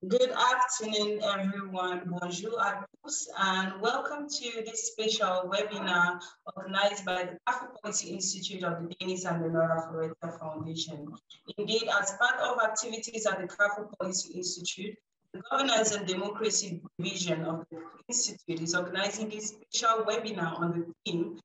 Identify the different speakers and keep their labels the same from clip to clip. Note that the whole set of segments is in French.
Speaker 1: Good afternoon, everyone. Bonjour à tous, and welcome to this special webinar organized by the Afro Policy Institute of the Denis and the Laura Floretta Foundation. Indeed, as part of activities at the Afro Policy Institute, the Governance and Democracy Division of the Institute is organizing this special webinar on the theme,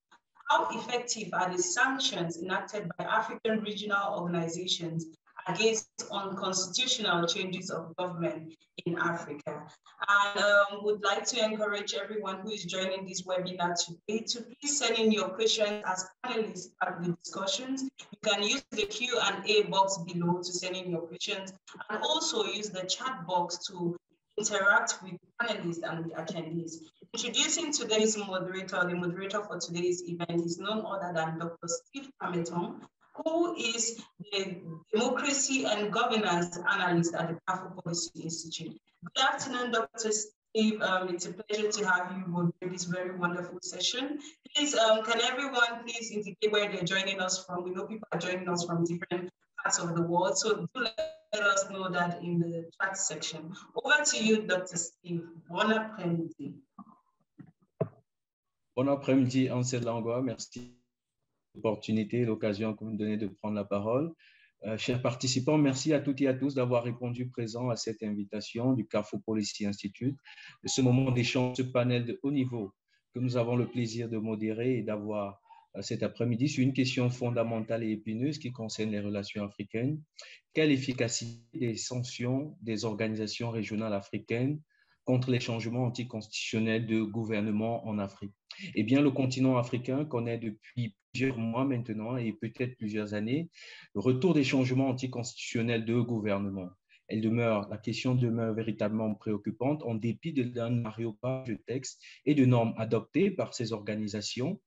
Speaker 1: how effective are the sanctions enacted by African regional organizations against unconstitutional changes of government in Africa? And would like to encourage everyone who is joining this webinar today to please send in your questions as panelists at the discussions. You can use the Q&A box below to send in your questions, and also use the chat box to interact with panelists and with attendees. Introducing today's moderator, the moderator for today's event is none other than Dr. Steve Pameton, who is the Democracy and Governance Analyst at the Afro Policy Institute. Good afternoon, Dr. Steve. It's a pleasure to have you moderate this very wonderful session. Please, can everyone please indicate where they're joining us from? We know people are joining us from different parts of the world, so do let us know that in the chat section. Over to you, Dr. Steve. Bon après-midi.
Speaker 2: Bon après-midi, Ansel Langlois. Merci pour l'opportunité et l'occasion que vous me donnez de prendre la parole. Chers participants, merci à toutes et à tous d'avoir répondu présent à cette invitation du Afro Policy Institute, de ce moment d'échange, ce panel de haut niveau que nous avons le plaisir de modérer et d'avoir cet après-midi sur une question fondamentale et épineuse qui concerne les relations africaines. Quelle efficacité des sanctions des organisations régionales africaines contre les changements anticonstitutionnels de gouvernement en Afrique? Eh bien, le continent africain connaît depuis plusieurs mois maintenant et peut-être plusieurs années le retour des changements anticonstitutionnels de gouvernement. La question demeure véritablement préoccupante en dépit d'un mariopage de textes et de normes adoptés par ces organisations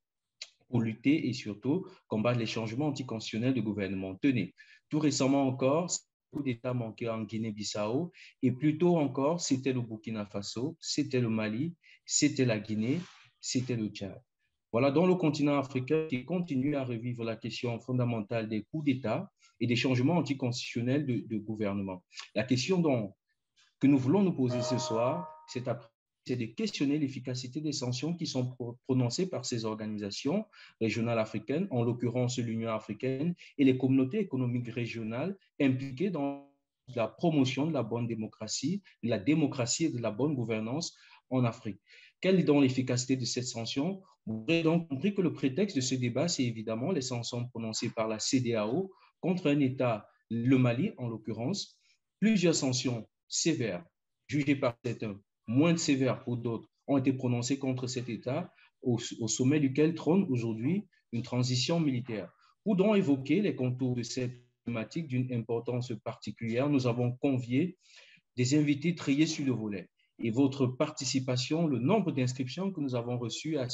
Speaker 2: pour lutter et surtout combattre les changements anticonstitutionnels de gouvernement. Tenez, tout récemment encore, coup d'État manqué en Guinée-Bissau et plus tôt encore, c'était le Burkina Faso, c'était le Mali, c'était la Guinée, c'était le Tchad. Voilà donc le continent africain qui continue à revivre la question fondamentale des coups d'État et des changements anticonstitutionnels de gouvernement. La question que nous voulons nous poser ce soir, c'est de questionner l'efficacité des sanctions qui sont prononcées par ces organisations régionales africaines, en l'occurrence l'Union africaine et les communautés économiques régionales impliquées dans la promotion de la bonne démocratie, de la démocratie et de la bonne gouvernance en Afrique. Quelle est donc l'efficacité de cette sanction? Vous aurez donc compris que le prétexte de ce débat, c'est évidemment les sanctions prononcées par la CEDEAO contre un État, le Mali en l'occurrence. Plusieurs sanctions sévères, jugées par certains, moins sévères pour d'autres, ont été prononcées contre cet État, au sommet duquel trône aujourd'hui une transition militaire. Pour donc évoquer les contours de cette thématique d'une importance particulière, nous avons convié des invités triés sur le volet. Et votre participation, le nombre d'inscriptions que nous avons reçues à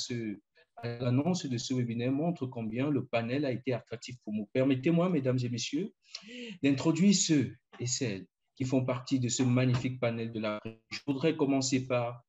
Speaker 2: l'annonce de ce webinaire montre combien le panel a été attractif pour nous. Permettez-moi, mesdames et messieurs, d'introduire ceux et celles qui font partie de ce magnifique panel de la. Je voudrais commencer par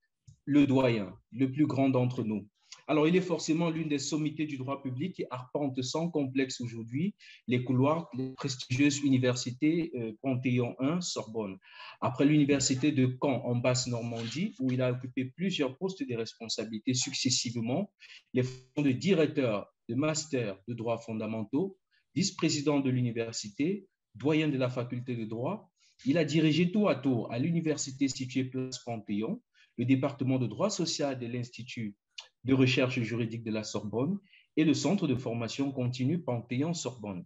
Speaker 2: le doyen, le plus grand d'entre nous. Alors, il est forcément l'une des sommités du droit public qui arpente sans complexe aujourd'hui les couloirs des prestigieuses universités Panthéon 1, Sorbonne. Après l'université de Caen en Basse-Normandie, où il a occupé plusieurs postes de responsabilité successivement, les fonctions de directeur, de master de droit fondamentaux, vice-président de l'université, doyen de la faculté de droit. Il a dirigé tour à tour à l'université située place Panthéon, le département de droit social de l'Institut de recherche juridique de la Sorbonne et le centre de formation continue Panthéon-Sorbonne.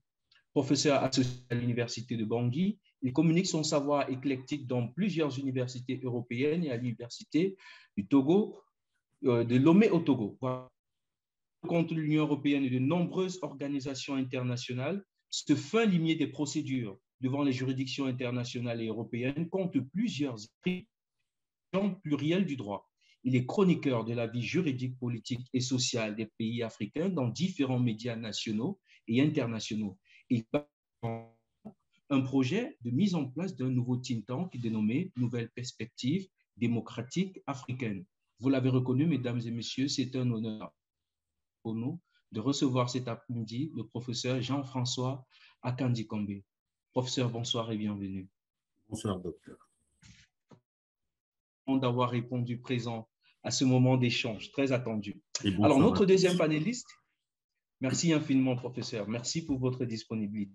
Speaker 2: Professeur associé à l'université de Bangui, il communique son savoir éclectique dans plusieurs universités européennes et à l'université du Togo, de Lomé au Togo. Contre l'Union européenne et de nombreuses organisations internationales, ce fin limier des procédures devant les juridictions internationales et européennes compte plusieurs écrits pluriels du droit. Il est chroniqueur de la vie juridique, politique et sociale des pays africains dans différents médias nationaux et internationaux. Il parle un projet de mise en place d'un nouveau think tank dénommé Nouvelle Perspective démocratique africaine. Vous l'avez reconnu, mesdames et messieurs, c'est un honneur pour nous de recevoir cet après-midi le professeur Jean-François Akandi Kombe. Professeur, bonsoir et bienvenue.
Speaker 3: Bonsoir, docteur.
Speaker 2: d'avoir répondu présent à ce moment d'échange très attendu.
Speaker 3: Alors,
Speaker 2: notre deuxième panéliste, merci infiniment, professeur. Merci pour votre disponibilité.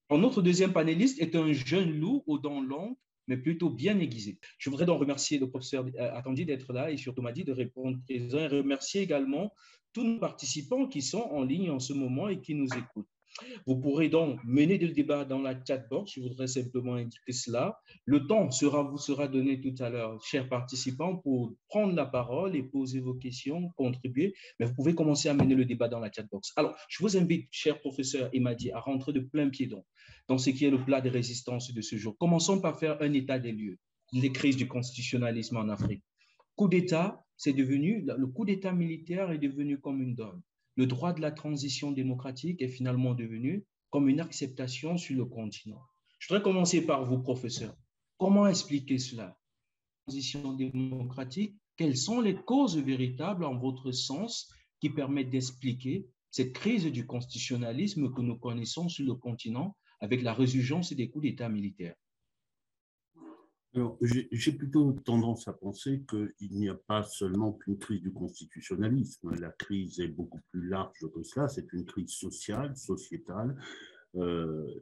Speaker 2: Alors, notre deuxième panéliste est un jeune loup aux dents longues, mais plutôt bien aiguisé. Je voudrais donc remercier le professeur Atandi d'être là et surtout Madi de répondre présent et remercier également tous nos participants qui sont en ligne en ce moment et qui nous écoutent. Vous pourrez donc mener le débat dans la chatbox. Je voudrais simplement indiquer cela. Le temps vous sera donné tout à l'heure, chers participants, pour prendre la parole et poser vos questions, contribuer. Mais vous pouvez commencer à mener le débat dans la chatbox. Alors, je vous invite, cher professeur Emadi, à rentrer de plein pied dans ce qui est le plat de résistance de ce jour. Commençons par faire un état des lieux des crises du constitutionnalisme en Afrique. Coup d'État, le coup d'État militaire est devenu comme une donne. Le droit de la transition démocratique est finalement devenu comme une acceptation sur le continent. Je voudrais commencer par vous, professeur. Comment expliquer cela? Transition démocratique, quelles sont les causes véritables, en votre sens, qui permettent d'expliquer cette crise du constitutionnalisme que nous connaissons sur le continent avec la résurgence des coups d'État militaires?
Speaker 3: Alors, j'ai plutôt tendance à penser qu'il n'y a pas seulement qu'une crise du constitutionnalisme. La crise est beaucoup plus large que cela. C'est une crise sociale, sociétale.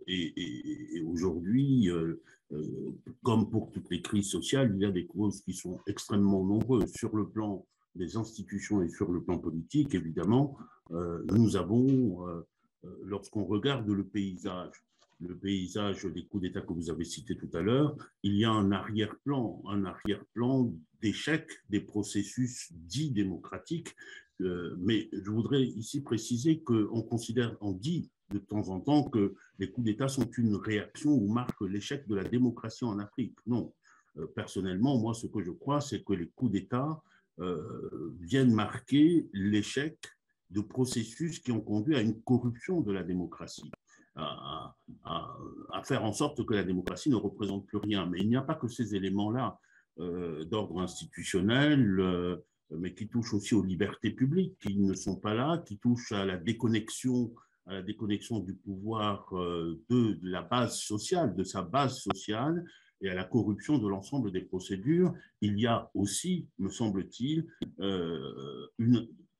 Speaker 3: Et aujourd'hui, comme pour toutes les crises sociales, il y a des causes qui sont extrêmement nombreuses. Sur le plan des institutions et sur le plan politique, évidemment, nous avons, lorsqu'on regarde le paysage des coups d'État que vous avez cités tout à l'heure, il y a un arrière-plan d'échec des processus dits démocratiques. Mais je voudrais ici préciser on dit de temps en temps que les coups d'État sont une réaction ou marquent l'échec de la démocratie en Afrique. Non. Personnellement, moi, ce que je crois, c'est que les coups d'État viennent marquer l'échec de processus qui ont conduit à une corruption de la démocratie. À faire en sorte que la démocratie ne représente plus rien. Mais il n'y a pas que ces éléments-là d'ordre institutionnel, mais qui touchent aussi aux libertés publiques, qui ne sont pas là, qui touchent à la déconnexion du pouvoir de la base sociale, de sa base sociale, et à la corruption de l'ensemble des procédures. Il y a aussi, me semble-t-il,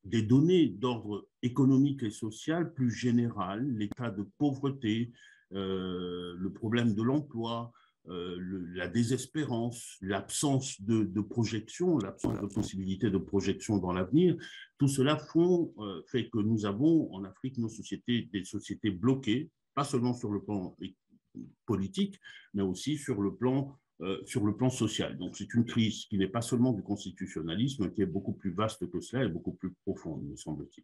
Speaker 3: des données d'ordre économique et social plus général, l'état de pauvreté, le problème de l'emploi, la désespérance, l'absence de projection, l'absence de possibilité de projection dans l'avenir. Tout cela fait que nous avons en Afrique des sociétés bloquées, pas seulement sur le plan politique, mais aussi sur le plan social. Donc, c'est une crise qui n'est pas seulement du constitutionnalisme, qui est beaucoup plus vaste que cela et beaucoup plus profonde, me semble-t-il.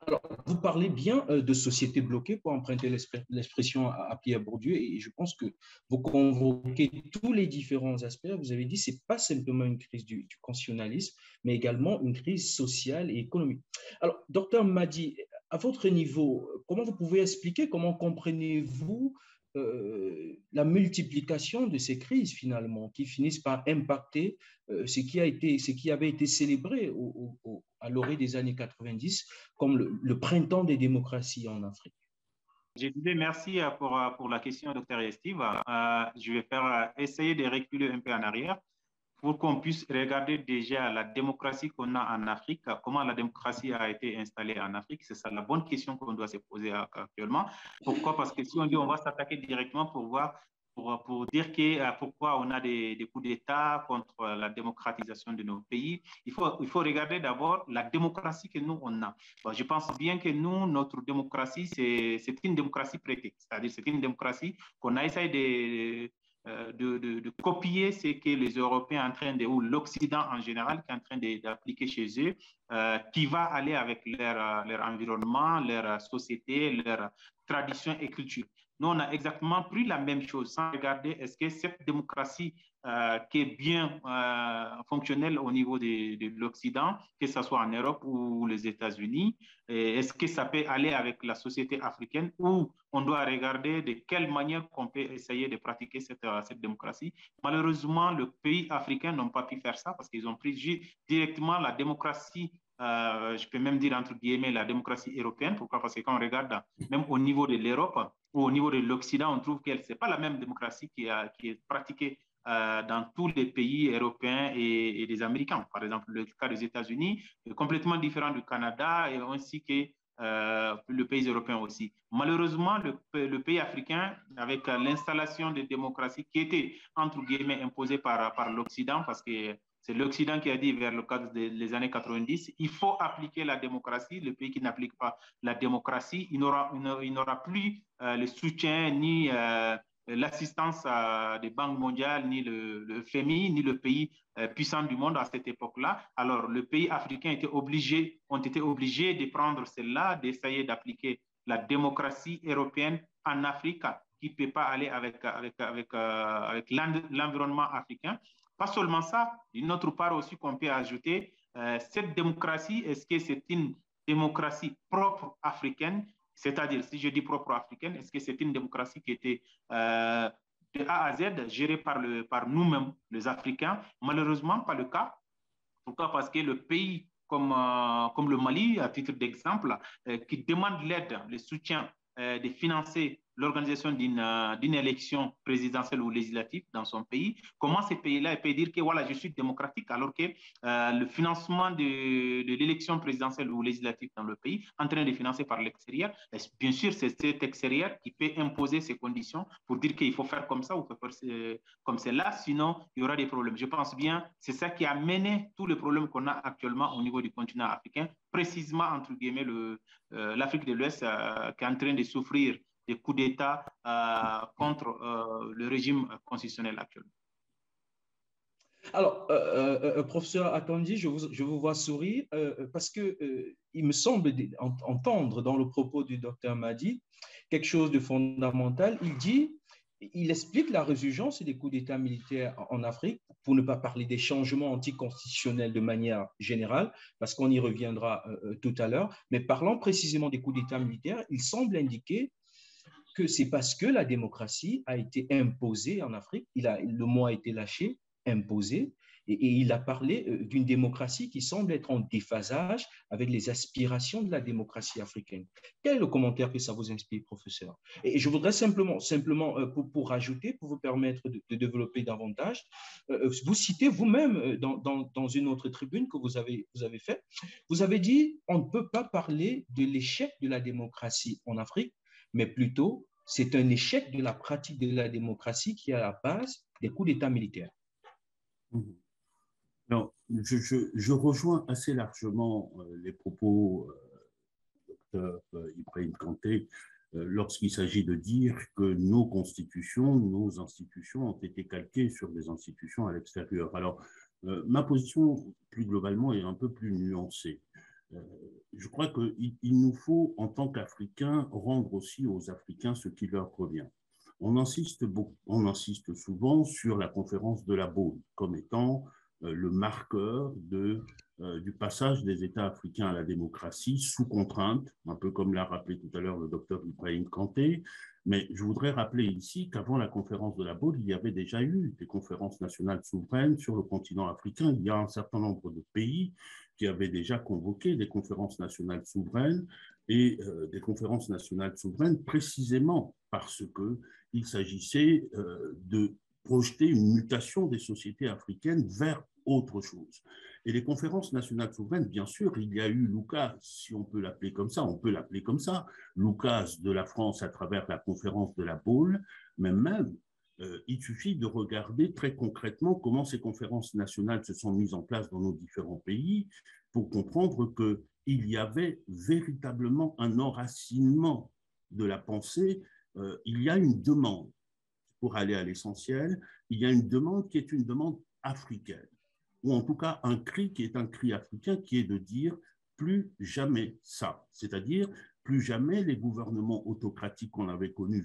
Speaker 2: Alors, vous parlez bien de société bloquée, pour emprunter l'expression à Pierre Bourdieu, et je pense que vous convoquez tous les différents aspects. Vous avez dit que ce n'est pas simplement une crise du constitutionnalisme, mais également une crise sociale et économique. Alors, docteur Madi, à votre niveau, comment vous pouvez expliquer, comment comprenez-vous la multiplication de ces crises finalement qui finissent par impacter ce qui avait été célébré à l'orée des années 90 comme le printemps des démocraties en Afrique?
Speaker 4: Je disais merci pour la question, Dr. Steve. Je vais essayer de reculer un peu en arrière pour qu'on puisse regarder déjà la démocratie qu'on a en Afrique, comment la démocratie a été installée en Afrique. C'est ça la bonne question qu'on doit se poser actuellement. Pourquoi? Parce que si on dit on va s'attaquer directement pour dire pourquoi on a des coups d'État contre la démocratisation de nos pays, il faut regarder d'abord la démocratie que nous, on a. Bon, je pense bien que nous, notre démocratie, c'est une démocratie prêtée. C'est-à-dire c'est une démocratie qu'on a essayé de copier ce que les Européens ou l'Occident en général qui est en train d'appliquer chez eux, qui va aller avec leur environnement, leur société, leur tradition et culture. Nous, on a exactement pris la même chose sans regarder est-ce que cette démocratie qui est bien fonctionnelle au niveau de l'Occident, que ce soit en Europe ou les États-Unis, est-ce que ça peut aller avec la société africaine ou on doit regarder de quelle manière on peut essayer de pratiquer cette démocratie. Malheureusement, les pays africains n'ont pas pu faire ça parce qu'ils ont pris directement la démocratie, je peux même dire entre guillemets la démocratie européenne. Pourquoi? Parce que quand on regarde même au niveau de l'Europe ou au niveau de l'Occident, on trouve que ce n'est pas la même démocratie qui est pratiquée dans tous les pays européens et des Américains. Par exemple, le cas des États-Unis est complètement différent du Canada et ainsi que le pays européen aussi. Malheureusement, le pays africain, avec l'installation de démocratie qui était, entre guillemets, imposée par l'Occident, parce que c'est l'Occident qui a dit vers le cadre des années 90, il faut appliquer la démocratie. Le pays qui n'applique pas la démocratie, il n'aura plus le soutien ni l'assistance des banques mondiales, ni le FMI, ni le pays puissant du monde à cette époque-là. Alors, les pays africains ont été obligés de prendre celle-là, d'essayer d'appliquer la démocratie européenne en Afrique, qui ne peut pas aller avec l'environnement africain. Pas seulement ça, d'une autre part aussi qu'on peut ajouter, cette démocratie, est-ce que c'est une démocratie propre africaine? C'est-à-dire, si je dis propre africaine, est-ce que c'est une démocratie qui était de A à Z gérée par nous-mêmes, les Africains? Malheureusement, pas le cas. Pourquoi? Parce que le pays comme le Mali, à titre d'exemple, qui demande l'aide, le soutien de financer l'organisation d'une élection présidentielle ou législative dans son pays, comment ces pays-là peuvent dire que voilà, je suis démocratique alors que le financement de l'élection présidentielle ou législative dans le pays, en train de financer par l'extérieur, bien sûr, c'est cet extérieur qui peut imposer ces conditions pour dire qu'il faut faire comme ça ou faire comme cela, sinon il y aura des problèmes. Je pense bien, c'est ça qui a mené tous les problèmes qu'on a actuellement au niveau du continent africain, précisément, entre guillemets, l'Afrique de l'Ouest qui est en train de souffrir des coups d'État contre le régime constitutionnel actuel.
Speaker 2: Alors, professeur Akandi, je vous vois sourire parce que il me semble entendre dans le propos du docteur Mahdi quelque chose de fondamental. Il explique la résurgence des coups d'État militaires en Afrique, pour ne pas parler des changements anticonstitutionnels de manière générale, parce qu'on y reviendra tout à l'heure. Mais parlant précisément des coups d'État militaires, il semble indiquer que c'est parce que la démocratie a été imposée en Afrique, le mot a été lâché, imposé, et il a parlé d'une démocratie qui semble être en déphasage avec les aspirations de la démocratie africaine. Quel est le commentaire que ça vous inspire, professeur? Et je voudrais simplement pour rajouter, pour vous permettre de développer davantage, vous citez vous-même dans une autre tribune que vous avez faite, vous avez dit on ne peut pas parler de l'échec de la démocratie en Afrique, mais plutôt c'est un échec de la pratique de la démocratie qui est à la base des coups d'État militaires.
Speaker 3: Alors, je rejoins assez largement les propos du docteur Ibrahim Kanté lorsqu'il s'agit de dire que nos constitutions, nos institutions ont été calquées sur des institutions à l'extérieur. Alors, ma position, plus globalement, est un peu plus nuancée. Je crois qu'il nous faut, en tant qu'Africains, rendre aussi aux Africains ce qui leur revient. On insiste souvent sur la conférence de la Beaune comme étant le marqueur du passage des États africains à la démocratie sous contrainte, un peu comme l'a rappelé tout à l'heure le docteur Ibrahim Kanté. Mais je voudrais rappeler ici qu'avant la conférence de la Beaune, il y avait déjà eu des conférences nationales souveraines sur le continent africain. Il y a un certain nombre de pays qui avaient déjà convoqué des conférences nationales souveraines et des conférences nationales souveraines précisément parce qu'il s'agissait de projeter une mutation des sociétés africaines vers autre chose. Et les conférences nationales souveraines, bien sûr, il y a eu l'UCAS, si on peut l'appeler comme ça, l'UCAS de la France à travers la conférence de la Baule, mais même, il suffit de regarder très concrètement comment ces conférences nationales se sont mises en place dans nos différents pays pour comprendre qu'il y avait véritablement un enracinement de la pensée. Il y a une demande, pour aller à l'essentiel, il y a une demande qui est une demande africaine, ou en tout cas un cri qui est un cri africain, qui est de dire plus jamais ça, c'est-à-dire plus jamais les gouvernements autocratiques qu'on avait connus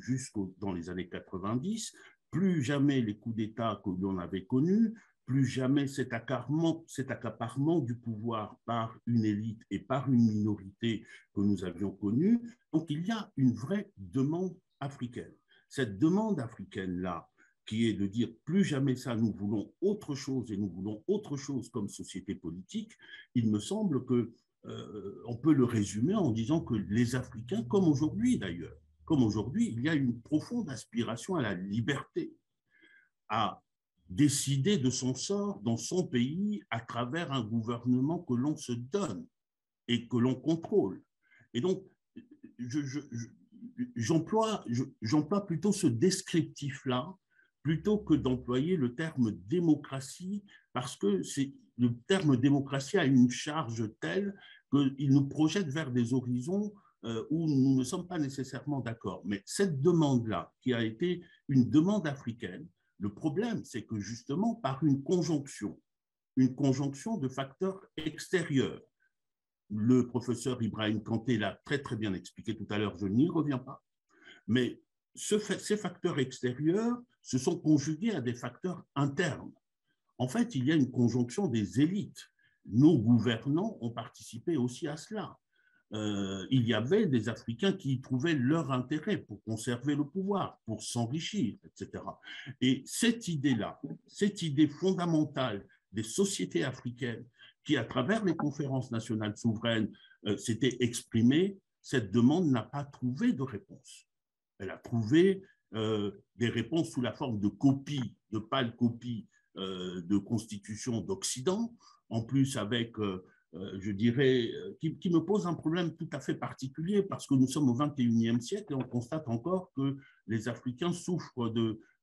Speaker 3: dans les années 90, plus jamais les coups d'État que l'on avait connus, plus jamais cet accaparement du pouvoir par une élite et par une minorité que nous avions connu. Donc il y a une vraie demande africaine. Cette demande africaine-là, qui est de dire plus jamais ça, nous voulons autre chose et nous voulons autre chose comme société politique, il me semble qu'on peut le résumer en disant que les Africains, comme aujourd'hui d'ailleurs, il y a une profonde aspiration à la liberté, à décider de son sort dans son pays à travers un gouvernement que l'on se donne et que l'on contrôle. Et donc, j'emploie plutôt ce descriptif-là plutôt que d'employer le terme démocratie, parce que le terme démocratie a une charge telle qu'il nous projette vers des horizons où nous ne sommes pas nécessairement d'accord. Mais cette demande-là, qui a été une demande africaine, le problème, c'est que justement, par une conjonction de facteurs extérieurs, le professeur Ibrahim Kanté l'a très très bien expliqué tout à l'heure, je n'y reviens pas, mais ces facteurs extérieurs se sont conjugués à des facteurs internes. En fait, il y a une conjonction des élites. Nos gouvernants ont participé aussi à cela. Il y avait des Africains qui y trouvaient leur intérêt pour conserver le pouvoir, pour s'enrichir, etc. Et cette idée-là, cette idée fondamentale des sociétés africaines qui, à travers les conférences nationales souveraines, s'était exprimée, cette demande n'a pas trouvé de réponse. Elle a trouvé des réponses sous la forme de copies, de pâles copies de constitutions d'Occident, en plus avec je dirais, qui me pose un problème tout à fait particulier parce que nous sommes au XXIe siècle et on constate encore que les Africains souffrent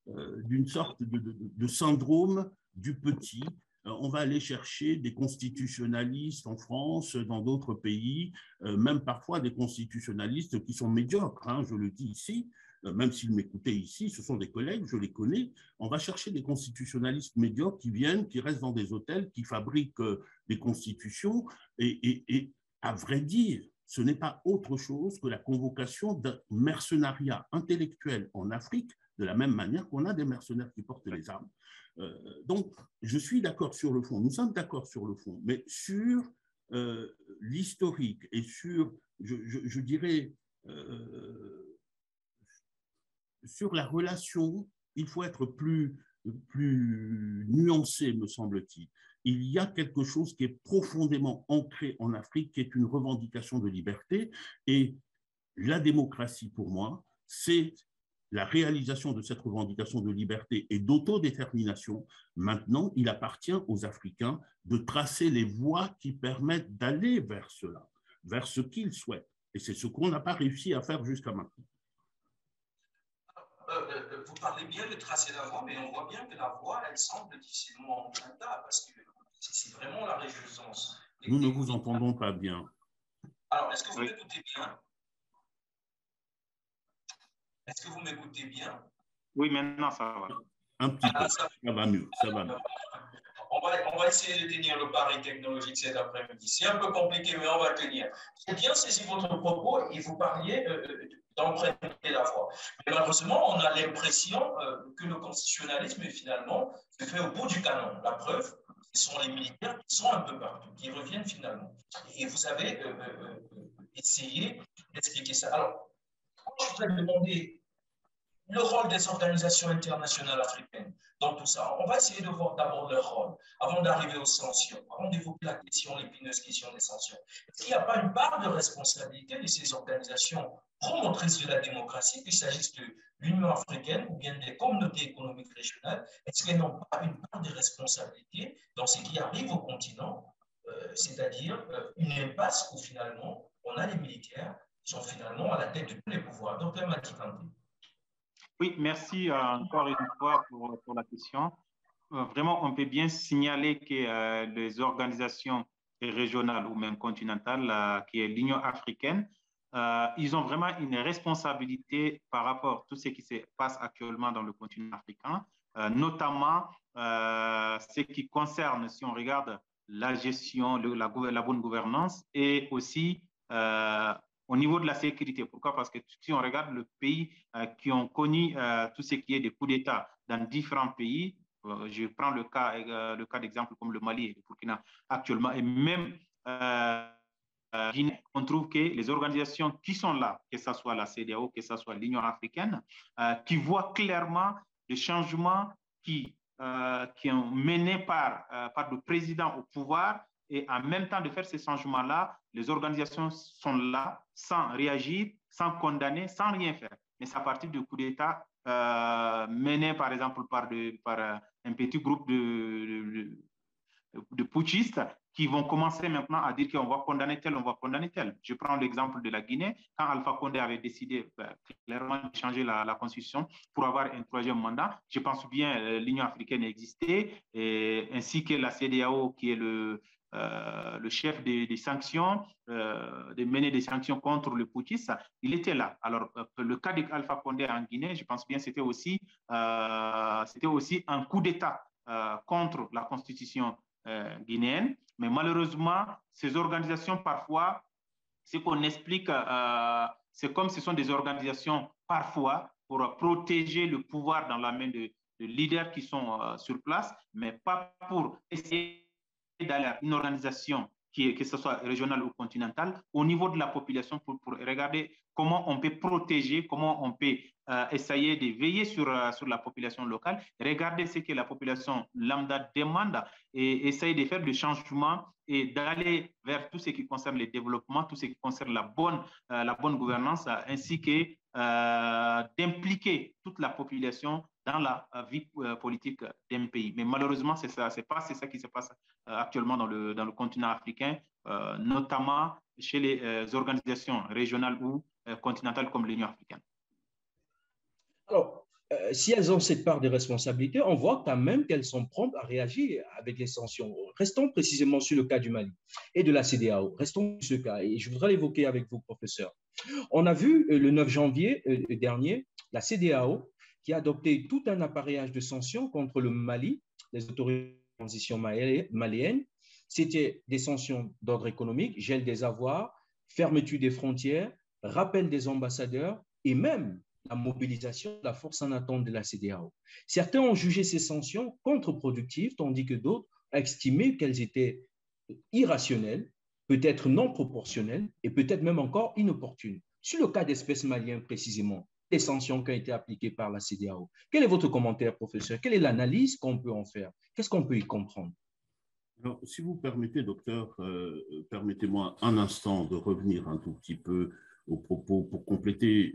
Speaker 3: d'une sorte de syndrome du petit. On va aller chercher des constitutionnalistes en France, dans d'autres pays, même parfois des constitutionnalistes qui sont médiocres, hein, je le dis ici, même s'ils m'écoutaient ici, ce sont des collègues, je les connais. On va chercher des constitutionnalistes médiocres qui viennent, qui restent dans des hôtels, qui fabriquent des constitutions. Et à vrai dire, ce n'est pas autre chose que la convocation d'un mercenariat intellectuel en Afrique, de la même manière qu'on a des mercenaires qui portent les armes. Donc, je suis d'accord sur le fond, nous sommes d'accord sur le fond, mais sur l'historique et sur, je dirais, sur la relation, il faut être plus nuancé, me semble-t-il. Il y a quelque chose qui est profondément ancré en Afrique, qui est une revendication de liberté. Et la démocratie, pour moi, c'est la réalisation de cette revendication de liberté et d'autodétermination. Maintenant, il appartient aux Africains de tracer les voies qui permettent d'aller vers cela, vers ce qu'ils souhaitent. Et c'est ce qu'on n'a pas réussi à faire jusqu'à maintenant.
Speaker 5: Vous parlez bien de tracer la voie, mais on voit bien que la voie, elle semble difficilement empruntable parce que c'est vraiment la réjouissance.
Speaker 3: Nous ne vous entendons pas bien.
Speaker 5: Alors, est-ce que vous m'écoutez bien? Est-ce que vous m'écoutez bien?
Speaker 4: Oui, maintenant ça va.
Speaker 3: Un petit peu, ça va mieux, ça va mieux.
Speaker 5: On va essayer de tenir le pari technologique cet après-midi. C'est un peu compliqué, mais on va tenir. J'ai bien saisi votre propos et vous parliez d'emprunter la voie. Mais malheureusement, on a l'impression que le constitutionnalisme, finalement, se fait au bout du canon. La preuve, ce sont les militaires qui sont un peu partout, qui reviennent finalement. Et vous avez essayé d'expliquer ça. Alors, je voudrais demander le rôle des organisations internationales africaines dans tout ça. On va essayer de voir d'abord leur rôle, avant d'arriver aux sanctions, avant d'évoquer la question, l'épineuse question des sanctions. Est-ce qu'il n'y a pas une part de responsabilité de ces organisations promotrices de la démocratie, qu'il s'agisse de l'Union africaine ou bien des communautés économiques régionales? Est-ce qu'elles n'ont pas une part de responsabilité dans ce qui arrive au continent, c'est-à-dire une impasse où finalement on a les militaires qui sont finalement à la tête de tous les pouvoirs? Dr Mati Kanté.
Speaker 4: Oui, merci encore une fois pour la question. Vraiment, on peut bien signaler que les organisations régionales ou même continentales, qui est l'Union africaine, ils ont vraiment une responsabilité par rapport à tout ce qui se passe actuellement dans le continent africain, notamment ce qui concerne, si on regarde la gestion, la bonne gouvernance et aussi au niveau de la sécurité. Pourquoi? Parce que si on regarde le pays qui ont connu tout ce qui est des coups d'État dans différents pays, je prends le cas d'exemple comme le Mali et le Burkina actuellement, et même Guinée, on trouve que les organisations qui sont là, que ce soit la CEDEAO, que ce soit l'Union africaine, qui voient clairement les changements qui ont mené par le président au pouvoir, et en même temps de faire ces changements-là, les organisations sont là sans réagir, sans condamner, sans rien faire. Mais c'est à partir du coup d'État mené par exemple par un petit groupe de putschistes qui vont commencer maintenant à dire qu'on va condamner tel, on va condamner tel. Je prends l'exemple de la Guinée, quand Alpha Condé avait décidé clairement de changer la constitution pour avoir un troisième mandat. Je pense bien l'Union africaine existait, ainsi que la CEDEAO qui est le chef des sanctions, de mener des sanctions contre le putschiste, il était là. Alors, le cas d'Alpha Condé en Guinée, je pense bien c'était aussi un coup d'État contre la constitution guinéenne. Mais malheureusement, ces organisations, parfois, ce qu'on explique, c'est comme ce sont des organisations, parfois, pour protéger le pouvoir dans la main de leaders qui sont sur place, mais pas pour essayer d'aller à une organisation que ce soit régionale ou continentale, au niveau de la population pour regarder comment on peut protéger, comment on peut essayer de veiller sur la population locale, regarder ce que la population lambda demande et essayer de faire des changements et d'aller vers tout ce qui concerne le développement, tout ce qui concerne la bonne gouvernance, ainsi que d'impliquer toute la population dans la vie politique d'un pays. Mais malheureusement, c'est ça qui se passe actuellement dans le continent africain, notamment chez les organisations régionales ou continentales comme l'Union africaine.
Speaker 2: Alors, si elles ont cette part de responsabilité, on voit quand même qu'elles sont promptes à réagir avec les sanctions. Restons précisément sur le cas du Mali et de la CEDEAO. Restons sur ce cas et je voudrais l'évoquer avec vous, professeur. On a vu le 9 janvier dernier la CEDEAO qui a adopté tout un appareillage de sanctions contre le Mali, les autorités de transition maliennes. C'était des sanctions d'ordre économique, gel des avoirs, fermeture des frontières, rappel des ambassadeurs et même la mobilisation de la force en attente de la CEDEAO. Certains ont jugé ces sanctions contre-productives, tandis que d'autres ont estimé qu'elles étaient irrationnelles, peut-être non proportionnelles et peut-être même encore inopportunes. Sur le cas d'espèces maliennes précisément, les sanctions qui ont été appliquées par la CEDEAO. Quel est votre commentaire, professeur? Quelle est l'analyse qu'on peut en faire? Qu'est-ce qu'on peut y comprendre?
Speaker 3: Alors, si vous permettez, docteur, permettez-moi un instant de revenir un tout petit peu aux propos pour compléter,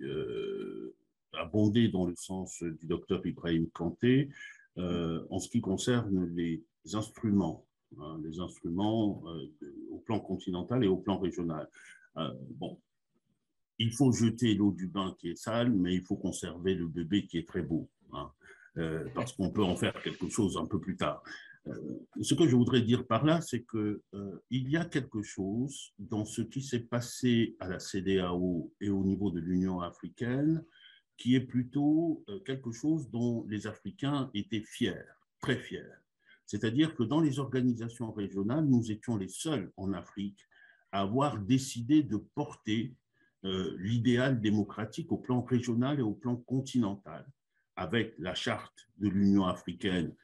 Speaker 3: abonder dans le sens du docteur Ibrahim Kanté, en ce qui concerne les instruments, au plan continental et au plan régional. Bon, il faut jeter l'eau du bain qui est sale, mais il faut conserver le bébé qui est très beau, parce qu'on peut en faire quelque chose un peu plus tard. Ce que je voudrais dire par là, c'est qu'il y a quelque chose dans ce qui s'est passé à la CEDEAO et au niveau de l'Union africaine qui est plutôt quelque chose dont les Africains étaient fiers, très fiers. C'est-à-dire que dans les organisations régionales, nous étions les seuls en Afrique à avoir décidé de porter l'idéal démocratique au plan régional et au plan continental, avec la charte de l'Union africaine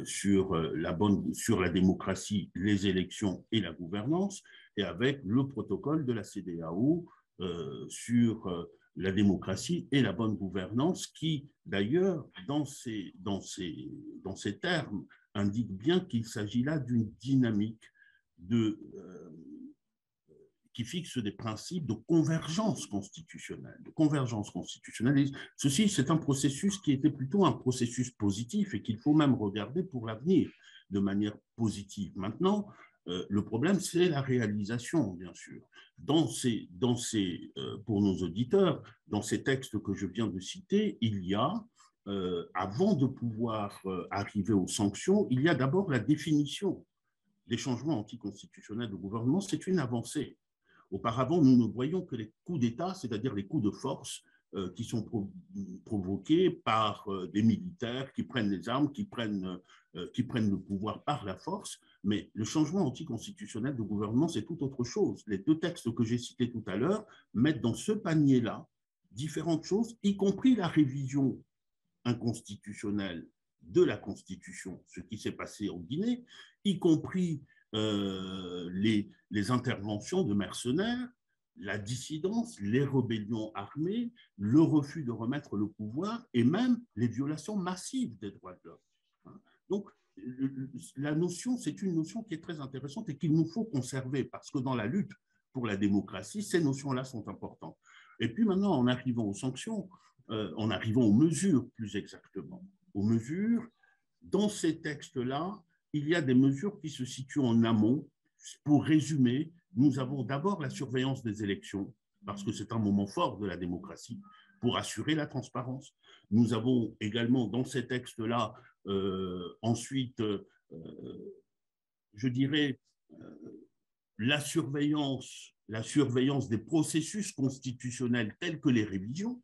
Speaker 3: sur la démocratie, les élections et la gouvernance, et avec le protocole de la CEDEAO sur la démocratie et la bonne gouvernance, qui d'ailleurs, dans ces termes, indique bien qu'il s'agit là d'une dynamique qui fixe des principes de convergence constitutionnelle. Et ceci, c'est un processus qui était plutôt un processus positif et qu'il faut même regarder pour l'avenir de manière positive. Maintenant, le problème, c'est la réalisation, bien sûr. Pour nos auditeurs, dans ces textes que je viens de citer, il y a, avant de pouvoir arriver aux sanctions, il y a d'abord la définition des changements anticonstitutionnels de gouvernement. C'est une avancée. Auparavant, nous ne voyions que les coups d'État, c'est-à-dire les coups de force qui sont provoqués par des militaires qui prennent les armes, qui prennent le pouvoir par la force. Mais le changement anticonstitutionnel de gouvernement, c'est tout autre chose. Les deux textes que j'ai cités tout à l'heure mettent dans ce panier-là différentes choses, y compris la révision inconstitutionnelle de la Constitution, ce qui s'est passé en Guinée, y compris les interventions de mercenaires, la dissidence, les rébellions armées, le refus de remettre le pouvoir et même les violations massives des droits de l'homme. Donc, la notion, c'est une notion qui est très intéressante et qu'il nous faut conserver parce que dans la lutte pour la démocratie, ces notions-là sont importantes. Et puis maintenant, en arrivant aux sanctions, en arrivant aux mesures plus exactement, aux mesures, dans ces textes-là, il y a des mesures qui se situent en amont. Pour résumer, nous avons d'abord la surveillance des élections, parce que c'est un moment fort de la démocratie, pour assurer la transparence. Nous avons également dans ces textes-là, ensuite, je dirais, la surveillance des processus constitutionnels tels que les révisions,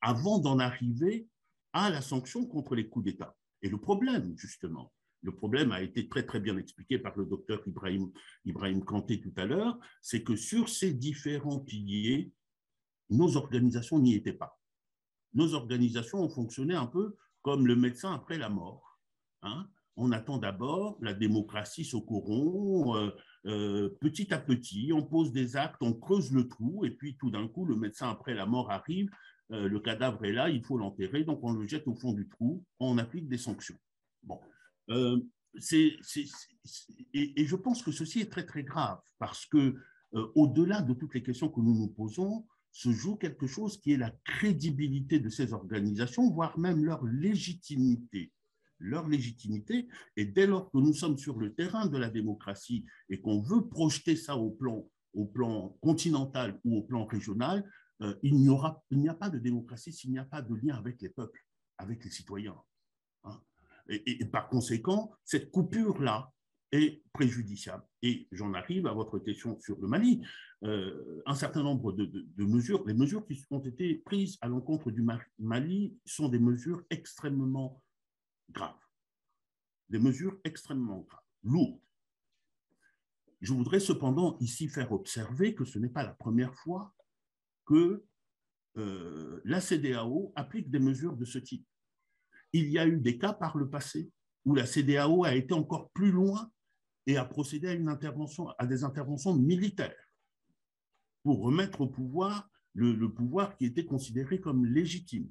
Speaker 3: avant d'en arriver à la sanction contre les coups d'État. Et le problème, justement, le problème a été très, très bien expliqué par le docteur Ibrahim Kanté tout à l'heure, c'est que sur ces différents piliers, nos organisations n'y étaient pas. Nos organisations ont fonctionné un peu comme le médecin après la mort. Hein. On attend d'abord, la démocratie se corrompt, petit à petit, on pose des actes, on creuse le trou, et puis tout d'un coup, le médecin après la mort arrive, le cadavre est là, il faut l'enterrer, donc on le jette au fond du trou, on applique des sanctions. Bon. Et je pense que ceci est très, très grave, parce que au-delà de toutes les questions que nous nous posons, se joue quelque chose qui est la crédibilité de ces organisations, voire même leur légitimité. Leur légitimité, et dès lors que nous sommes sur le terrain de la démocratie et qu'on veut projeter ça au plan continental ou au plan régional, il n'y a pas de démocratie s'il n'y a pas de lien avec les peuples, avec les citoyens. Hein. Et par conséquent, cette coupure-là est préjudiciable. Et j'en arrive à votre question sur le Mali. Un certain nombre de mesures, les mesures qui ont été prises à l'encontre du Mali sont des mesures extrêmement graves. Des mesures extrêmement graves, lourdes. Je voudrais cependant ici faire observer que ce n'est pas la première fois que la CEDEAO applique des mesures de ce type. Il y a eu des cas par le passé où la CEDEAO a été encore plus loin et a procédé à des interventions militaires pour remettre au pouvoir le pouvoir qui était considéré comme légitime.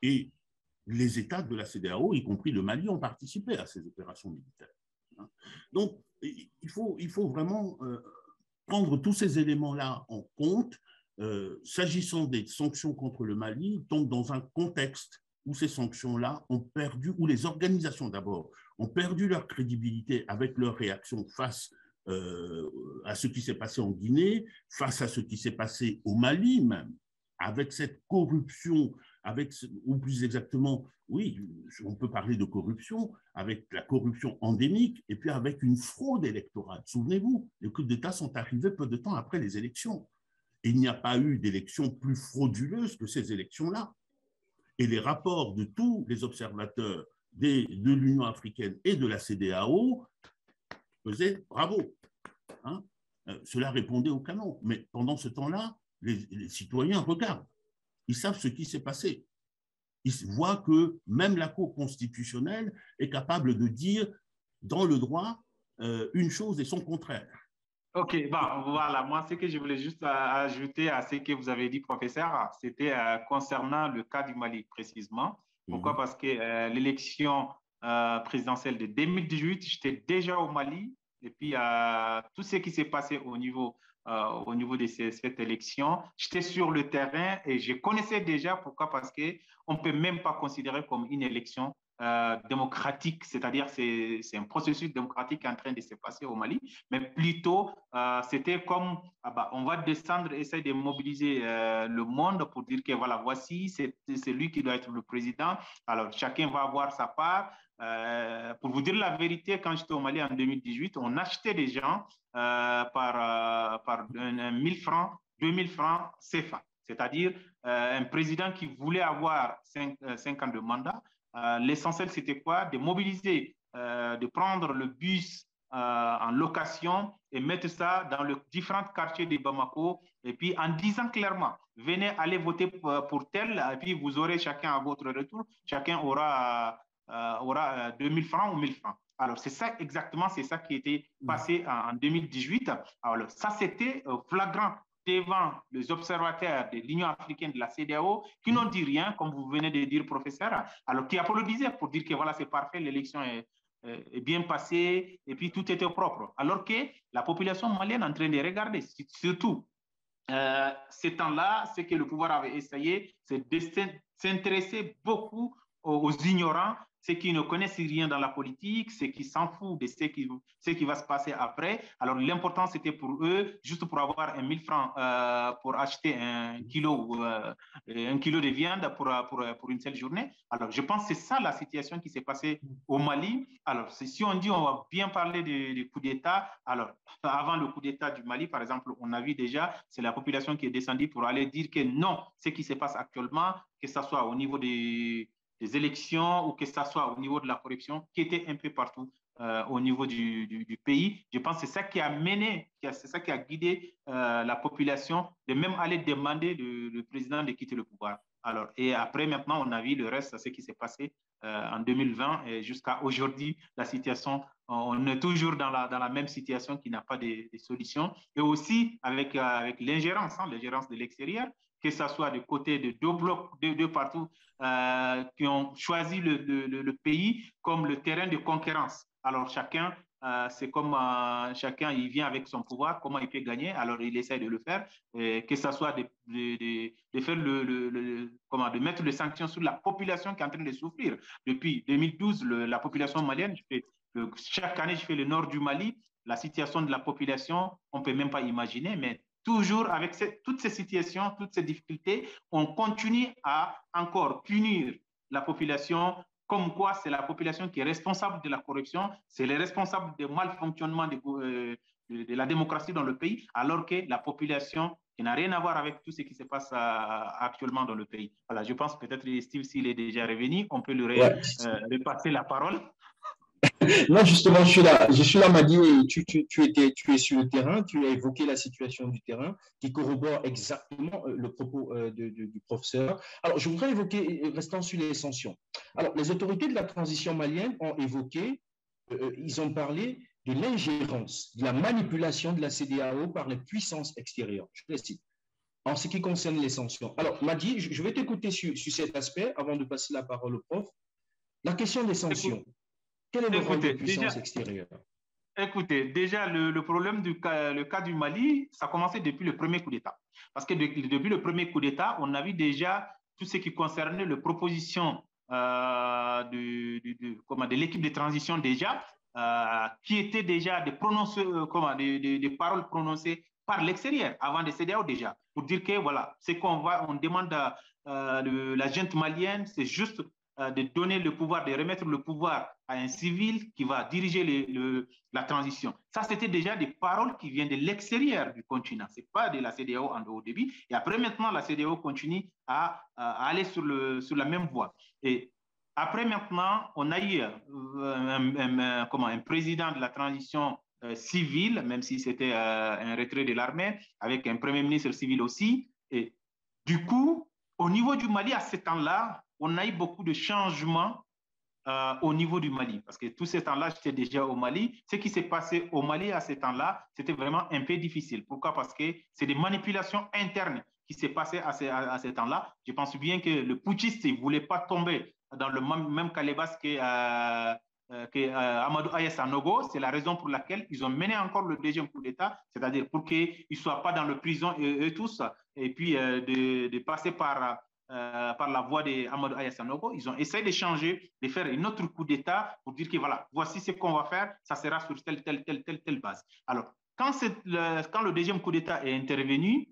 Speaker 3: Et les États de la CEDEAO, y compris le Mali, ont participé à ces opérations militaires. Donc, il faut vraiment prendre tous ces éléments-là en compte. S'agissant des sanctions contre le Mali, donc dans un contexte où ces sanctions-là ont perdu, où les organisations d'abord ont perdu leur crédibilité avec leur réaction face à ce qui s'est passé en Guinée, face à ce qui s'est passé au Mali même, avec cette corruption, ou plus exactement, oui, on peut parler de corruption, avec la corruption endémique, et puis avec une fraude électorale. Souvenez-vous, les coups d'État sont arrivés peu de temps après les élections. Et il n'y a pas eu d'élection plus frauduleuse que ces élections-là. Et les rapports de tous les observateurs de l'Union africaine et de la CEDEAO faisaient bravo. Hein, cela répondait au canon. Mais pendant ce temps-là, les citoyens regardent. Ils savent ce qui s'est passé. Ils voient que même la Cour constitutionnelle est capable de dire dans le droit une chose et son contraire.
Speaker 4: OK, bon, voilà. Moi, ce que je voulais juste ajouter à ce que vous avez dit, professeur, c'était concernant le cas du Mali précisément. Pourquoi? Parce que l'élection présidentielle de 2018, j'étais déjà au Mali. Et puis, tout ce qui s'est passé au niveau de cette élection, j'étais sur le terrain et je connaissais déjà. Pourquoi? Parce qu'on ne peut même pas considérer comme une élection démocratique, c'est-à-dire c'est un processus démocratique en train de se passer au Mali, mais plutôt c'était comme on va descendre, essayer de mobiliser le monde pour dire que voilà, voici, c'est lui qui doit être le président, alors chacun va avoir sa part. Pour vous dire la vérité, quand j'étais au Mali en 2018, on achetait des gens par 1000 francs, 2000 francs CFA, c'est-à-dire un président qui voulait avoir 5 ans de mandat. L'essentiel, c'était quoi? De mobiliser, de prendre le bus en location et mettre ça dans les différents quartiers de Bamako et puis en disant clairement, venez aller voter pour tel et puis vous aurez chacun à votre retour, chacun aura 2000 francs ou 1000 francs. Alors, c'est ça exactement, c'est ça qui était passé en 2018. Alors, ça, c'était flagrant devant les observateurs de l'Union africaine, de la CEDEAO, qui n'ont dit rien, comme vous venez de dire, professeur, alors qui applaudissaient pour dire que voilà, c'est parfait, l'élection est bien passée, et puis tout était propre. Alors que la population malienne est en train de regarder, surtout ces temps-là, ce que le pouvoir avait essayé, c'est de s'intéresser beaucoup aux ignorants ceux qui ne connaissent rien dans la politique, ceux qui s'en foutent de ce qui va se passer après. Alors, l'important, c'était pour eux, juste pour avoir 1000 francs pour acheter un kilo de viande pour une seule journée. Alors, je pense que c'est ça la situation qui s'est passée au Mali. Alors, si on dit on va bien parler du coup d'État, alors, avant le coup d'État du Mali, par exemple, on a vu déjà, c'est la population qui est descendue pour aller dire que non, ce qui se passe actuellement, que ce soit au niveau des élections ou que ce soit au niveau de la corruption, qui était un peu partout au niveau du pays. Je pense que c'est ça qui a mené, c'est ça qui a guidé la population de même aller demander le président de quitter le pouvoir. Alors, et après, maintenant, on a vu le reste, ce qui s'est passé en 2020 et jusqu'à aujourd'hui, la situation, on est toujours dans la même situation qui n'a pas de solution. Et aussi avec l'ingérence, l'ingérence de l'extérieur, que ce soit du côté de deux blocs, de partout, qui ont choisi le pays comme le terrain de concurrence. Alors, chacun, c'est comme chacun, il vient avec son pouvoir, comment il peut gagner, alors il essaie de le faire, que ce soit de faire de mettre des sanctions sur la population qui est en train de souffrir. Depuis 2012, la population malienne, chaque année, je fais le nord du Mali, la situation de la population, on ne peut même pas imaginer, mais toujours avec toutes ces situations, toutes ces difficultés, on continue à encore punir la population, comme quoi c'est la population qui est responsable de la corruption, c'est les responsables du malfonctionnement de la démocratie dans le pays, alors que la population qui n'a rien à voir avec tout ce qui se passe actuellement dans le pays. Voilà, je pense peut-être Steve, s'il est déjà revenu, on peut lui repasser la parole.
Speaker 2: Non, justement, je suis là, Madi, et tu es sur le terrain, tu as évoqué la situation du terrain qui corrobore exactement le propos du professeur. Alors, je voudrais évoquer, restant sur les sanctions. Alors, les autorités de la transition malienne ont évoqué, ils ont parlé de l'ingérence, de la manipulation de la CEDEAO par les puissances extérieures. Je les cite. En ce qui concerne les sanctions. Alors, Madi, je vais t'écouter sur cet aspect avant de passer la parole au prof. La question des sanctions. Quel est le rôle des puissances extérieures?
Speaker 4: Écoutez, déjà, le problème le cas du Mali, ça a commencé depuis le premier coup d'État. Parce que depuis le premier coup d'État, on a vu déjà tout ce qui concernait les propositions de l'équipe de transition déjà, qui étaient déjà des paroles prononcées par l'extérieur, avant des CEDEAO déjà, pour dire que voilà, on demande à la junte malienne, c'est juste de donner le pouvoir, de remettre le pouvoir à un civil qui va diriger la transition. Ça, c'était déjà des paroles qui viennent de l'extérieur du continent. Ce n'est pas de la CEDEAO au début. Et après, maintenant, la CEDEAO continue à aller sur la même voie. Et après, maintenant, on a eu un président de la transition civile, même si c'était un retrait de l'armée, avec un premier ministre civil aussi. Et du coup, au niveau du Mali, à ce temps-là, on a eu beaucoup de changements au niveau du Mali, parce que tout ce temps-là, j'étais déjà au Mali. Ce qui s'est passé au Mali à ce temps-là, c'était vraiment un peu difficile. Pourquoi? Parce que c'est des manipulations internes qui s'est passé à ce temps-là. Je pense bien que le putschiste ne voulait pas tomber dans le même calebasse que Amadou Aya Sanogo. C'est la raison pour laquelle ils ont mené encore le deuxième coup d'État, c'est-à-dire pour qu'ils ne soient pas dans la prison eux tous, et puis de passer par la voix d'Amadou Aya Sanogo. Ils ont essayé de changer, de faire un autre coup d'État pour dire que voilà, voici ce qu'on va faire, ça sera sur telle base. Alors, quand le deuxième coup d'État est intervenu,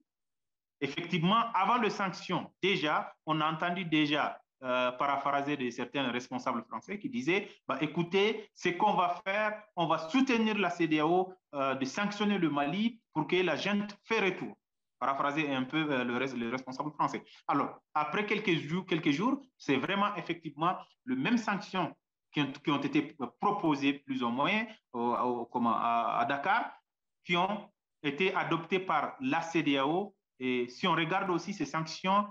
Speaker 4: effectivement, avant les sanctions, déjà, on a entendu déjà paraphraser de certains responsables français qui disaient écoutez, ce qu'on va faire, on va soutenir la CEDEAO de sanctionner le Mali pour que la junte fait retour. Paraphraser un peu le responsable français. Alors, après quelques jours, c'est vraiment effectivement les mêmes sanctions qui ont été proposées plus ou moins à Dakar, qui ont été adoptées par la CEDEAO. Et si on regarde aussi ces sanctions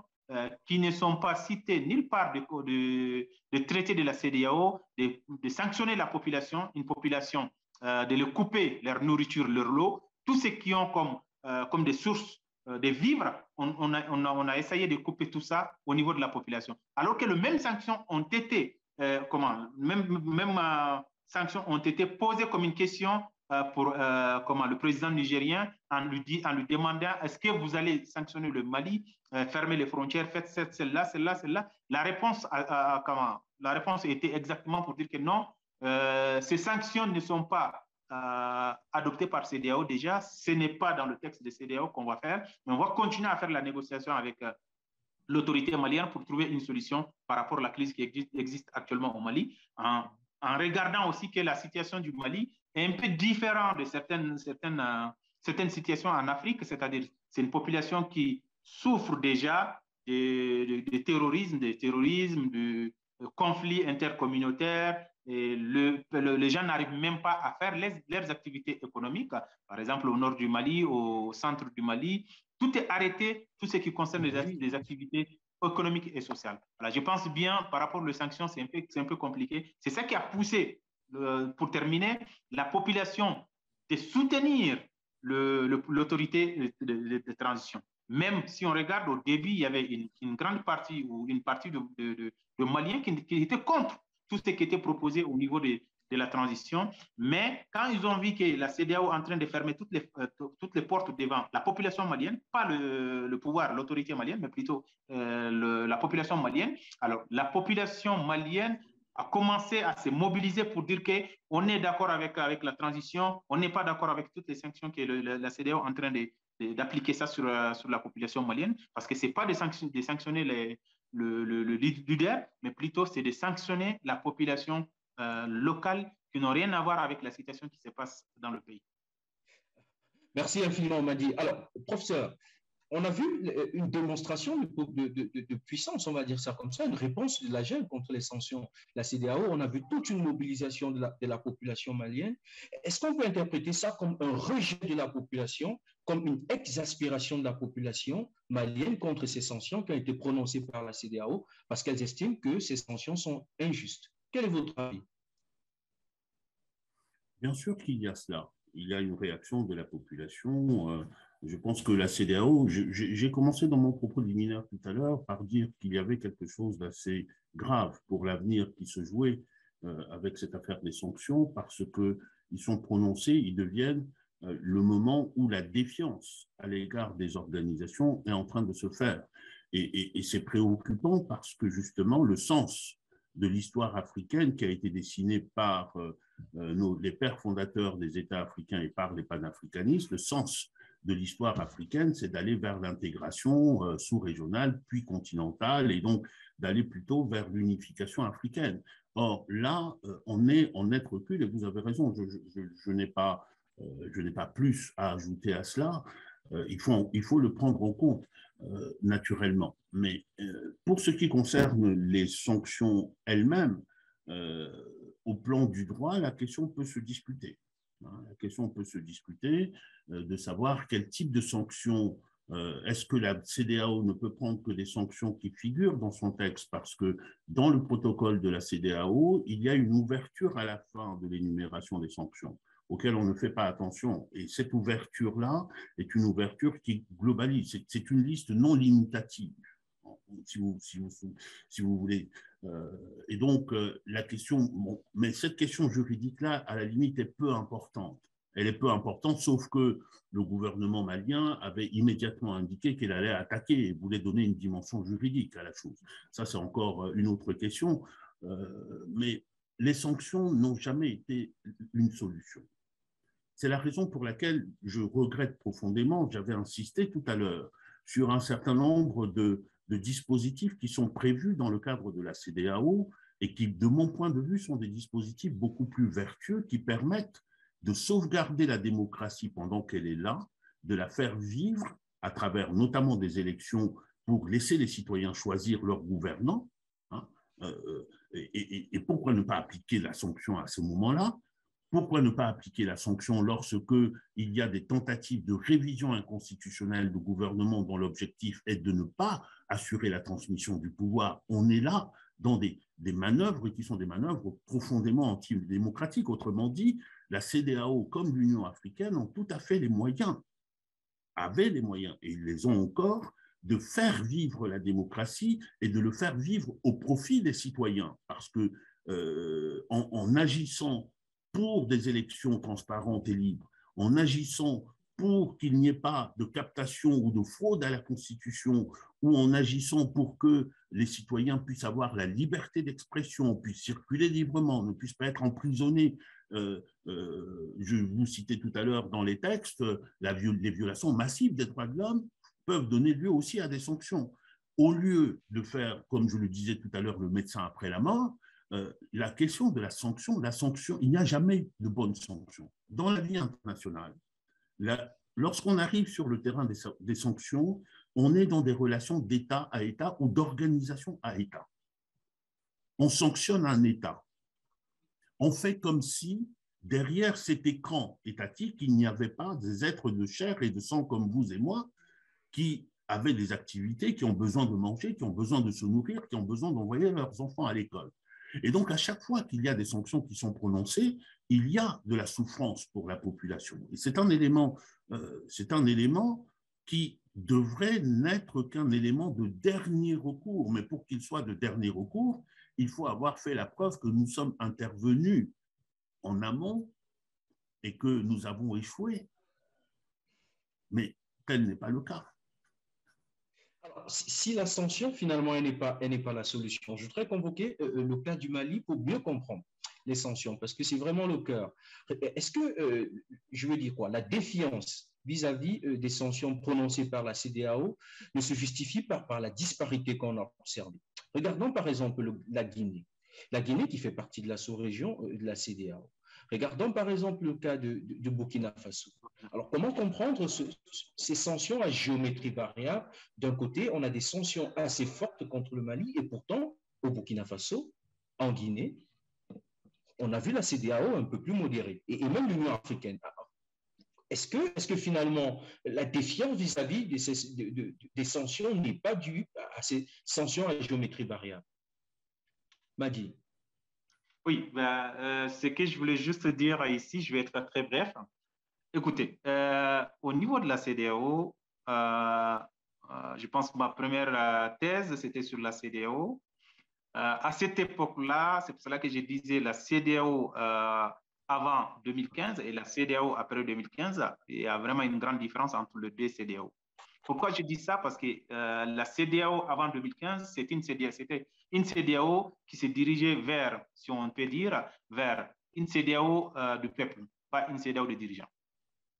Speaker 4: qui ne sont pas citées nulle part de traité de la CEDEAO, de sanctionner la population, une population, de leur couper leur nourriture, leur eau, tous ceux qui ont comme des sources de vivres, on a essayé de couper tout ça au niveau de la population. Alors que les mêmes sanctions ont été, sanctions ont été posées comme une question le président nigérien en lui demandant est-ce que vous allez sanctionner le Mali, fermer les frontières, faites celle-là. La réponse était exactement pour dire que non, ces sanctions ne sont pas adoptées par CEDEAO déjà, ce n'est pas dans le texte de CEDEAO qu'on va faire, mais on va continuer à faire la négociation avec l'autorité malienne pour trouver une solution par rapport à la crise qui existe actuellement au Mali, en regardant aussi que la situation du Mali est un peu différente de certaines situations en Afrique, c'est-à-dire c'est une population qui souffre déjà de terrorisme, de conflits intercommunautaires, et les gens n'arrivent même pas à faire leurs activités économiques. Par exemple, au nord du Mali, au centre du Mali, tout est arrêté, tout ce qui concerne les activités économiques et sociales. Voilà, je pense bien, par rapport aux sanctions, c'est un peu compliqué. C'est ça qui a poussé, pour terminer, la population de soutenir l'autorité de transition. Même si on regarde au début, il y avait une grande partie ou une partie de Maliens qui étaient contre tout ce qui était proposé au niveau de la transition. Mais quand ils ont vu que la CEDEAO est en train de fermer toutes les portes devant la population malienne, pas le pouvoir, l'autorité malienne, mais plutôt la population malienne, alors la population malienne a commencé à se mobiliser pour dire qu'on est d'accord avec la transition, on n'est pas d'accord avec toutes les sanctions que la CEDEAO est en train d'appliquer ça sur la population malienne, parce que ce n'est pas de sanctionner le leader, mais plutôt c'est de sanctionner la population locale qui n'ont rien à voir avec la situation qui se passe dans le pays.
Speaker 2: Merci infiniment, Madi. Alors, professeur, on a vu une démonstration de puissance, on va dire ça comme ça, une réponse de la GEL contre les sanctions. La CEDEAO, on a vu toute une mobilisation de la population malienne. Est-ce qu'on peut interpréter ça comme un rejet de la population, comme une exaspération de la population malienne contre ces sanctions qui ont été prononcées par la CEDEAO parce qu'elles estiment que ces sanctions sont injustes? Quel est votre avis?
Speaker 3: Bien sûr qu'il y a cela. Il y a une réaction de la population. Je pense que la CEDEAO, j'ai commencé dans mon propos liminaire tout à l'heure par dire qu'il y avait quelque chose d'assez grave pour l'avenir qui se jouait avec cette affaire des sanctions, parce qu'ils sont prononcés, ils deviennent le moment où la défiance à l'égard des organisations est en train de se faire. Et c'est préoccupant parce que justement le sens de l'histoire africaine qui a été dessinée par les pères fondateurs des États africains et par les panafricanistes, le sens de l'histoire africaine, c'est d'aller vers l'intégration sous-régionale, puis continentale, et donc d'aller plutôt vers l'unification africaine. Or, là, on est en net recul, et vous avez raison, je n'ai pas plus à ajouter à cela. Il faut le prendre en compte naturellement. Mais pour ce qui concerne les sanctions elles-mêmes, au plan du droit, la question peut se discuter. La question peut se discuter de savoir quel type de sanctions. Est-ce que la CEDEAO ne peut prendre que des sanctions qui figurent dans son texte? Parce que dans le protocole de la CEDEAO, il y a une ouverture à la fin de l'énumération des sanctions, auquel on ne fait pas attention. Et cette ouverture-là est une ouverture qui globalise. C'est une liste non limitative, si vous voulez. Et donc, la question, mais cette question juridique-là, à la limite, est peu importante. Elle est peu importante, sauf que le gouvernement malien avait immédiatement indiqué qu'il allait attaquer et voulait donner une dimension juridique à la chose. Ça, c'est encore une autre question. Mais les sanctions n'ont jamais été une solution. C'est la raison pour laquelle je regrette profondément, j'avais insisté tout à l'heure, sur un certain nombre de dispositifs qui sont prévus dans le cadre de la CEDEAO et qui, de mon point de vue, sont des dispositifs beaucoup plus vertueux qui permettent de sauvegarder la démocratie pendant qu'elle est là, de la faire vivre à travers notamment des élections pour laisser les citoyens choisir leurs gouvernants. Hein, et pourquoi ne pas appliquer la sanction à ce moment-là? Pourquoi ne pas appliquer la sanction lorsque il y a des tentatives de révision inconstitutionnelle du gouvernement dont l'objectif est de ne pas assurer la transmission du pouvoir? On est là dans des manœuvres qui sont des manœuvres profondément antidémocratiques. Autrement dit, la CEDEAO comme l'Union africaine ont tout à fait les moyens, avaient les moyens, et ils les ont encore, de faire vivre la démocratie et de le faire vivre au profit des citoyens. Parce que en agissant pour des élections transparentes et libres, en agissant pour qu'il n'y ait pas de captation ou de fraude à la Constitution, ou en agissant pour que les citoyens puissent avoir la liberté d'expression, puissent circuler librement, ne puissent pas être emprisonnés. Je vous citais tout à l'heure dans les textes, les violations massives des droits de l'homme peuvent donner lieu aussi à des sanctions. Au lieu de faire, comme je le disais tout à l'heure, le médecin après la mort, la question de la sanction, il n'y a jamais de bonne sanction. Dans la vie internationale, lorsqu'on arrive sur le terrain des sanctions, on est dans des relations d'État à État ou d'organisation à État. On sanctionne un État. On fait comme si, derrière cet écran étatique, il n'y avait pas des êtres de chair et de sang comme vous et moi qui avaient des activités, qui ont besoin de manger, qui ont besoin de se nourrir, qui ont besoin d'envoyer leurs enfants à l'école. Et donc, à chaque fois qu'il y a des sanctions qui sont prononcées, il y a de la souffrance pour la population. Et c'est un élément qui devrait n'être qu'un élément de dernier recours. Mais pour qu'il soit de dernier recours, il faut avoir fait la preuve que nous sommes intervenus en amont et que nous avons échoué. Mais tel n'est pas le cas.
Speaker 2: Alors, si la sanction, finalement, elle n'est pas la solution, je voudrais convoquer le cas du Mali pour mieux comprendre les sanctions, parce que c'est vraiment le cœur. Est-ce que, je veux dire quoi, la défiance vis-à-vis des sanctions prononcées par la CEDEAO ne se justifie pas par la disparité qu'on a observée? Regardons par exemple la Guinée. La Guinée qui fait partie de la sous-région de la CEDEAO. Regardons par exemple le cas de Burkina Faso. Alors, comment comprendre ces sanctions à géométrie variable? D'un côté, on a des sanctions assez fortes contre le Mali et pourtant, au Burkina Faso, en Guinée, on a vu la CEDEAO un peu plus modérée et même l'Union africaine. Est-ce que finalement, la défiance vis-à-vis des sanctions n'est pas due à ces sanctions à géométrie variable? Maggie.
Speaker 4: Oui, ce que je voulais juste dire ici, je vais être très bref. Écoutez, au niveau de la CEDEAO, je pense que ma première thèse, c'était sur la CEDEAO. À cette époque-là, c'est pour cela que je disais la CEDEAO avant 2015 et la CEDEAO après 2015, il y a vraiment une grande différence entre les deux CEDEAO. Pourquoi je dis ça? Parce que la CEDEAO avant 2015, c'était une CEDEAO qui se dirigeait vers, si on peut dire, vers une CEDEAO du peuple, pas une CEDEAO des dirigeants.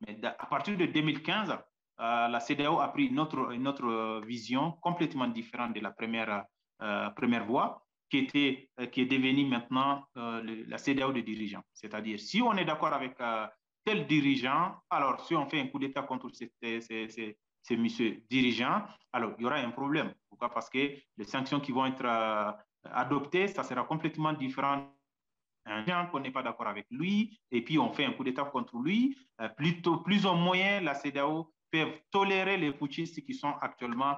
Speaker 4: Mais à partir de 2015, la CEDEAO a pris une autre vision complètement différente de la première voie, qui est devenue maintenant la CEDEAO des dirigeants. C'est-à-dire, si on est d'accord avec tel dirigeant, alors si on fait un coup d'État contre ces messieurs dirigeants, alors il y aura un problème. Pourquoi? Parce que les sanctions qui vont être adoptées, ça sera complètement différent. Un gens qu'on n'est pas d'accord avec lui, et puis on fait un coup d'État contre lui, plus ou moins, la CEDEAO peut tolérer les putschistes qui sont actuellement,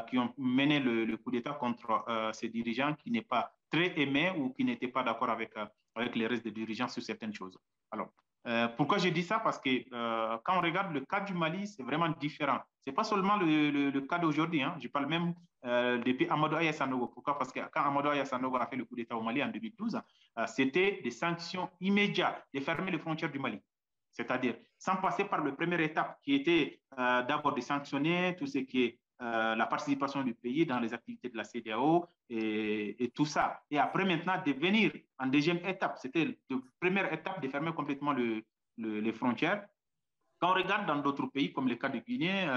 Speaker 4: qui ont mené le coup d'État contre ces dirigeants qui n'est pas très aimé ou qui n'étaient pas d'accord avec les restes des dirigeants sur certaines choses. Alors, pourquoi je dis ça? Parce que quand on regarde le cas du Mali, c'est vraiment différent. Ce n'est pas seulement le cas d'aujourd'hui. Hein. Je parle même depuis Amadou Aya Sanogo. Pourquoi? Parce que quand Amadou Aya Sanogo a fait le coup d'État au Mali en 2012, c'était des sanctions immédiates de fermer les frontières du Mali. C'est-à-dire sans passer par la première étape qui était d'abord de sanctionner tout ce qui est la participation du pays dans les activités de la CEDEAO et tout ça. Et après, maintenant, de venir en deuxième étape, c'était la première étape de fermer complètement les frontières. Quand on regarde dans d'autres pays, comme le cas de Guinée,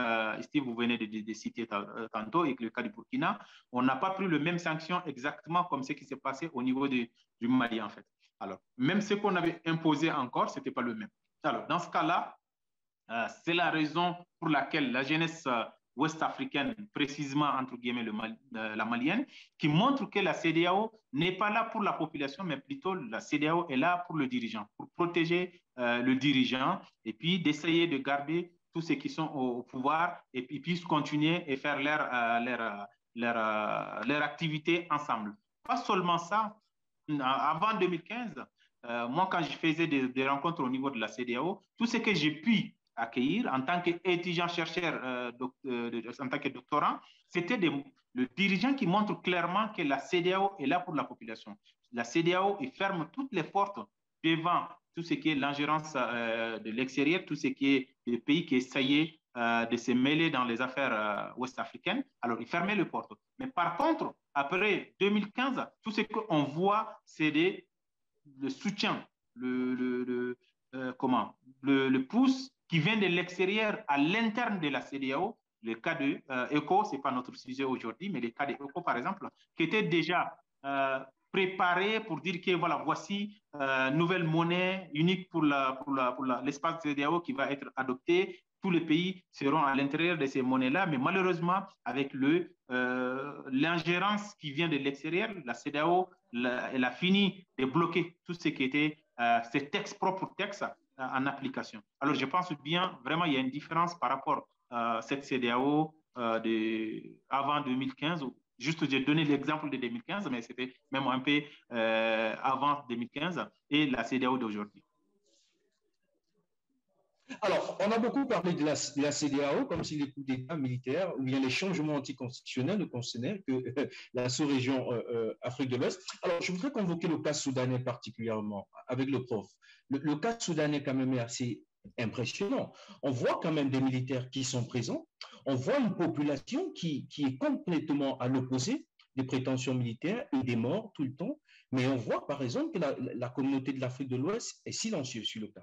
Speaker 4: Steve, vous venez de citer tantôt, et le cas du Burkina, on n'a pas pris les mêmes sanctions exactement comme ce qui s'est passé au niveau du Mali, en fait. Alors, même ce qu'on avait imposé encore, ce n'était pas le même. Alors, dans ce cas-là, c'est la raison pour laquelle la jeunesse ouest-africaine, précisément entre guillemets la malienne, qui montre que la CEDEAO n'est pas là pour la population, mais plutôt la CEDEAO est là pour le dirigeant, pour protéger le dirigeant et puis d'essayer de garder tous ceux qui sont au pouvoir et puis puissent continuer et faire leur activité ensemble. Pas seulement ça, avant 2015, moi quand je faisais des rencontres au niveau de la CEDEAO, tout ce que j'ai pu accueillir en tant qu'étudiant-chercheur, en tant que doctorant, c'était le dirigeant qui montre clairement que la CEDEAO est là pour la population. La CEDEAO ferme toutes les portes devant tout ce qui est l'ingérence de l'extérieur, tout ce qui est des pays qui essayaient de se mêler dans les affaires ouest-africaines. Alors, il fermait les portes. Mais par contre, après 2015, tout ce qu'on voit, c'est le soutien, le pouce qui vient de l'extérieur à l'interne de la CEDEAO. Le cas de ECO, ce n'est pas notre sujet aujourd'hui, mais le cas de ECO, par exemple, qui était déjà préparé pour dire que voilà, voici nouvelle monnaie unique pour l'espace CEDEAO qui va être adoptée. Tous les pays seront à l'intérieur de ces monnaies-là, mais malheureusement, avec l'ingérence qui vient de l'extérieur, la CEDEAO elle a fini de bloquer tout ce qui était ces textes, propres textes en application. Alors, je pense bien, vraiment, il y a une différence par rapport à cette CEDEAO avant 2015. Juste, j'ai donné l'exemple de 2015, mais c'était même un peu avant 2015 et la CEDEAO d'aujourd'hui.
Speaker 2: Alors, on a beaucoup parlé de la CEDEAO comme si les coups d'État militaires ou bien les changements anticonstitutionnels ne concernaient que la sous-région Afrique de l'Ouest. Alors, je voudrais convoquer le cas soudanais particulièrement avec le prof. Le cas soudanais quand même est assez impressionnant. On voit quand même des militaires qui sont présents. On voit une population qui est complètement à l'opposé des prétentions militaires et des morts tout le temps. Mais on voit par exemple que la communauté de l'Afrique de l'Ouest est silencieuse sur le cas.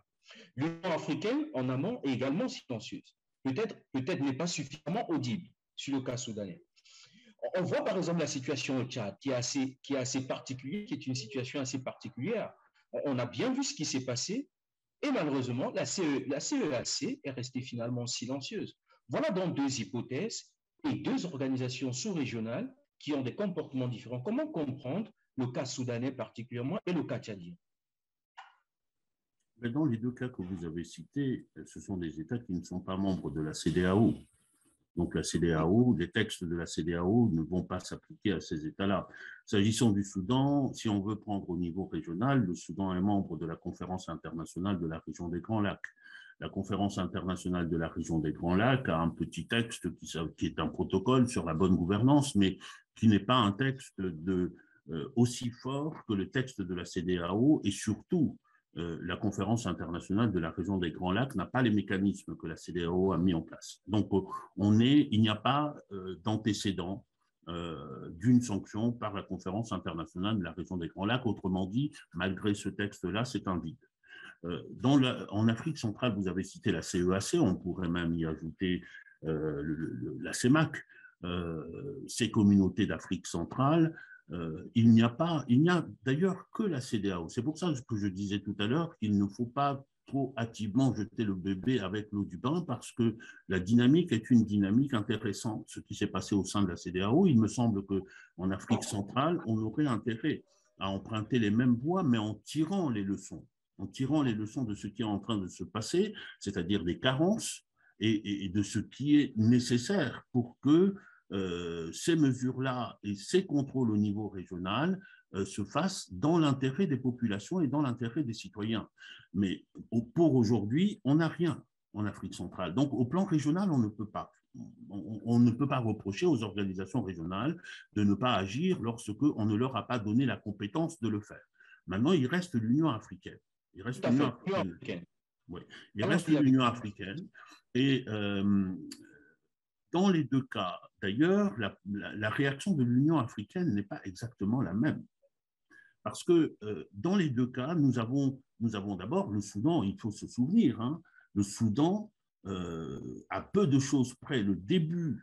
Speaker 2: L'Union africaine, en amont, est également silencieuse. Peut-être n'est pas suffisamment audible sur le cas soudanais. On voit par exemple la situation au Tchad, qui est assez particulière, qui est une situation assez particulière. On a bien vu ce qui s'est passé et malheureusement, la CEAC est restée finalement silencieuse. Voilà donc deux hypothèses et deux organisations sous-régionales qui ont des comportements différents. Comment comprendre le cas soudanais particulièrement et le cas tchadien?
Speaker 3: Mais dans les deux cas que vous avez cités, ce sont des États qui ne sont pas membres de la CEDEAO. Donc la CEDEAO, les textes de la CEDEAO ne vont pas s'appliquer à ces États-là. S'agissant du Soudan, si on veut prendre au niveau régional, le Soudan est membre de la Conférence internationale de la région des Grands Lacs. La Conférence internationale de la région des Grands Lacs a un petit texte qui est un protocole sur la bonne gouvernance, mais qui n'est pas un texte aussi fort que le texte de la CEDEAO et surtout la Conférence internationale de la région des Grands Lacs n'a pas les mécanismes que la CEDEAO a mis en place. Donc, il n'y a pas d'antécédent d'une sanction par la Conférence internationale de la région des Grands Lacs. Autrement dit, malgré ce texte-là, c'est un vide. En Afrique centrale, vous avez cité la CEAC, on pourrait même y ajouter la CEMAC, ces communautés d'Afrique centrale. Il n'y a d'ailleurs que la CEDEAO. C'est pour ça que je disais tout à l'heure qu'il ne faut pas trop hâtivement jeter le bébé avec l'eau du bain parce que la dynamique est une dynamique intéressante. Ce qui s'est passé au sein de la CEDEAO, il me semble qu'en Afrique centrale, on aurait intérêt à emprunter les mêmes voies, mais en tirant les leçons de ce qui est en train de se passer, c'est-à-dire des carences et de ce qui est nécessaire pour que ces mesures-là et ces contrôles au niveau régional se fassent dans l'intérêt des populations et dans l'intérêt des citoyens. Mais pour aujourd'hui, on n'a rien en Afrique centrale. Donc, au plan régional, on ne peut pas. On ne peut pas reprocher aux organisations régionales de ne pas agir lorsqu'on ne leur a pas donné la compétence de le faire. Maintenant, il reste l'Union africaine. Il reste l'Union africaine. Oui. Il reste l'Union africaine. Et dans les deux cas, d'ailleurs, la réaction de l'Union africaine n'est pas exactement la même. Parce que dans les deux cas, nous avons d'abord le Soudan, il faut se souvenir, hein, le Soudan, à peu de choses près, le début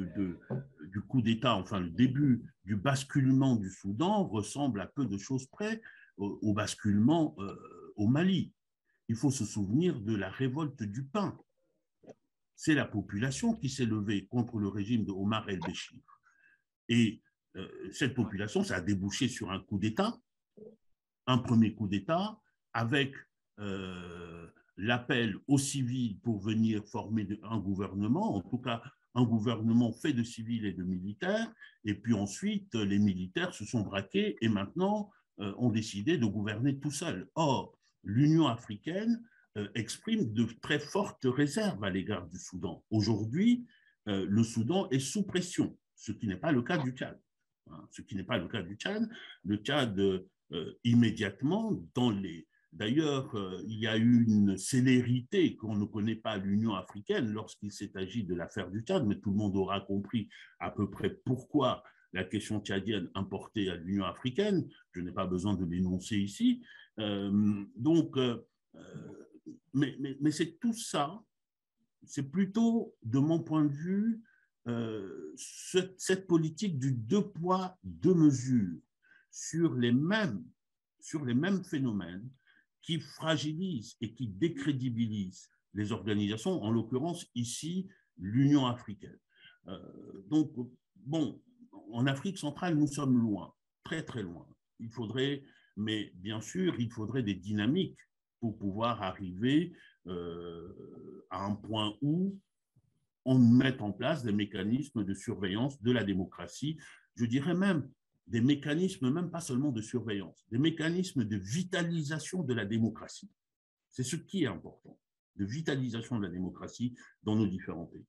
Speaker 3: du coup d'État, enfin le début du basculement du Soudan ressemble à peu de choses près au basculement au Mali. Il faut se souvenir de la révolte du pain. C'est la population qui s'est levée contre le régime de Omar el-Béchir. Et cette population, ça a débouché sur un coup d'État, un premier coup d'État, avec l'appel aux civils pour venir former un gouvernement, en tout cas un gouvernement fait de civils et de militaires, et puis ensuite les militaires se sont braqués et maintenant ont décidé de gouverner tout seuls. Or, l'Union africaine exprime de très fortes réserves à l'égard du Soudan. Aujourd'hui, le Soudan est sous pression, ce qui n'est pas le cas du Tchad. Ce qui n'est pas le cas du Tchad. Le Tchad, immédiatement, dans les D'ailleurs, il y a eu une célérité qu'on ne connaît pas à l'Union africaine lorsqu'il s'est agi de l'affaire du Tchad, mais tout le monde aura compris à peu près pourquoi la question tchadienne importée à l'Union africaine. Je n'ai pas besoin de l'énoncer ici. Mais c'est tout ça, c'est plutôt, de mon point de vue, cette politique du deux poids, deux mesures sur les mêmes phénomènes qui fragilisent et qui décrédibilisent les organisations, en l'occurrence ici l'Union africaine. Donc, bon, en Afrique centrale, nous sommes loin, très très loin. Mais bien sûr, il faudrait des dynamiques pour pouvoir arriver à un point où on met en place des mécanismes de surveillance de la démocratie, je dirais même des mécanismes, même pas seulement de surveillance, des mécanismes de vitalisation de la démocratie. C'est ce qui est important, de vitalisation de la démocratie dans nos différents pays.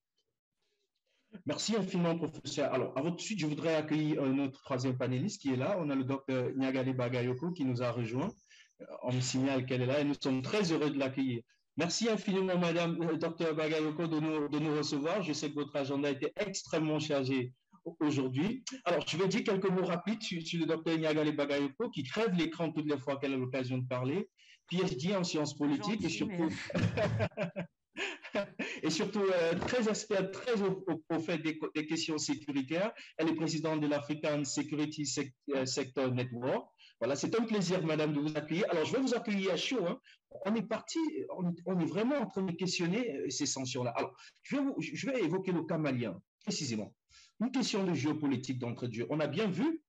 Speaker 2: Merci infiniment, professeur. Alors, à votre suite, je voudrais accueillir notre troisième panéliste qui est là. On a le docteur Nyagali Bagayoko qui nous a rejoint. On me signale qu'elle est là et nous sommes très heureux de l'accueillir. Merci infiniment, Madame Dr Bagayoko, de nous recevoir. Je sais que votre agenda était extrêmement chargé aujourd'hui. Alors, je vais dire quelques mots rapides sur le Dr Nyagali Bagayoko, qui crève l'écran toutes les fois qu'elle a l'occasion de parler. PhD en sciences politiques et surtout... et surtout très experte, très au fait des questions sécuritaires. Elle est présidente de l'African Security Sector Network. Voilà, c'est un plaisir, madame, de vous accueillir. Alors, je vais vous accueillir à chaud. Hein. On est parti, on est vraiment en train de questionner ces sanctions-là. Alors, je vais évoquer le cas malien, précisément. Une question de géopolitique d'entrée de jeu. On a bien vu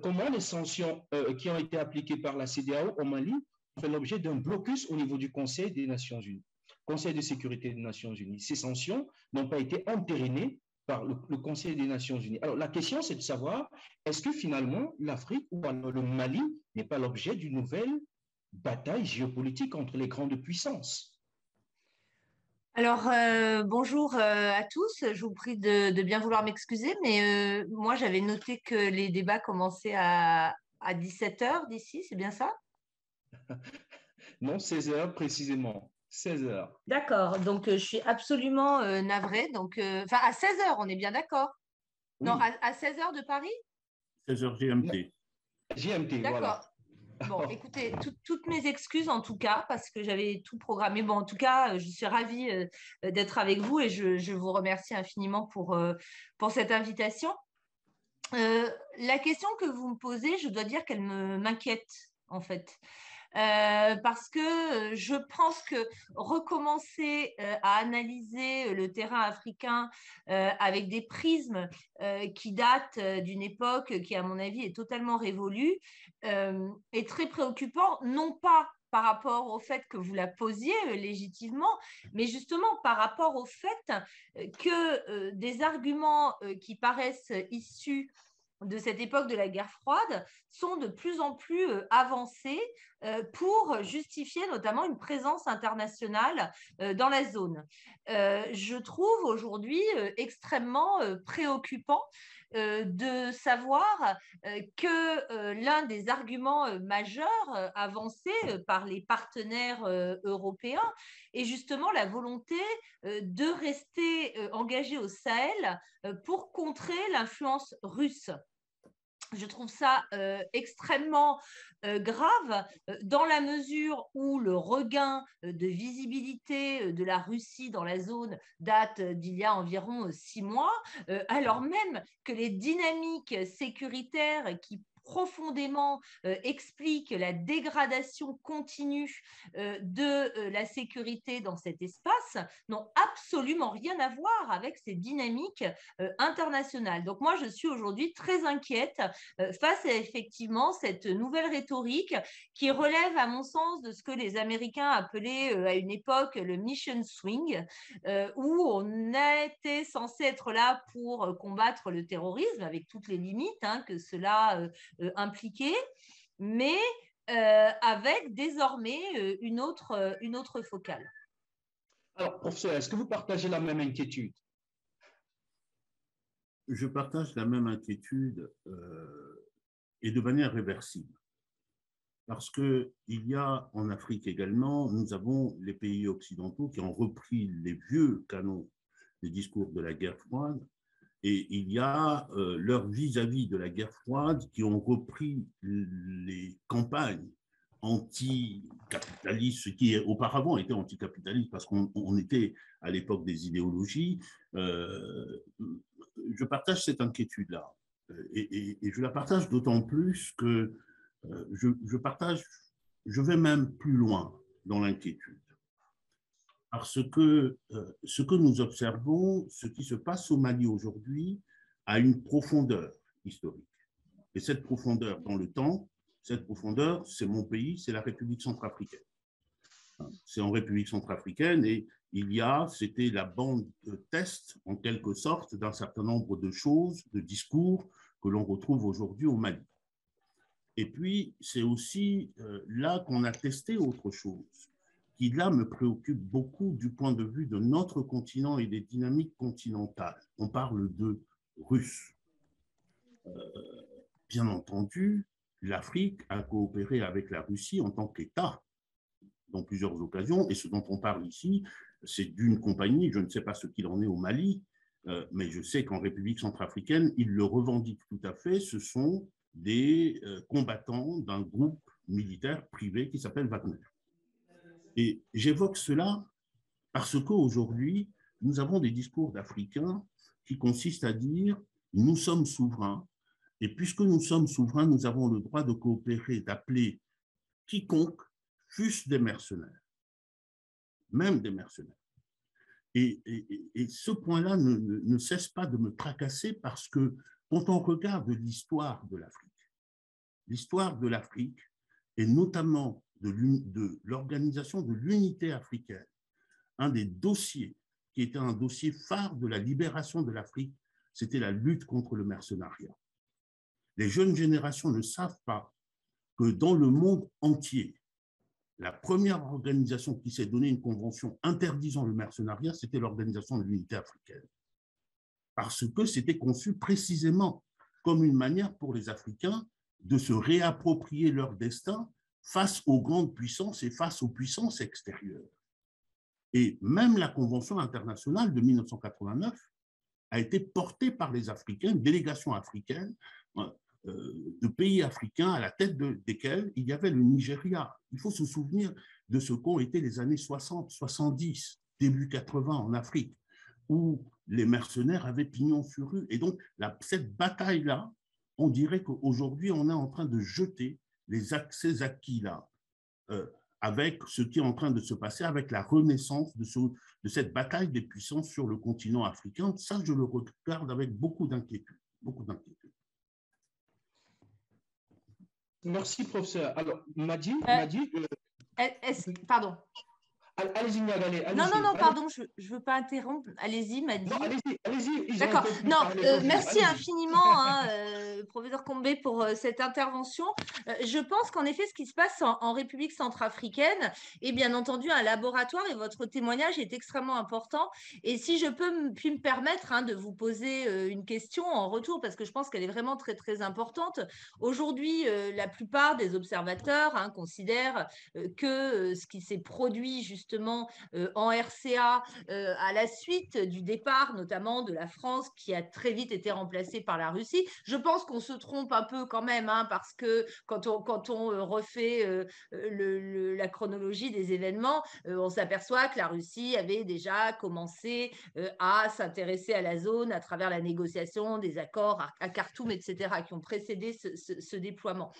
Speaker 2: comment les sanctions qui ont été appliquées par la CEDEAO au Mali ont fait l'objet d'un blocus au niveau du Conseil des Nations Unies. Conseil de sécurité des Nations Unies. Ces sanctions n'ont pas été entérinées par le Conseil des Nations Unies. Alors, la question, c'est de savoir, est-ce que finalement, l'Afrique ou alors le Mali n'est pas l'objet d'une nouvelle bataille géopolitique entre les grandes puissances?
Speaker 6: Alors, bonjour à tous. Je vous prie de bien vouloir m'excuser, mais moi, j'avais noté que les débats commençaient à 17h d'ici, c'est bien ça?
Speaker 2: Non, 16h précisément. 16h.
Speaker 6: D'accord, donc je suis absolument navrée. Donc, enfin, à 16h, on est bien d'accord? Oui. Non, à 16h de Paris?
Speaker 3: 16h GMT.
Speaker 2: GMT,
Speaker 6: voilà. Bon, écoutez, toutes mes excuses en tout cas, parce que j'avais tout programmé. Bon, en tout cas, je suis ravie d'être avec vous et je vous remercie infiniment pour cette invitation. La question que vous me posez, je dois dire qu'elle m'inquiète en fait. Parce que je pense que recommencer à analyser le terrain africain avec des prismes qui datent d'une époque qui, à mon avis, est totalement révolue, est très préoccupant, non pas par rapport au fait que vous la posiez légitimement, mais justement par rapport au fait que des arguments qui paraissent issus de cette époque de la guerre froide sont de plus en plus avancés pour justifier notamment une présence internationale dans la zone. Je trouve aujourd'hui extrêmement préoccupant de savoir que l'un des arguments majeurs avancés par les partenaires européens est justement la volonté de rester engagé au Sahel pour contrer l'influence russe. Je trouve ça extrêmement grave dans la mesure où le regain de visibilité de la Russie dans la zone date d'il y a environ 6 mois, alors même que les dynamiques sécuritaires qui profondément explique la dégradation continue de la sécurité dans cet espace n'ont absolument rien à voir avec ces dynamiques internationales. Donc moi, je suis aujourd'hui très inquiète face à effectivement cette nouvelle rhétorique qui relève, à mon sens, de ce que les Américains appelaient à une époque le mission swing, où on était censé être là pour combattre le terrorisme avec toutes les limites que cela impliqué, mais avec désormais une autre focale.
Speaker 2: Alors, professeur, est-ce que vous partagez la même inquiétude?
Speaker 3: Je partage la même inquiétude et de manière réversible. parce qu'il y a en Afrique également, nous avons les pays occidentaux qui ont repris les vieux canons des discours de la guerre froide, et il y a leurs vis-à-vis de la guerre froide qui ont repris les campagnes anticapitalistes, ce qui auparavant était anticapitaliste parce qu'on était à l'époque des idéologies. Je partage cette inquiétude-là, et je la partage d'autant plus que je vais même plus loin dans l'inquiétude. Parce que ce que nous observons, ce qui se passe au Mali aujourd'hui, a une profondeur historique. Et cette profondeur dans le temps, cette profondeur, c'est mon pays, c'est la République centrafricaine. C'est en République centrafricaine et c'était la bande de test, en quelque sorte, d'un certain nombre de choses, de discours que l'on retrouve aujourd'hui au Mali. Et puis, c'est aussi là qu'on a testé autre chose, qui là me préoccupe beaucoup du point de vue de notre continent et des dynamiques continentales. On parle de Russes. Bien entendu, l'Afrique a coopéré avec la Russie en tant qu'État dans plusieurs occasions, et ce dont on parle ici, c'est d'une compagnie, je ne sais pas ce qu'il en est au Mali, mais je sais qu'en République centrafricaine, ils le revendiquent tout à fait, ce sont des combattants d'un groupe militaire privé qui s'appelle Wagner. Et j'évoque cela parce qu'aujourd'hui, nous avons des discours d'Africains qui consistent à dire « nous sommes souverains, et puisque nous sommes souverains, nous avons le droit de coopérer, d'appeler quiconque, fût-ce des mercenaires, même des mercenaires. » Et ce point-là ne cesse pas de me tracasser parce que quand on regarde l'histoire de l'Afrique, et notamment de l'organisation de l'unité africaine, un des dossiers qui était un dossier phare de la libération de l'Afrique, c'était la lutte contre le mercenariat. Les jeunes générations ne savent pas que dans le monde entier, la première organisation qui s'est donné une convention interdisant le mercenariat, c'était l'Organisation de l'Unité africaine. Parce que c'était conçu précisément comme une manière pour les Africains de se réapproprier leur destin face aux grandes puissances et face aux puissances extérieures. Et même la Convention internationale de 1989 a été portée par les Africains, une délégation africaine de pays africains à la tête desquels il y avait le Nigeria. Il faut se souvenir de ce qu'ont été les années 60, 70, début 80 en Afrique, où les mercenaires avaient pignon sur rue. Et donc, cette bataille-là, on dirait qu'aujourd'hui, on est en train de jeter ces acquis-là avec ce qui est en train de se passer, avec la renaissance de cette bataille des puissances sur le continent africain. Ça, je le regarde avec beaucoup d'inquiétude. Beaucoup d'inquiétude.
Speaker 2: Merci, professeur. Alors, Madi,
Speaker 6: pardon.
Speaker 2: Allez-y, Magali.
Speaker 6: Non, pardon, je ne veux pas interrompre. Allez-y, Madi.
Speaker 2: Non, allez-y.
Speaker 6: D'accord. Non, merci infiniment, professeur Combé, pour cette intervention. Je pense qu'en effet, ce qui se passe en République centrafricaine est bien entendu un laboratoire et votre témoignage est extrêmement important. Et si je peux puis me permettre de vous poser une question en retour, parce que je pense qu'elle est vraiment très, très importante. Aujourd'hui, la plupart des observateurs considèrent que ce qui s'est produit justement en RCA à la suite du départ notamment de la France qui a très vite été remplacée par la Russie. Je pense qu'on se trompe un peu quand même parce que quand on refait la chronologie des événements, on s'aperçoit que la Russie avait déjà commencé à s'intéresser à la zone à travers la négociation des accords à Khartoum, etc., qui ont précédé ce déploiement.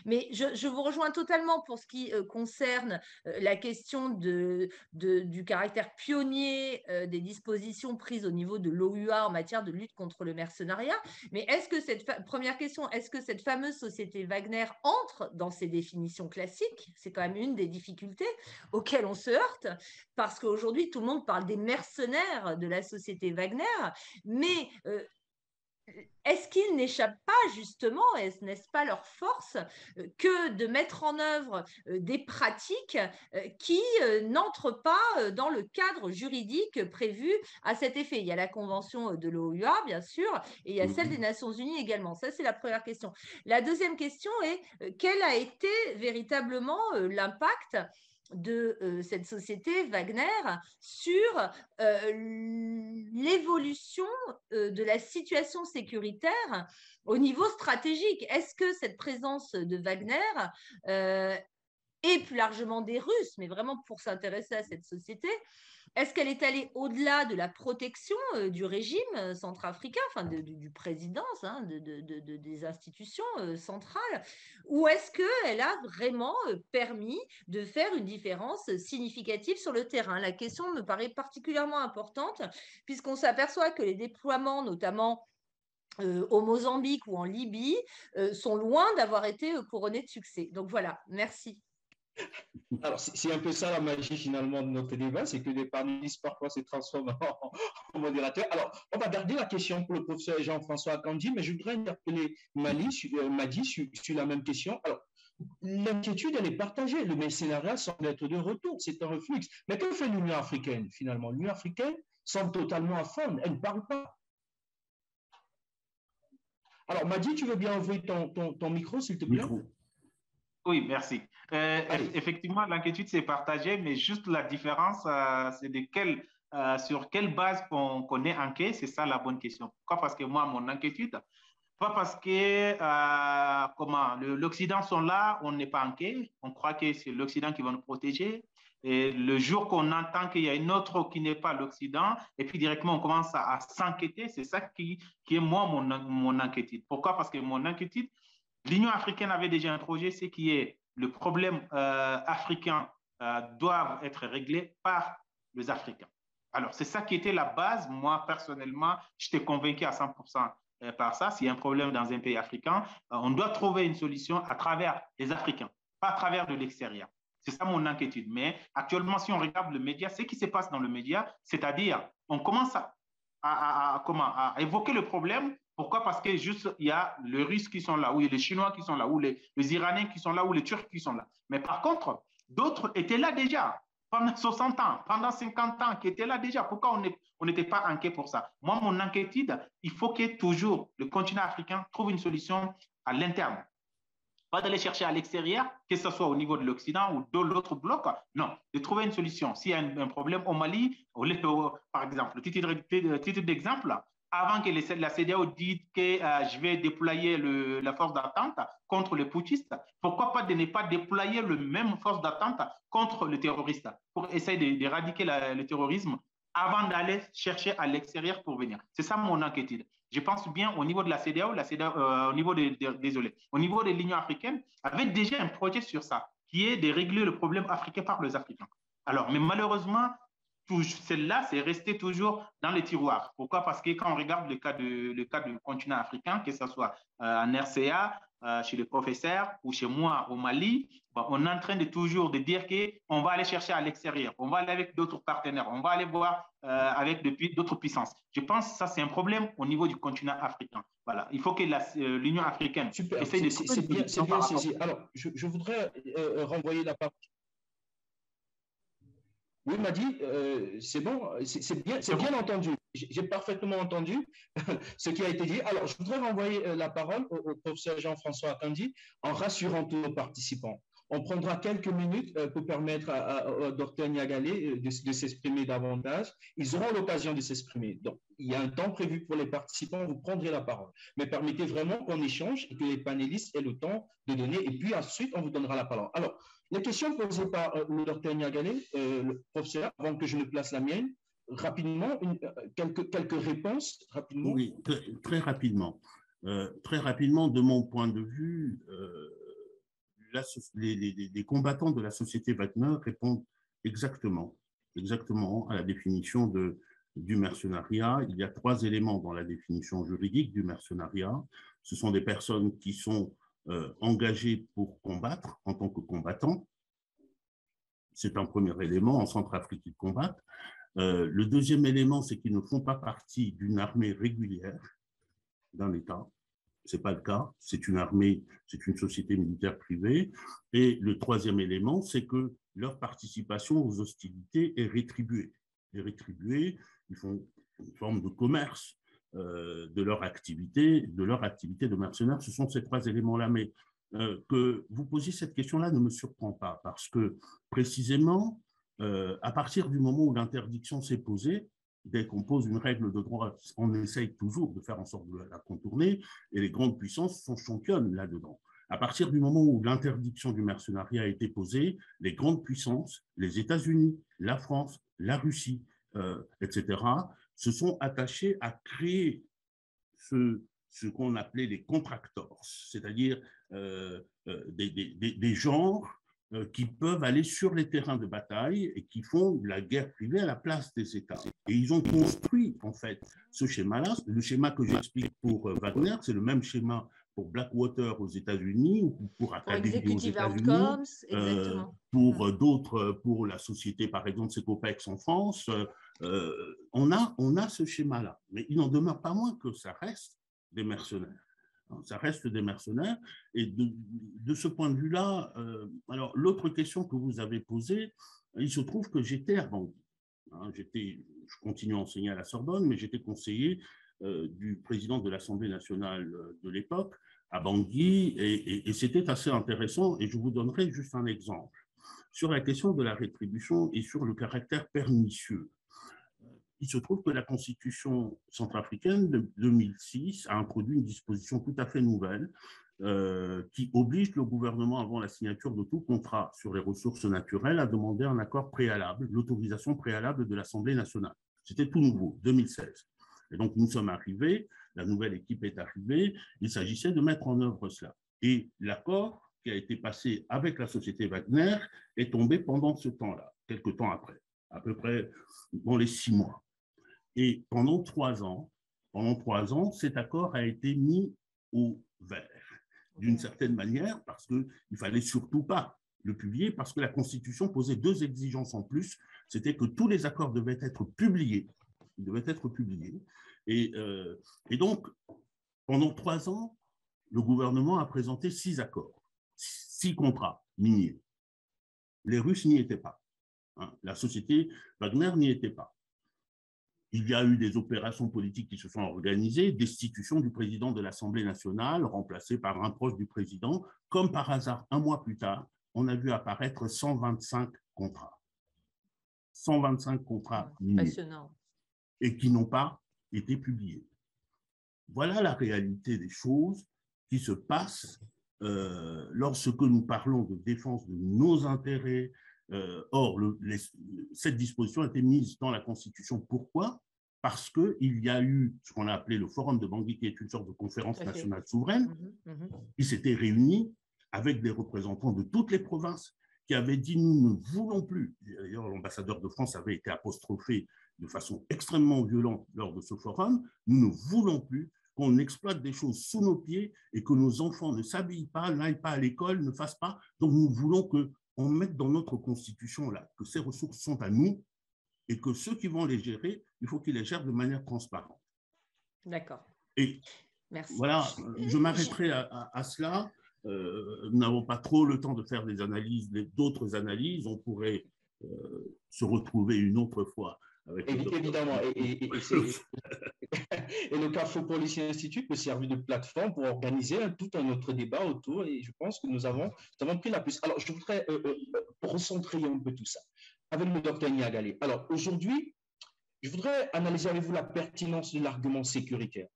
Speaker 6: Mais je vous rejoins totalement pour ce qui concerne la question du caractère pionnier des dispositions prises au niveau de l'OUA en matière de lutte contre le mercenariat. Mais est-ce que première question, est-ce que cette fameuse société Wagner entre dans ces définitions classiques? C'est quand même une des difficultés auxquelles on se heurte, parce qu'aujourd'hui, tout le monde parle des mercenaires de la société Wagner, mais est-ce qu'ils n'échappent pas justement, n'est-ce pas leur force, que de mettre en œuvre des pratiques qui n'entrent pas dans le cadre juridique prévu à cet effet? Il y a la convention de l'OUA, bien sûr, et il y a celle des Nations Unies également. Ça, c'est la première question. La deuxième question est quel a été véritablement l'impact de cette société Wagner sur l'évolution de la situation sécuritaire au niveau stratégique. Est-ce que cette présence de Wagner et plus largement des Russes, mais vraiment pour s'intéresser à cette société, est-ce qu'elle est allée au-delà de la protection du régime centrafricain, enfin du présidence, hein, des institutions centrales, ou est-ce qu'elle a vraiment permis de faire une différence significative sur le terrain? La question me paraît particulièrement importante, puisqu'on s'aperçoit que les déploiements, notamment au Mozambique ou en Libye, sont loin d'avoir été couronnés de succès. Donc voilà, merci.
Speaker 2: Alors, c'est un peu ça la magie finalement de notre débat, c'est que les panélistes parfois se transforment en modérateurs. Alors, on va garder la question pour le professeur Jean-François Akandji, mais je voudrais interpeller Madi sur la même question. Alors, l'inquiétude, elle est partagée. Le mercenariat semble être de retour, c'est un reflux. Mais que fait l'Union africaine finalement? L'Union africaine semble totalement à fond, elle ne parle pas. Alors, Madi, tu veux bien ouvrir ton micro, s'il te plaît?
Speaker 4: Oui, merci. Effectivement, l'inquiétude s'est partagée, mais juste la différence, c'est sur quelle base qu'on est inquiet, c'est ça la bonne question. Pourquoi? Parce que moi, mon inquiétude, pas parce que l'Occident sont là, on n'est pas inquiet, on croit que c'est l'Occident qui va nous protéger. Et le jour qu'on entend qu'il y a une autre qui n'est pas l'Occident, et puis directement on commence à s'inquiéter, c'est ça qui est moi mon inquiétude. Pourquoi? Parce que mon inquiétude, l'Union africaine avait déjà un projet, c'est qui est le problème africain doivent être réglés par les Africains. Alors, c'est ça qui était la base. Moi, personnellement, j'étais convaincu à 100% par ça. S'il y a un problème dans un pays africain, on doit trouver une solution à travers les Africains, pas à travers de l'extérieur. C'est ça mon inquiétude. Mais actuellement, si on regarde le média, ce qui se passe dans le média, c'est-à-dire, on commence à évoquer le problème. Pourquoi? Parce que juste, il y a les Russes qui sont là, ou les Chinois qui sont là, ou les Iraniens qui sont là, ou les Turcs qui sont là. Mais par contre, d'autres étaient là déjà, pendant 60 ans, pendant 50 ans, qui étaient là déjà. Pourquoi on n'était pas inquiet pour ça? Moi, mon inquiétude, il faut que toujours le continent africain trouve une solution à l'interne. Pas d'aller chercher à l'extérieur, que ce soit au niveau de l'Occident ou de l'autre bloc. Non, de trouver une solution. S'il y a un problème au Mali, par exemple, le titre d'exemple, avant que la CEDEAO dise que je vais déployer la force d'attente contre les putschistes, pourquoi pas de ne pas déployer la même force d'attente contre les terroristes pour essayer d'éradiquer le terrorisme avant d'aller chercher à l'extérieur pour venir. C'est ça mon inquiétude. Je pense bien au niveau de la CEDEAO, au niveau de l'Union africaine, avait déjà un projet sur ça, qui est de régler le problème africain par les Africains. Alors, mais malheureusement, celle-là, c'est resté toujours dans les tiroirs. Pourquoi? Parce que quand on regarde le cas du continent africain, que ce soit en RCA, chez les professeurs ou chez moi au Mali, on est en train de toujours de dire qu'on va aller chercher à l'extérieur, on va aller avec d'autres partenaires, on va aller voir avec d'autres puissances. Je pense que ça, c'est un problème au niveau du continent africain. Voilà. Il faut que l'Union africaine essaye de...
Speaker 2: C'est bien saisi. Alors, je voudrais renvoyer la parole. Oui, m'a dit, c'est bon, c'est bien entendu. J'ai parfaitement entendu ce qui a été dit. Alors, je voudrais renvoyer la parole au professeur Jean-François Akandji en rassurant tous nos participants. On prendra quelques minutes pour permettre à Dr Niagalé de s'exprimer davantage. Ils auront l'occasion de s'exprimer. Donc, il y a un temps prévu pour les participants, vous prendrez la parole. Mais permettez vraiment qu'on échange et que les panélistes aient le temps de donner. Et puis ensuite, on vous donnera la parole. Alors, les questions posées par le Dr Niagalé, le professeur, avant que je ne place la mienne, rapidement, quelques réponses rapidement.
Speaker 3: Oui, très rapidement. Très rapidement, de mon point de vue, les combattants de la société Wagner répondent exactement à la définition du mercenariat. Il y a 3 éléments dans la définition juridique du mercenariat. Ce sont des personnes qui sont engagés pour combattre en tant que combattants. C'est un premier élément. En Centrafrique, ils combattent. Le deuxième élément, c'est qu'ils ne font pas partie d'une armée régulière. d'un État. Ce n'est pas le cas, c'est une armée, c'est une société militaire privée. Et le troisième élément, c'est que leur participation aux hostilités est rétribuée. Ils font une forme de commerce de leur activité de mercenaires. Ce sont ces trois éléments-là. Mais que vous posiez cette question-là ne me surprend pas, parce que précisément, à partir du moment où l'interdiction s'est posée, dès qu'on pose une règle de droit, on essaye toujours de faire en sorte de la contourner, et les grandes puissances sont championnes là-dedans. À partir du moment où l'interdiction du mercenariat a été posée, les grandes puissances, les États-Unis, la France, la Russie, etc., se sont attachés à créer ce qu'on appelait les contractors, c'est-à-dire des genres qui peuvent aller sur les terrains de bataille et qui font la guerre privée à la place des États. Et ils ont construit, en fait, ce schéma-là. Le schéma que j'explique pour Wagner, c'est le même schéma pour Blackwater aux États-Unis ou pour Academy aux États-Unis, pour d'autres, pour la société, par exemple, Secopex en France. On a ce schéma-là. Mais il n'en demeure pas moins que ça reste des mercenaires. Ça reste des mercenaires. Et de ce point de vue-là, alors l'autre question que vous avez posée, il se trouve que j'étais à Bangui. Je continue à enseigner à la Sorbonne, mais j'étais conseiller du président de l'Assemblée nationale de l'époque à Bangui, et c'était assez intéressant, et je vous donnerai juste un exemple. Sur la question de la rétribution et sur le caractère pernicieux, il se trouve que la Constitution centrafricaine de 2006 a introduit une disposition tout à fait nouvelle qui oblige le gouvernement, avant la signature de tout contrat sur les ressources naturelles, à demander un accord préalable, l'autorisation préalable de l'Assemblée nationale. C'était tout nouveau, 2016. Et donc, nous sommes arrivés, la nouvelle équipe est arrivée, il s'agissait de mettre en œuvre cela. Et l'accord qui a été passé avec la société Wagner est tombé pendant ce temps-là, quelques temps après, à peu près dans les 6 mois. Et pendant 3 ans, cet accord a été mis au vert, d'une certaine manière, parce qu'il ne fallait surtout pas le publier, parce que la Constitution posait 2 exigences en plus. C'était que tous les accords devaient être publiés. Ils devaient être publiés. Et donc, pendant 3 ans, le gouvernement a présenté 6 accords, 6 contrats miniers. Les Russes n'y étaient pas. La société Wagner n'y était pas. Il y a eu des opérations politiques qui se sont organisées, destitution du président de l'Assemblée nationale, remplacé par un proche du président. Comme par hasard, 1 mois plus tard, on a vu apparaître 125 contrats. 125 contrats miniers. Et qui n'ont pas été publiés. Voilà la réalité des choses qui se passent lorsque nous parlons de défense de nos intérêts. Or, cette disposition a été mise dans la Constitution. Pourquoi? Parce qu'il y a eu ce qu'on a appelé le Forum de Bangui, qui est une sorte de conférence nationale souveraine, qui s'était réunie avec des représentants de toutes les provinces, qui avaient dit « nous ne voulons plus ». D'ailleurs, l'ambassadeur de France avait été apostrophé de façon extrêmement violente lors de ce forum. « Nous ne voulons plus qu'on exploite des choses sous nos pieds et que nos enfants ne s'habillent pas, n'aillent pas à l'école, ne fassent pas. Donc, nous voulons qu'on mette dans notre Constitution là, que ces ressources sont à nous et que ceux qui vont les gérer, il faut qu'ils les gèrent de manière transparente. »
Speaker 6: D'accord.
Speaker 3: Et merci. Voilà, je m'arrêterai à cela. Nous n'avons pas trop le temps de faire des analyses, d'autres analyses. On pourrait se retrouver une autre fois.
Speaker 7: Évidemment. Et le Carrefour Policy Institute peut servir de plateforme pour organiser tout un autre débat autour. Et je pense que nous avons pris la piste. Alors, je voudrais recentrer un peu tout ça avec le docteur Niagalé. Alors, aujourd'hui, je voudrais analyser avec vous la pertinence de l'argument sécuritaire.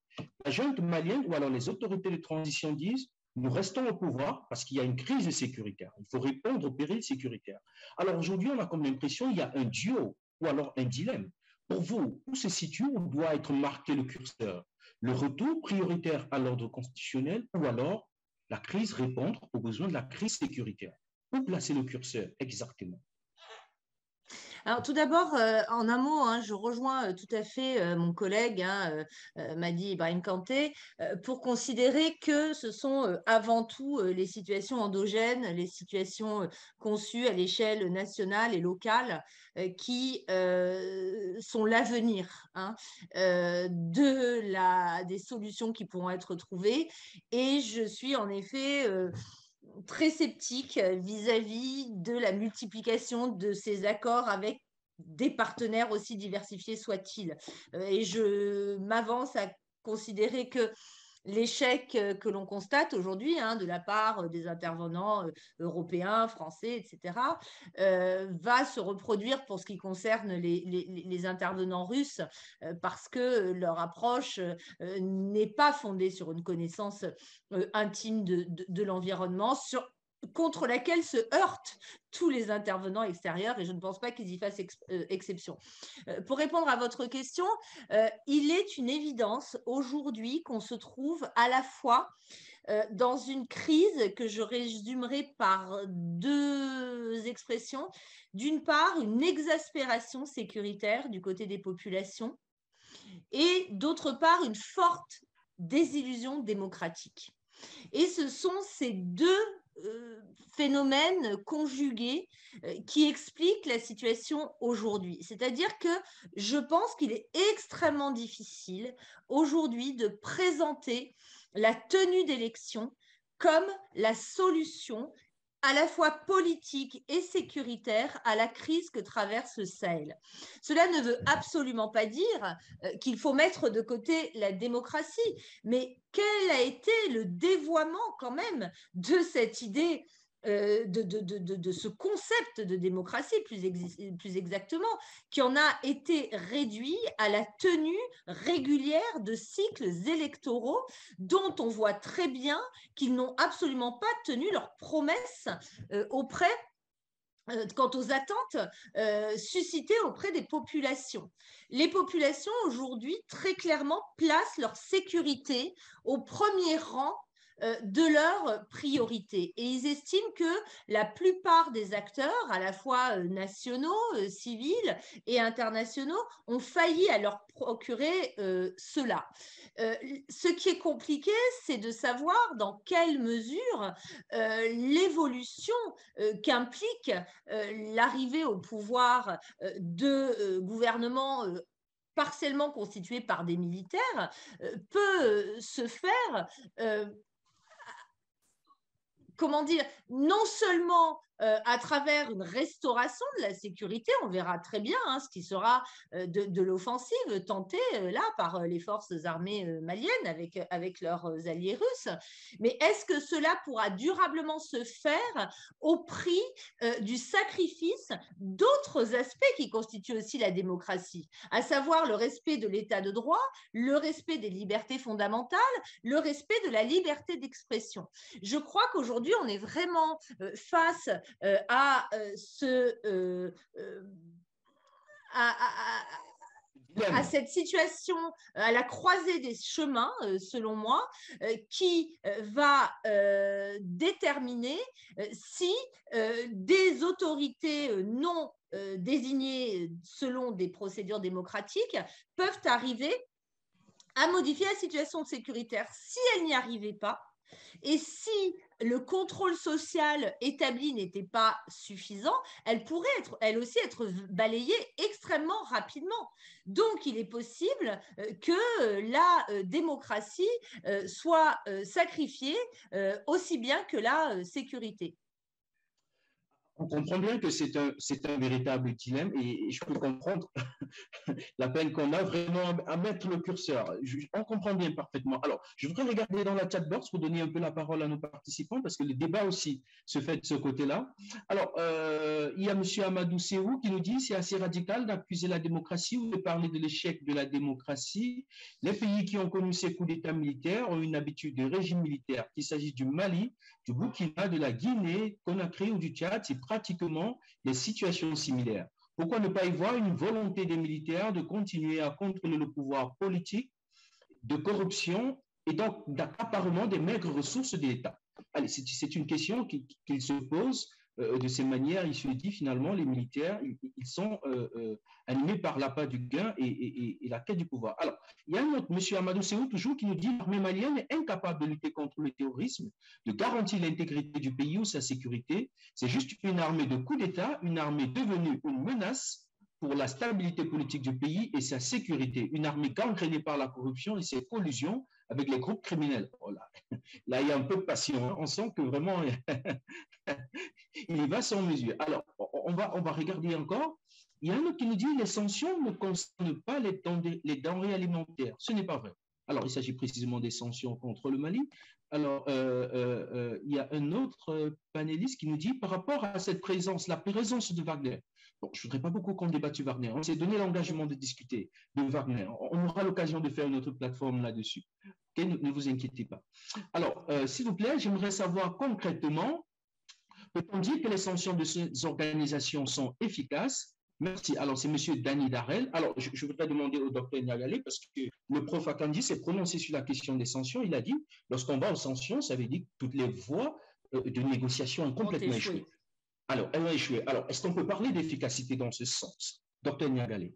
Speaker 7: La junte malienne ou alors les autorités de transition disent nous restons au pouvoir parce qu'il y a une crise sécuritaire. Il faut répondre aux périls sécuritaires. Alors aujourd'hui, on a comme l'impression qu'il y a un duo ou alors un dilemme. Pour vous, où se situe, où doit être marqué le curseur? Le retour prioritaire à l'ordre constitutionnel ou alors la crise répondre aux besoins de la crise sécuritaire? Où placer le curseur exactement?
Speaker 6: Alors, tout d'abord, en un mot, hein, je rejoins tout à fait mon collègue, Madi Ibrahim Kanté, pour considérer que ce sont avant tout les situations endogènes, les situations conçues à l'échelle nationale et locale qui sont l'avenir, hein, des solutions qui pourront être trouvées. Et je suis en effet très sceptique vis-à-vis de la multiplication de ces accords avec des partenaires aussi diversifiés soient-ils. Et je m'avance à considérer que l'échec que l'on constate aujourd'hui, hein, de la part des intervenants européens, français, etc., va se reproduire pour ce qui concerne les intervenants russes, parce que leur approche n'est pas fondée sur une connaissance intime de l'environnement, contre laquelle se heurtent tous les intervenants extérieurs, et je ne pense pas qu'ils y fassent exception. Pour répondre à votre question, il est une évidence aujourd'hui qu'on se trouve à la fois dans une crise que je résumerai par deux expressions. D'une part, une exaspération sécuritaire du côté des populations, et d'autre part, une forte désillusion démocratique. Et ce sont ces deux phénomènes conjugués qui expliquent la situation aujourd'hui. C'est-à-dire que je pense qu'il est extrêmement difficile aujourd'hui de présenter la tenue d'élections comme la solution à la fois politique et sécuritaire à la crise que traverse le Sahel. Cela ne veut absolument pas dire qu'il faut mettre de côté la démocratie, mais quel a été le dévoiement quand même de cette idée de ce concept de démocratie, plus exactement, qui en a été réduit à la tenue régulière de cycles électoraux dont on voit très bien qu'ils n'ont absolument pas tenu leurs promesses quant aux attentes suscitées auprès des populations. Les populations aujourd'hui très clairement placent leur sécurité au premier rang de leurs priorités. Et ils estiment que la plupart des acteurs, à la fois nationaux, civils et internationaux, ont failli à leur procurer cela. Ce qui est compliqué, c'est de savoir dans quelle mesure l'évolution qu'implique l'arrivée au pouvoir de gouvernements partiellement constitués par des militaires peut se faire comment dire, non seulement à travers une restauration de la sécurité, on verra très bien ce qui sera de l'offensive tentée là par les forces armées maliennes avec leurs alliés russes. Mais est-ce que cela pourra durablement se faire au prix du sacrifice d'autres aspects qui constituent aussi la démocratie, à savoir le respect de l'état de droit, le respect des libertés fondamentales, le respect de la liberté d'expression. Je crois qu'aujourd'hui, on est vraiment face à cette situation, à la croisée des chemins, selon moi, qui va déterminer si des autorités non désignées selon des procédures démocratiques peuvent arriver à modifier la situation sécuritaire. Si elles n'y arrivaient pas, et si le contrôle social établi n'était pas suffisant, elle pourrait elle aussi être balayée extrêmement rapidement. Donc, il est possible que la démocratie soit sacrifiée aussi bien que la sécurité.
Speaker 7: On comprend bien que c'est un véritable dilemme et je peux comprendre la peine qu'on a vraiment à mettre le curseur. On comprend bien parfaitement. Alors, je voudrais regarder dans la chatbox pour donner un peu la parole à nos participants parce que le débat aussi se fait de ce côté-là. Alors, il y a M. Amadou Seou qui nous dit c'est assez radical d'accuser la démocratie ou de parler de l'échec de la démocratie. Les pays qui ont connu ces coups d'État militaires ont une habitude de régime militaire, qu'il s'agisse du Mali, du Burkina, de la Guinée, Conakry ou du Tchad, c'est pratiquement des situations similaires. Pourquoi ne pas y voir une volonté des militaires de continuer à contrôler le pouvoir politique, de corruption et donc d'accaparement des maigres ressources de l'État? Allez, c'est une question qu'il se pose de ces manières, il se dit finalement, les militaires, ils sont animés par l'appât du gain et la quête du pouvoir. Alors, il y a un autre, M. Amadou Séou, toujours, qui nous dit l'armée malienne est incapable de lutter contre le terrorisme, de garantir l'intégrité du pays ou sa sécurité. C'est juste une armée de coup d'État, une armée devenue une menace pour la stabilité politique du pays et sa sécurité, une armée gangrénée par la corruption et ses collusions avec les groupes criminels. Oh là, il y a un peu de passion, hein. On sent que vraiment, il y va sans mesure. Alors, on va regarder encore. Il y a un autre qui nous dit les sanctions ne concernent pas les denrées alimentaires. Ce n'est pas vrai. Alors, il s'agit précisément des sanctions contre le Mali. Alors, il y a un autre panéliste qui nous dit par rapport à cette présence, la présence de Wagner. Bon, je ne voudrais pas beaucoup qu'on débatte sur Wagner. On s'est donné l'engagement de discuter de Wagner. On aura l'occasion de faire une autre plateforme là-dessus. Okay, ne vous inquiétez pas. Alors, s'il vous plaît, j'aimerais savoir concrètement, peut-on dire que les sanctions de ces organisations sont efficaces? Merci. Alors, c'est M. Dany Darel. Alors, je voudrais demander au docteur Niagalé, parce que le prof Akandi s'est prononcé sur la question des sanctions. Il a dit, lorsqu'on va aux sanctions, ça veut dire que toutes les voies de négociation ont complètement échoué. Alors, elles ont échoué. Alors, est-ce qu'on peut parler d'efficacité dans ce sens? Docteur Niagalé.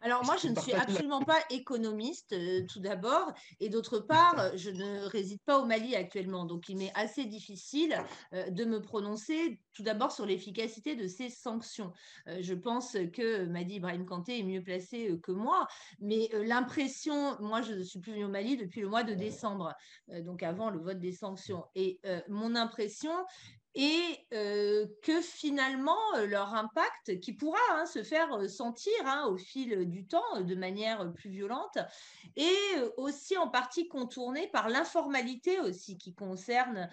Speaker 6: Alors moi, je ne suis absolument pas économiste, tout d'abord, et d'autre part, je ne réside pas au Mali actuellement, donc il m'est assez difficile de me prononcer tout d'abord sur l'efficacité de ces sanctions. Je pense que Madi Ibrahim Kanté est mieux placé que moi, mais l'impression, moi je ne suis plus venue au Mali depuis le mois de décembre, donc avant le vote des sanctions, et mon impression et que finalement leur impact, qui pourra se faire sentir au fil du temps de manière plus violente, est aussi en partie contourné par l'informalité aussi qui concerne,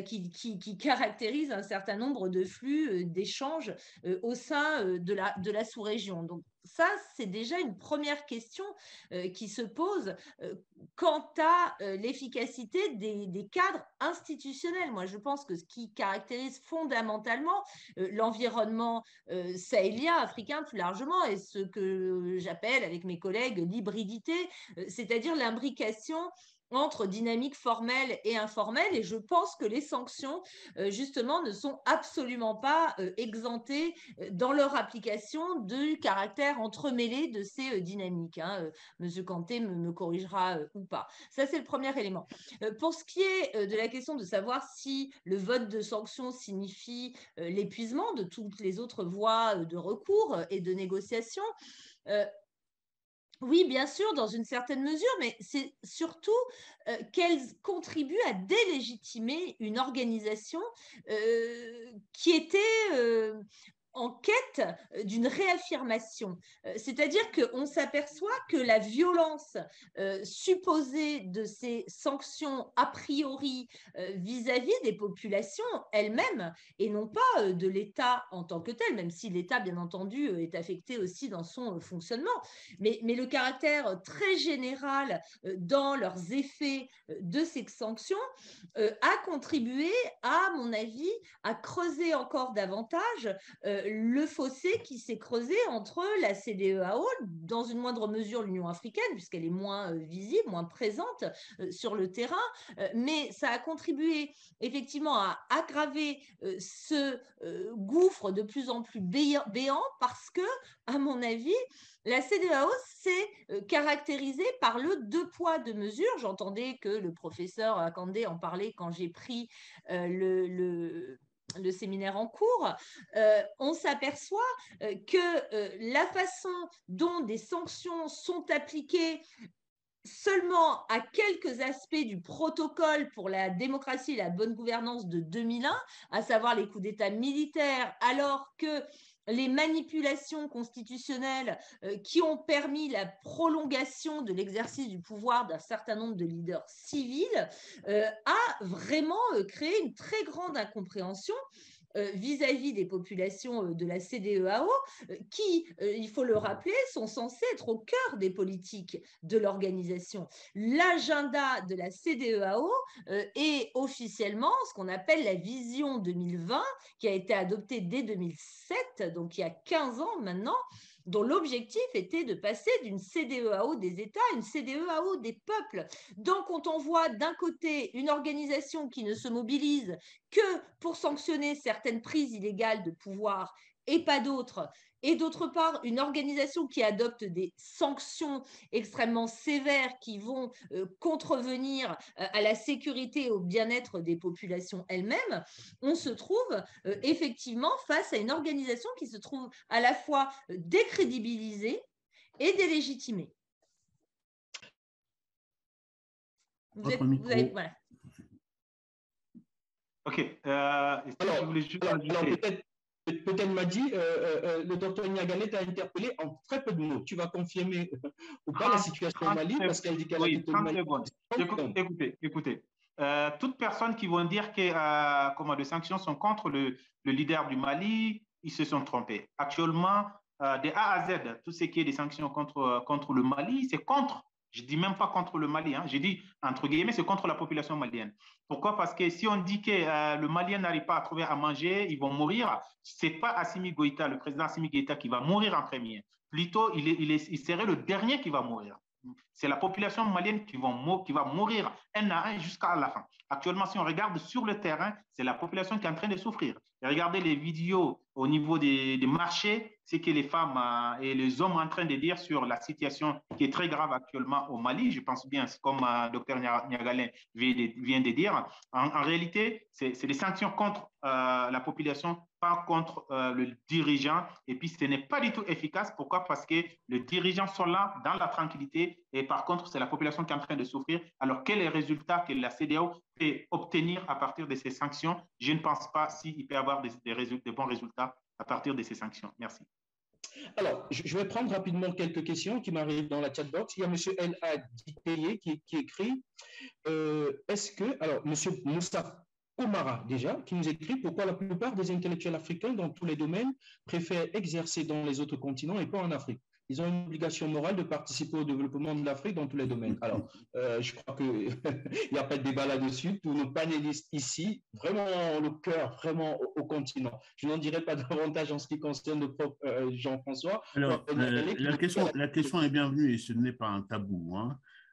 Speaker 6: qui caractérise un certain nombre de flux d'échanges au sein de la sous-région. Donc ça, c'est déjà une première question qui se pose quant à l'efficacité des cadres institutionnels. Moi, je pense que ce qui caractérise fondamentalement l'environnement sahélien, africain plus largement, et ce que j'appelle avec mes collègues l'hybridité, c'est-à-dire l'imbrication entre dynamique formelle et informelle, et je pense que les sanctions, justement, ne sont absolument pas exemptées dans leur application du caractère entremêlé de ces dynamiques. Monsieur Kanté me corrigera ou pas. Ça, c'est le premier élément. Pour ce qui est de la question de savoir si le vote de sanctions signifie l'épuisement de toutes les autres voies de recours et de négociation, oui, bien sûr, dans une certaine mesure, mais c'est surtout qu'elles contribuent à délégitimer une organisation qui était en quête d'une réaffirmation. C'est-à-dire qu'on s'aperçoit que la violence supposée de ces sanctions a priori vis-à-vis des populations elles-mêmes et non pas de l'État en tant que tel, même si l'État, bien entendu, est affecté aussi dans son fonctionnement. Mais le caractère très général dans leurs effets de ces sanctions a contribué, à mon avis, à creuser encore davantage le fossé qui s'est creusé entre la CEDEAO, dans une moindre mesure l'Union africaine, puisqu'elle est moins visible, moins présente sur le terrain, mais ça a contribué effectivement à aggraver ce gouffre de plus en plus béant parce que, à mon avis, la CEDEAO s'est caractérisée par le deux poids, deux mesures. J'entendais que le professeur Akandé en parlait quand j'ai pris le séminaire en cours. On s'aperçoit que la façon dont des sanctions sont appliquées seulement à quelques aspects du protocole pour la démocratie et la bonne gouvernance de 2001, à savoir les coups d'État militaires, alors que les manipulations constitutionnelles qui ont permis la prolongation de l'exercice du pouvoir d'un certain nombre de leaders civils a vraiment créé une très grande incompréhension vis-à-vis des populations de la CEDEAO qui, il faut le rappeler, sont censées être au cœur des politiques de l'organisation. L'agenda de la CEDEAO est officiellement ce qu'on appelle la vision 2020, qui a été adoptée dès 2007, donc il y a 15 ans maintenant, dont l'objectif était de passer d'une CDEAO des États à une CDEAO des peuples. Donc, quand on voit d'un côté une organisation qui ne se mobilise que pour sanctionner certaines prises illégales de pouvoir et pas d'autres, et d'autre part, une organisation qui adopte des sanctions extrêmement sévères qui vont contrevenir à la sécurité et au bien-être des populations elles-mêmes, on se trouve effectivement face à une organisation qui se trouve à la fois décrédibilisée et délégitimée.
Speaker 2: Voilà.
Speaker 4: OK.
Speaker 2: Alors, peut-être m'a dit, le docteur Niagalet t'a interpellé en très peu de mots. Tu vas confirmer ou pas la situation au Mali parce qu'elle dit qu'elle a quitté le Mali.
Speaker 4: Écoutez. Toute personne qui vont dire que les sanctions sont contre le leader du Mali, ils se sont trompés. Actuellement, de A à Z, tout ce qui est des sanctions contre le Mali, c'est contre. Je ne dis même pas contre le Mali, j'ai dit entre guillemets, c'est contre la population malienne. Pourquoi? Parce que si on dit que le Malien n'arrive pas à trouver à manger, ils vont mourir, ce n'est pas Assimi Goïta, le président Assimi Goïta qui va mourir en premier. Plutôt, il serait le dernier qui va mourir. C'est la population malienne qui va mourir un à un jusqu'à la fin. Actuellement, si on regarde sur le terrain, c'est la population qui est en train de souffrir. Et regardez les vidéos au niveau des marchés, c'est que les femmes et les hommes sont en train de dire sur la situation qui est très grave actuellement au Mali. Je pense bien, comme Dr Niagalet vient de dire. En réalité, c'est des sanctions contre la population, pas contre le dirigeant. Et puis, ce n'est pas du tout efficace. Pourquoi? Parce que les dirigeants sont là dans la tranquillité et par contre, c'est la population qui est en train de souffrir. Alors, quels sont les résultats que la CEDEAO peut obtenir à partir de ces sanctions? Je ne pense pas s'il peut y avoir des bons résultats à partir de ces sanctions. Merci.
Speaker 7: Alors, je vais prendre rapidement quelques questions qui m'arrivent dans la chat box. Il y a M. El Haditeye qui écrit est-ce que, alors, M. Moussa Komara, déjà, qui nous écrit pourquoi la plupart des intellectuels africains dans tous les domaines préfèrent exercer dans les autres continents et pas en Afrique. Ils ont une obligation morale de participer au développement de l'Afrique dans tous les domaines. Alors, je crois qu'il n'y a pas de débat là-dessus. Tous nos panélistes ici, vraiment le cœur, vraiment au continent. Je n'en dirai pas davantage en ce qui concerne le prof Jean-François.
Speaker 3: Alors, la question est bienvenue et ce n'est pas un tabou.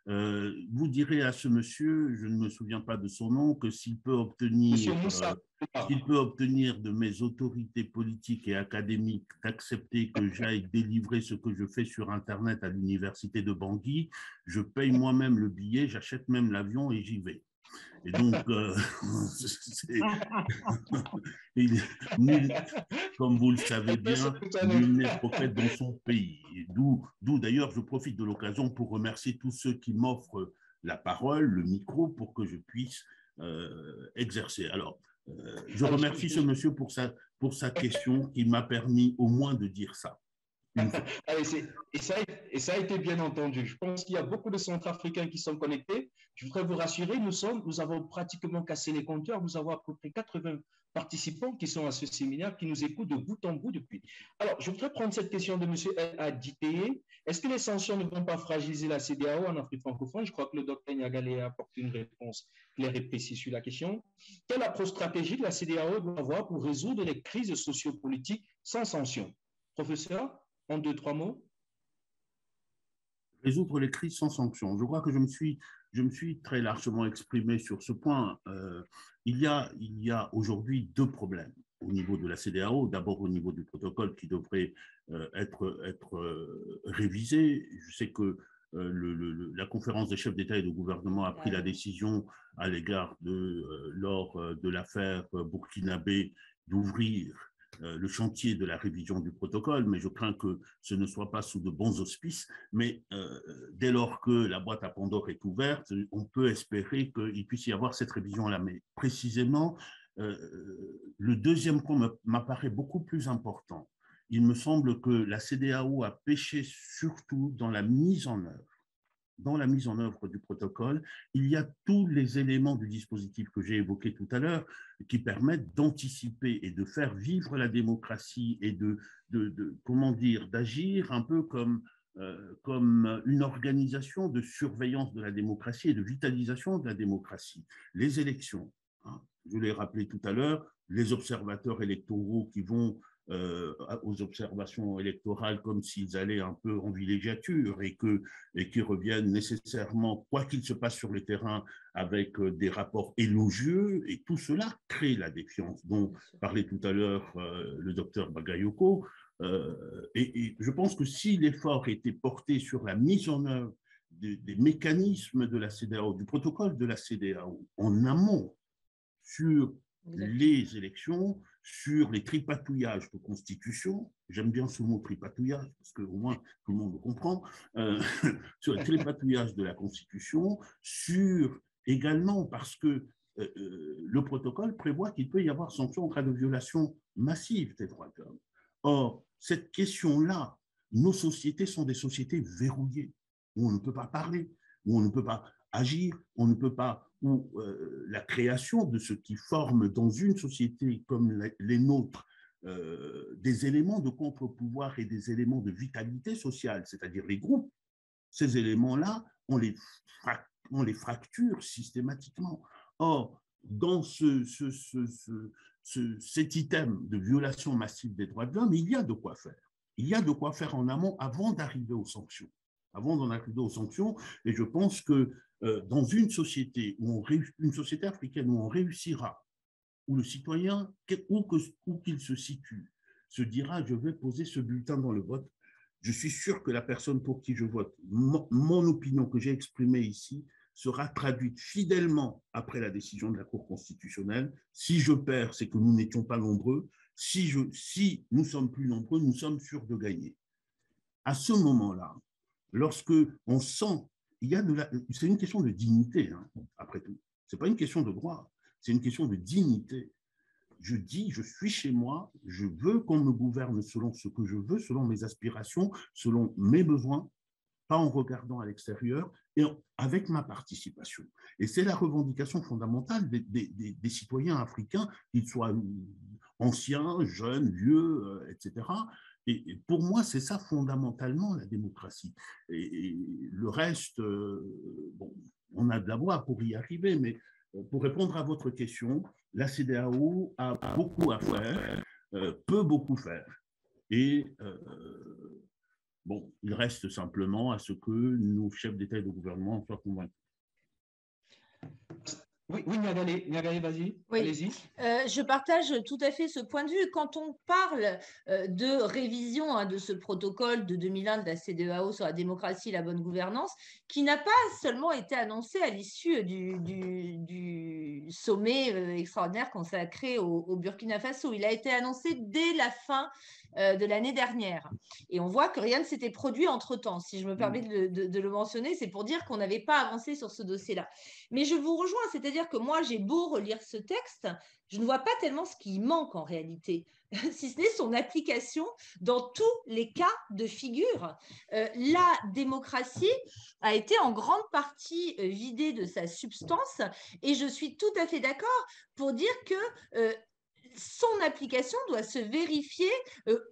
Speaker 3: Vous direz à ce monsieur, je ne me souviens pas de son nom, que s'il peut obtenir de mes autorités politiques et académiques d'accepter que j'aille délivrer ce que je fais sur Internet à l'université de Bangui, je paye moi-même le billet, j'achète même l'avion et j'y vais. Et donc, comme vous le savez bien, nul n'est prophète dans son pays. D'où d'ailleurs, je profite de l'occasion pour remercier tous ceux qui m'offrent la parole, le micro, pour que je puisse exercer. Alors, je remercie ce monsieur pour sa question qui m'a permis au moins de dire ça.
Speaker 7: Et ça a été bien entendu. Je pense qu'il y a beaucoup de Centrafricains qui sont connectés. Je voudrais vous rassurer, nous avons pratiquement cassé les compteurs. Nous avons à peu près 80 participants qui sont à ce séminaire, qui nous écoutent de bout en bout depuis. Alors, je voudrais prendre cette question de M. Haditeye. Est-ce que les sanctions ne vont pas fragiliser la CEDEAO en Afrique francophone? Je crois que le docteur Niagalet a apporté une réponse claire et précise sur la question. Quelle approche stratégique la CEDEAO doit avoir pour résoudre les crises sociopolitiques sans sanctions? Professeur, en 2-3 mots.
Speaker 3: Résoudre les crises sans sanctions. Je crois que je me suis très largement exprimé sur ce point. Il y a aujourd'hui deux problèmes au niveau de la CEDEAO. D'abord au niveau du protocole qui devrait être révisé. Je sais que la conférence des chefs d'État et de gouvernement a pris la décision à l'égard lors de l'affaire burkinabé d'ouvrir le chantier de la révision du protocole, mais je crains que ce ne soit pas sous de bons auspices. Mais dès lors que la boîte à Pandore est ouverte, on peut espérer qu'il puisse y avoir cette révision-là. Mais précisément, le deuxième point m'apparaît beaucoup plus important. Il me semble que la CEDEAO a péché surtout dans la mise en œuvre. Dans la mise en œuvre du protocole, il y a tous les éléments du dispositif que j'ai évoqué tout à l'heure qui permettent d'anticiper et de faire vivre la démocratie et d'agir un peu comme une organisation de surveillance de la démocratie et de vitalisation de la démocratie. Les élections, je l'ai rappelé tout à l'heure, les observateurs électoraux qui vont aux observations électorales comme s'ils allaient un peu en villégiature et qu'ils reviennent nécessairement, quoi qu'il se passe sur le terrain, avec des rapports élogieux, et tout cela crée la défiance dont parlait tout à l'heure le docteur Bagayoko. Et je pense que si l'effort était porté sur la mise en œuvre des mécanismes de la CEDEAO, du protocole de la CEDEAO en amont sur les élections, sur les tripatouillages de constitution, j'aime bien ce mot tripatouillage parce qu'au moins tout le monde le comprend, sur les tripatouillages de la constitution, sur également parce que le protocole prévoit qu'il peut y avoir sanction en cas de violation massive des droits de l'homme. Or, cette question-là, nos sociétés sont des sociétés verrouillées, où on ne peut pas parler, où on ne peut pas agir, on ne peut pas, où la création de ce qui forme dans une société comme les nôtres des éléments de contre-pouvoir et des éléments de vitalité sociale, c'est-à-dire les groupes, ces éléments-là, on les fracture systématiquement. Or, dans cet item de violation massive des droits de l'homme, il y a de quoi faire. Il y a de quoi faire en amont avant d'arriver aux sanctions. Avant d'en arriver aux sanctions, et je pense que dans une société, une société africaine où on réussira, où le citoyen, où qu'il se situe, se dira « je vais poser ce bulletin dans le vote », je suis sûr que la personne pour qui je vote, mon opinion que j'ai exprimée ici, sera traduite fidèlement après la décision de la Cour constitutionnelle. Si je perds, c'est que nous n'étions pas nombreux. Si nous sommes plus nombreux, nous sommes sûrs de gagner. À ce moment-là, lorsque on sent, c'est une question de dignité, hein, après tout. Ce n'est pas une question de droit, c'est une question de dignité. Je dis, je suis chez moi, je veux qu'on me gouverne selon ce que je veux, selon mes aspirations, selon mes besoins, pas en regardant à l'extérieur, et avec ma participation. Et c'est la revendication fondamentale des citoyens africains, qu'ils soient anciens, jeunes, vieux, etc. Et pour moi, c'est ça fondamentalement la démocratie. Et le reste, bon, on a de la voie pour y arriver, mais pour répondre à votre question, la CEDEAO a beaucoup à faire, peut beaucoup faire. Et bon, il reste simplement à ce que nos chefs d'État et de gouvernement soient convaincus.
Speaker 7: Oui, Niagale, vas-y,
Speaker 6: oui.
Speaker 7: Allez-y.
Speaker 6: Je partage tout à fait ce point de vue. Quand on parle de révision de ce protocole de 2001 de la CEDEAO sur la démocratie et la bonne gouvernance, qui n'a pas seulement été annoncé à l'issue du sommet extraordinaire consacré au Burkina Faso, il a été annoncé dès la fin de l'année dernière. Et on voit que rien ne s'était produit entre-temps. Si je me permets de le mentionner, c'est pour dire qu'on n'avait pas avancé sur ce dossier-là. Mais je vous rejoins, c'est-à-dire que moi, j'ai beau relire ce texte, je ne vois pas tellement ce qui manque en réalité, si ce n'est son application dans tous les cas de figure. La démocratie a été en grande partie vidée de sa substance et je suis tout à fait d'accord pour dire que son application doit se vérifier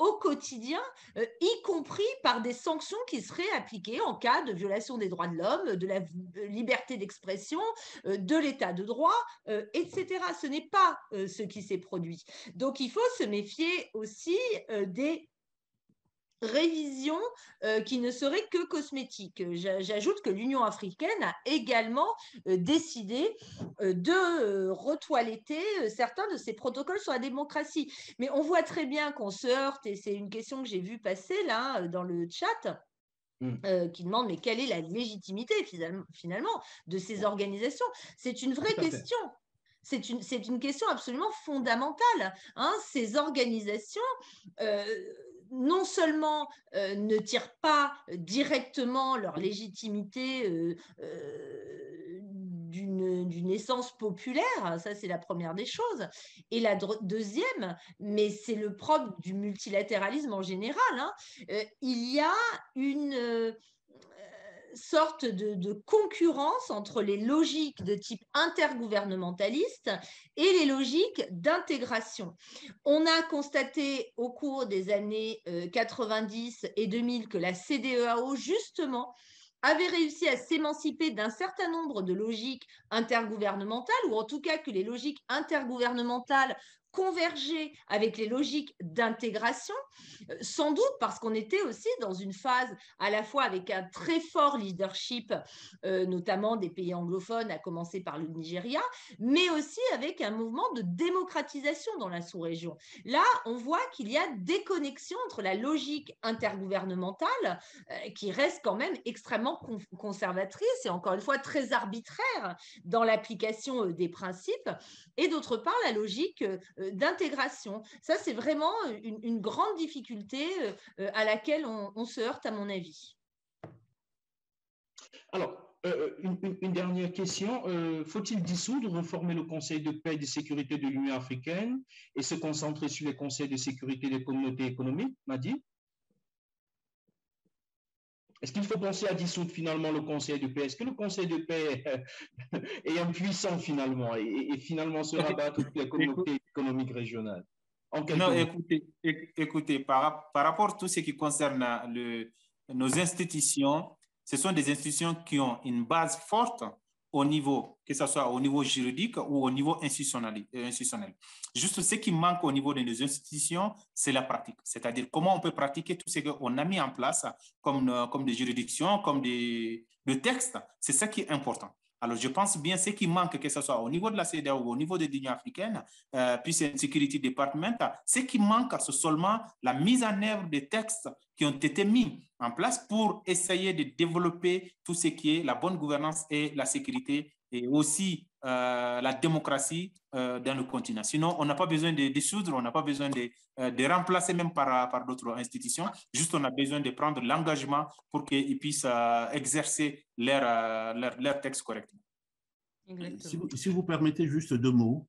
Speaker 6: au quotidien, y compris par des sanctions qui seraient appliquées en cas de violation des droits de l'homme, de la liberté d'expression, de l'état de droit, etc. Ce n'est pas ce qui s'est produit. Donc, il faut se méfier aussi des révision qui ne serait que cosmétique. J'ajoute que l'Union africaine a également décidé de retoiletter certains de ses protocoles sur la démocratie. Mais on voit très bien qu'on se heurte, et c'est une question que j'ai vue passer là dans le chat, qui demande mais quelle est la légitimité finalement de ces organisations? C'est une vraie question. C'est une question absolument fondamentale. Hein. Ces organisations non seulement ne tirent pas directement leur légitimité d'une essence populaire, ça c'est la première des choses. Et la deuxième, mais c'est le propre du multilatéralisme en général, hein, il y a une sorte de concurrence entre les logiques de type intergouvernementaliste et les logiques d'intégration. On a constaté au cours des années 90 et 2000 que la CEDEAO, justement, avait réussi à s'émanciper d'un certain nombre de logiques intergouvernementales, ou en tout cas que les logiques intergouvernementales converger avec les logiques d'intégration, sans doute parce qu'on était aussi dans une phase à la fois avec un très fort leadership, notamment des pays anglophones, à commencer par le Nigeria, mais aussi avec un mouvement de démocratisation dans la sous-région. Là, on voit qu'il y a des connexions entre la logique intergouvernementale, qui reste quand même extrêmement conservatrice et encore une fois très arbitraire dans l'application des principes, et d'autre part la logique d'intégration. Ça, c'est vraiment une grande difficulté à laquelle on se heurte, à mon avis.
Speaker 7: Alors, une dernière question. Faut-il dissoudre, reformer le Conseil de paix et de sécurité de l'Union africaine et se concentrer sur les conseils de sécurité des communautés économiques, Madi? Est-ce qu'il faut penser à dissoudre finalement le Conseil de paix? Est-ce que le Conseil de paix est impuissant finalement et finalement se rabat toutes les communautés économiques régionales?
Speaker 4: Non, écoutez, par rapport à tout ce qui concerne nos institutions, ce sont des institutions qui ont une base forte au niveau, que ce soit au niveau juridique ou au niveau institutionnel. Juste ce qui manque au niveau de nos institutions, c'est la pratique. C'est-à-dire comment on peut pratiquer tout ce qu'on a mis en place comme des juridictions, comme des textes. C'est ça qui est important. Alors, je pense bien ce qui manque, que ce soit au niveau de la CEDEAO ou au niveau de l'Union africaine, puis c'est Security Department, ce qui manque, c'est seulement la mise en œuvre des textes qui ont été mis en place pour essayer de développer tout ce qui est la bonne gouvernance et la sécurité et aussi la démocratie dans le continent. Sinon, on n'a pas besoin de dissoudre, on n'a pas besoin de remplacer même par d'autres institutions. Juste, on a besoin de prendre l'engagement pour qu'ils puissent exercer leur texte correctement.
Speaker 3: Si vous permettez juste 2 mots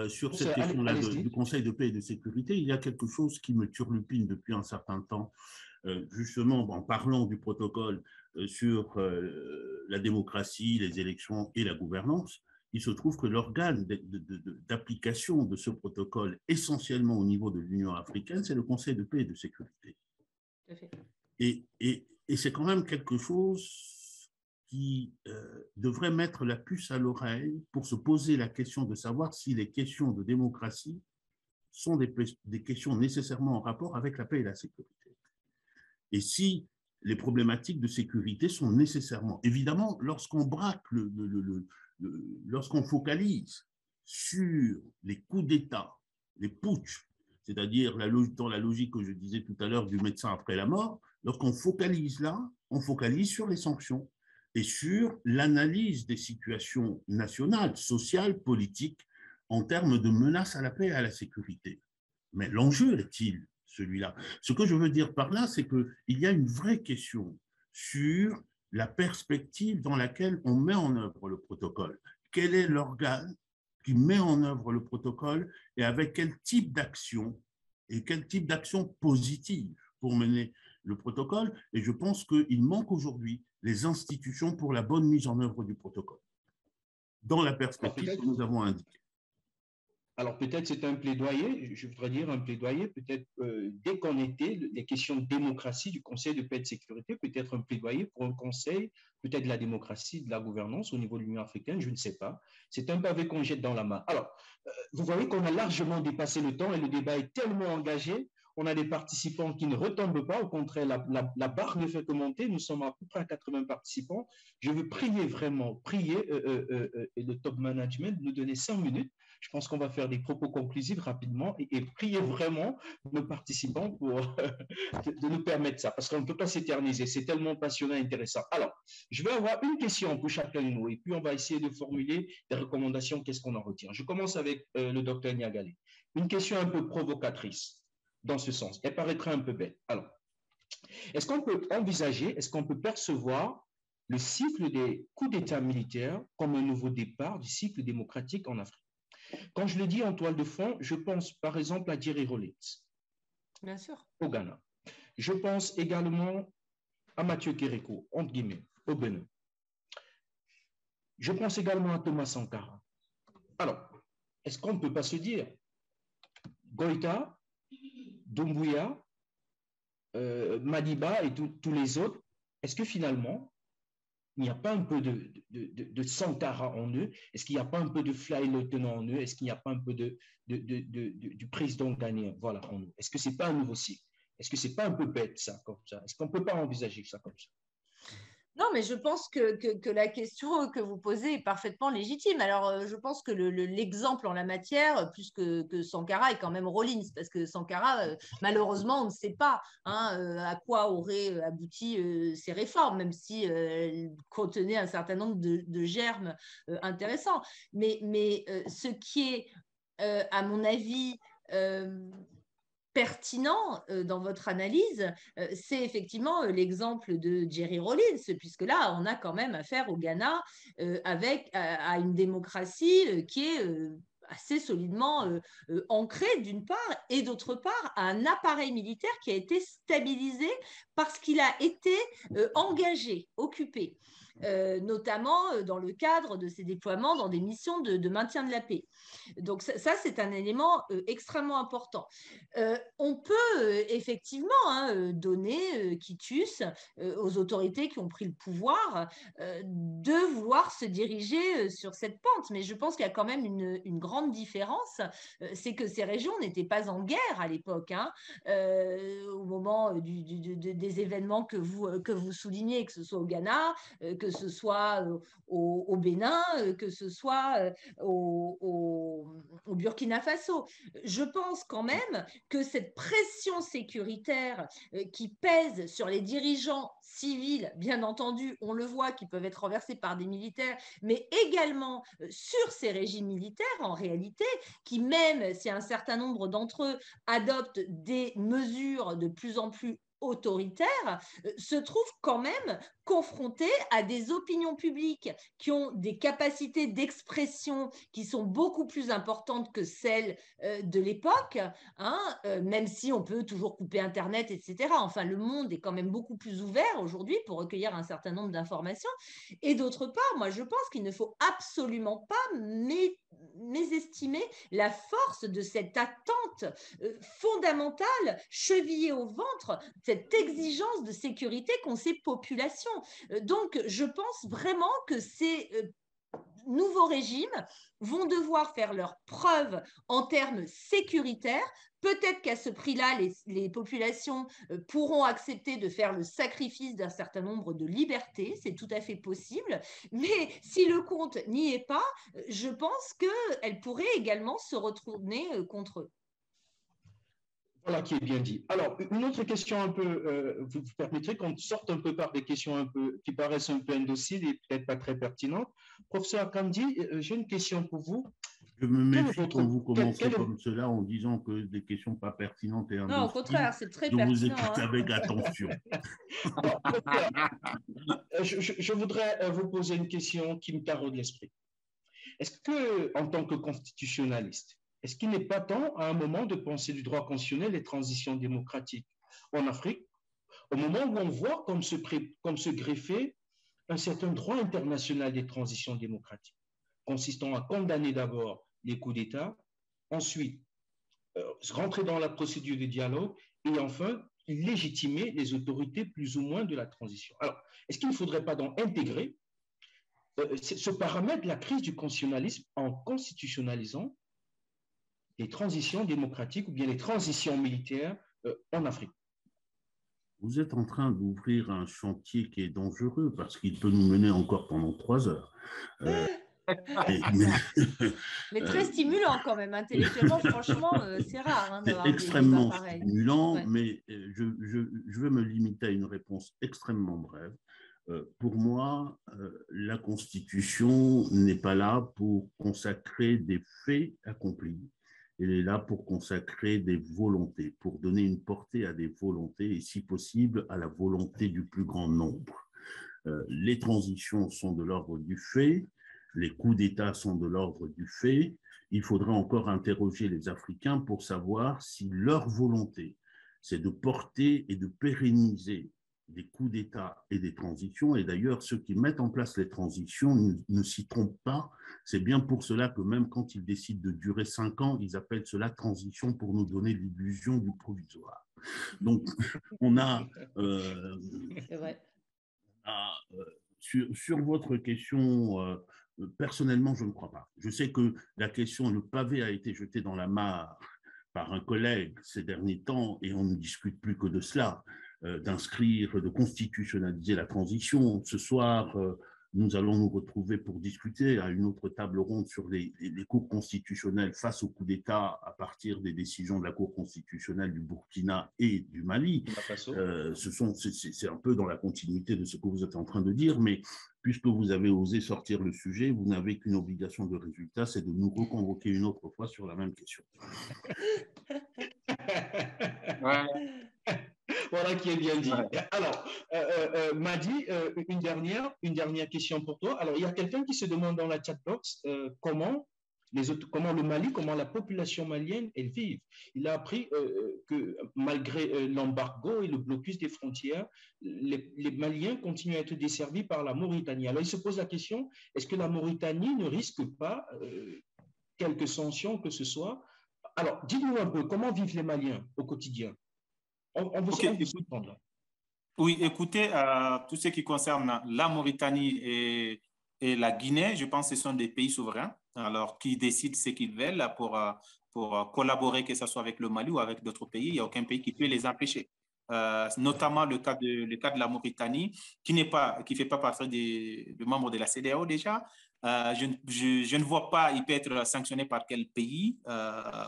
Speaker 3: sur cette question-là du Conseil de paix et de sécurité, il y a quelque chose qui me turlupine depuis un certain temps, justement en parlant du protocole sur la démocratie, les élections et la gouvernance. Il se trouve que l'organe d'application de ce protocole, essentiellement au niveau de l'Union africaine, c'est le Conseil de paix et de sécurité. Et c'est quand même quelque chose qui devrait mettre la puce à l'oreille pour se poser la question de savoir si les questions de démocratie sont des questions nécessairement en rapport avec la paix et la sécurité. Et si les problématiques de sécurité sont nécessairement… Évidemment, lorsqu'on braque, lorsqu'on focalise sur les coups d'État, les putschs, c'est-à-dire dans la logique que je disais tout à l'heure du médecin après la mort, lorsqu'on focalise là, on focalise sur les sanctions et sur l'analyse des situations nationales, sociales, politiques, en termes de menaces à la paix et à la sécurité. Mais l'enjeu est-il celui-là? Ce que je veux dire par là, c'est qu'il y a une vraie question sur la perspective dans laquelle on met en œuvre le protocole. Quel est l'organe qui met en œuvre le protocole et avec quel type d'action et quel type d'action positive pour mener le protocole? Et je pense qu'il manque aujourd'hui les institutions pour la bonne mise en œuvre du protocole, dans la perspective que nous avons indiquée.
Speaker 7: Alors peut-être c'est un plaidoyer, je voudrais dire un plaidoyer, peut-être dès qu'on était, les questions de démocratie du Conseil de paix et de sécurité, peut-être un plaidoyer pour un conseil, peut-être de la démocratie, de la gouvernance au niveau de l'Union africaine, je ne sais pas. C'est un pavé qu'on jette dans la main. Alors, vous voyez qu'on a largement dépassé le temps et le débat est tellement engagé. On a des participants qui ne retombent pas, au contraire, la barre ne fait que monter. Nous sommes à peu près à 80 participants. Je veux prier vraiment, le top management de nous donner 5 minutes. Je pense qu'on va faire des propos conclusifs rapidement et prier vraiment nos participants pour de nous permettre ça, parce qu'on ne peut pas s'éterniser. C'est tellement passionnant et intéressant. Alors, je vais avoir une question pour chacun de nous et puis on va essayer de formuler des recommandations, qu'est-ce qu'on en retient. Je commence avec le docteur Niagale. Une question un peu provocatrice dans ce sens. Elle paraîtrait un peu bête. Alors, est-ce qu'on peut envisager, est-ce qu'on peut percevoir le cycle des coups d'État militaires comme un nouveau départ du cycle démocratique en Afrique? Quand je le dis en toile de fond, je pense par exemple à Jerry Rawlings.
Speaker 6: Bien sûr.
Speaker 7: Au Ghana. Je pense également à Mathieu Kérékou, entre guillemets, au Bénin. Je pense également à Thomas Sankara. Alors, est-ce qu'on ne peut pas se dire Goïta, Madiba et tous les autres, est-ce que finalement, il n'y a pas un peu de Sankara en eux? Est-ce qu'il n'y a pas un peu de Fly Lieutenant en eux? Est-ce qu'il n'y a pas un peu du président ghanéen, voilà, en eux? Est-ce que ce n'est pas un nouveau cycle? Est-ce que ce n'est pas un peu bête, ça, comme ça? Est-ce qu'on ne peut pas envisager ça comme ça?
Speaker 6: Non, mais je pense que la question que vous posez est parfaitement légitime. Alors, je pense que l'exemple en la matière, plus que Sankara, est quand même Rawlins, parce que Sankara, malheureusement, on ne sait pas à quoi auraient abouti ces réformes, même si elles contenaient un certain nombre de germes intéressants. Mais ce qui est, à mon avis, pertinent dans votre analyse, c'est effectivement l'exemple de Jerry Rawlins, puisque là, on a quand même affaire au Ghana à une démocratie qui est assez solidement ancrée d'une part, et d'autre part à un appareil militaire qui a été stabilisé parce qu'il a été engagé, occupé. Notamment dans le cadre de ses déploiements dans des missions de maintien de la paix. Donc ça c'est un élément extrêmement important. On peut effectivement donner quitus aux autorités qui ont pris le pouvoir de vouloir se diriger sur cette pente. Mais je pense qu'il y a quand même une grande différence, c'est que ces régions n'étaient pas en guerre à l'époque, au moment des événements que vous soulignez, que ce soit au Ghana, que ce soit au Bénin, que ce soit au Burkina Faso. Je pense quand même que cette pression sécuritaire qui pèse sur les dirigeants civils, bien entendu, on le voit, qui peuvent être renversés par des militaires, mais également sur ces régimes militaires, en réalité, qui même si un certain nombre d'entre eux adoptent des mesures de plus en plus autoritaires, se trouvent quand même confrontés à des opinions publiques qui ont des capacités d'expression qui sont beaucoup plus importantes que celles de l'époque, même si on peut toujours couper Internet, etc. Enfin, le monde est quand même beaucoup plus ouvert aujourd'hui pour recueillir un certain nombre d'informations. Et d'autre part, moi, je pense qu'il ne faut absolument pas mésestimer la force de cette attente fondamentale, chevillée au ventre, cette exigence de sécurité qu'ont ces populations. Donc, je pense vraiment que ces nouveaux régimes vont devoir faire leurs preuves en termes sécuritaires. Peut-être qu'à ce prix-là, les populations pourront accepter de faire le sacrifice d'un certain nombre de libertés, c'est tout à fait possible, mais si le compte n'y est pas, je pense qu'elles pourraient également se retourner contre eux.
Speaker 7: Voilà qui est bien dit. Alors, une autre question un peu, vous permettrez qu'on sorte un peu par des questions un peu qui paraissent un peu indociles et peut-être pas très pertinentes. Professeur Akamdi, j'ai une question pour vous.
Speaker 3: Je me méfie quand vous commencez comme cela en disant que des questions pas pertinentes et indociles.
Speaker 6: Non, au contraire, c'est très
Speaker 3: pertinent.
Speaker 6: Je
Speaker 3: vous écoute avec attention.
Speaker 7: Alors, je voudrais vous poser une question qui me taraude l'esprit. Est-ce que, en tant que constitutionnaliste, est-ce qu'il n'est pas temps, à un moment, de penser du droit constitutionnel les transitions démocratiques en Afrique, au moment où on voit comme se greffer un certain droit international des transitions démocratiques, consistant à condamner d'abord les coups d'État, ensuite rentrer dans la procédure de dialogue et enfin légitimer les autorités plus ou moins de la transition. Alors, est-ce qu'il ne faudrait pas donc intégrer ce paramètre de la crise du constitutionnalisme en constitutionnalisant les transitions démocratiques ou bien les transitions militaires en Afrique?
Speaker 3: Vous êtes en train d'ouvrir un chantier qui est dangereux parce qu'il peut nous mener encore pendant 3 heures.
Speaker 6: Mais très stimulant quand même, intellectuellement, franchement, c'est rare.
Speaker 3: C'est extrêmement stimulant, ouais. Mais je veux me limiter à une réponse extrêmement brève. Pour moi, la Constitution n'est pas là pour consacrer des faits accomplis. Elle est là pour consacrer des volontés, pour donner une portée à des volontés et, si possible, à la volonté du plus grand nombre. Les transitions sont de l'ordre du fait, les coups d'État sont de l'ordre du fait. Il faudrait encore interroger les Africains pour savoir si leur volonté, c'est de porter et de pérenniser des coups d'État et des transitions. Et d'ailleurs, ceux qui mettent en place les transitions ne s'y trompent pas. C'est bien pour cela que même quand ils décident de durer 5 ans, ils appellent cela transition pour nous donner l'illusion du provisoire. Donc, on a Sur votre question, personnellement, je ne crois pas. Je sais que la question, le pavé a été jeté dans la mare par un collègue ces derniers temps et on ne discute plus que de cela, d'inscrire, de constitutionnaliser la transition. Ce soir, nous allons nous retrouver pour discuter à une autre table ronde sur les cours constitutionnels face au coup d'État à partir des décisions de la Cour constitutionnelle du Burkina et du Mali. C'est un peu dans la continuité de ce que vous êtes en train de dire, mais puisque vous avez osé sortir le sujet, vous n'avez qu'une obligation de résultat, c'est de nous reconvoquer une autre fois sur la même question.
Speaker 7: Ouais. Voilà qui est bien dit. Ouais. Alors, Madi, une dernière question pour toi. Alors, il y a quelqu'un qui se demande dans la chatbox comment le Mali, comment la population malienne, elle vive. Il a appris que malgré l'embargo et le blocus des frontières, les Maliens continuent à être desservis par la Mauritanie. Alors, il se pose la question, est-ce que la Mauritanie ne risque pas quelques sanctions que ce soit? Alors, dites-nous un peu, comment vivent les Maliens au quotidien? On vous comprendre là.
Speaker 4: Oui, écoutez, tout ce qui concerne la Mauritanie et la Guinée, je pense que ce sont des pays souverains, alors qui décident ce qu'ils veulent pour collaborer, que ce soit avec le Mali ou avec d'autres pays. Il n'y a aucun pays qui peut les empêcher. Notamment le cas de la Mauritanie, qui ne fait pas partie des membres de la CEDEAO déjà. Je ne vois pas, il peut être sanctionné par quel pays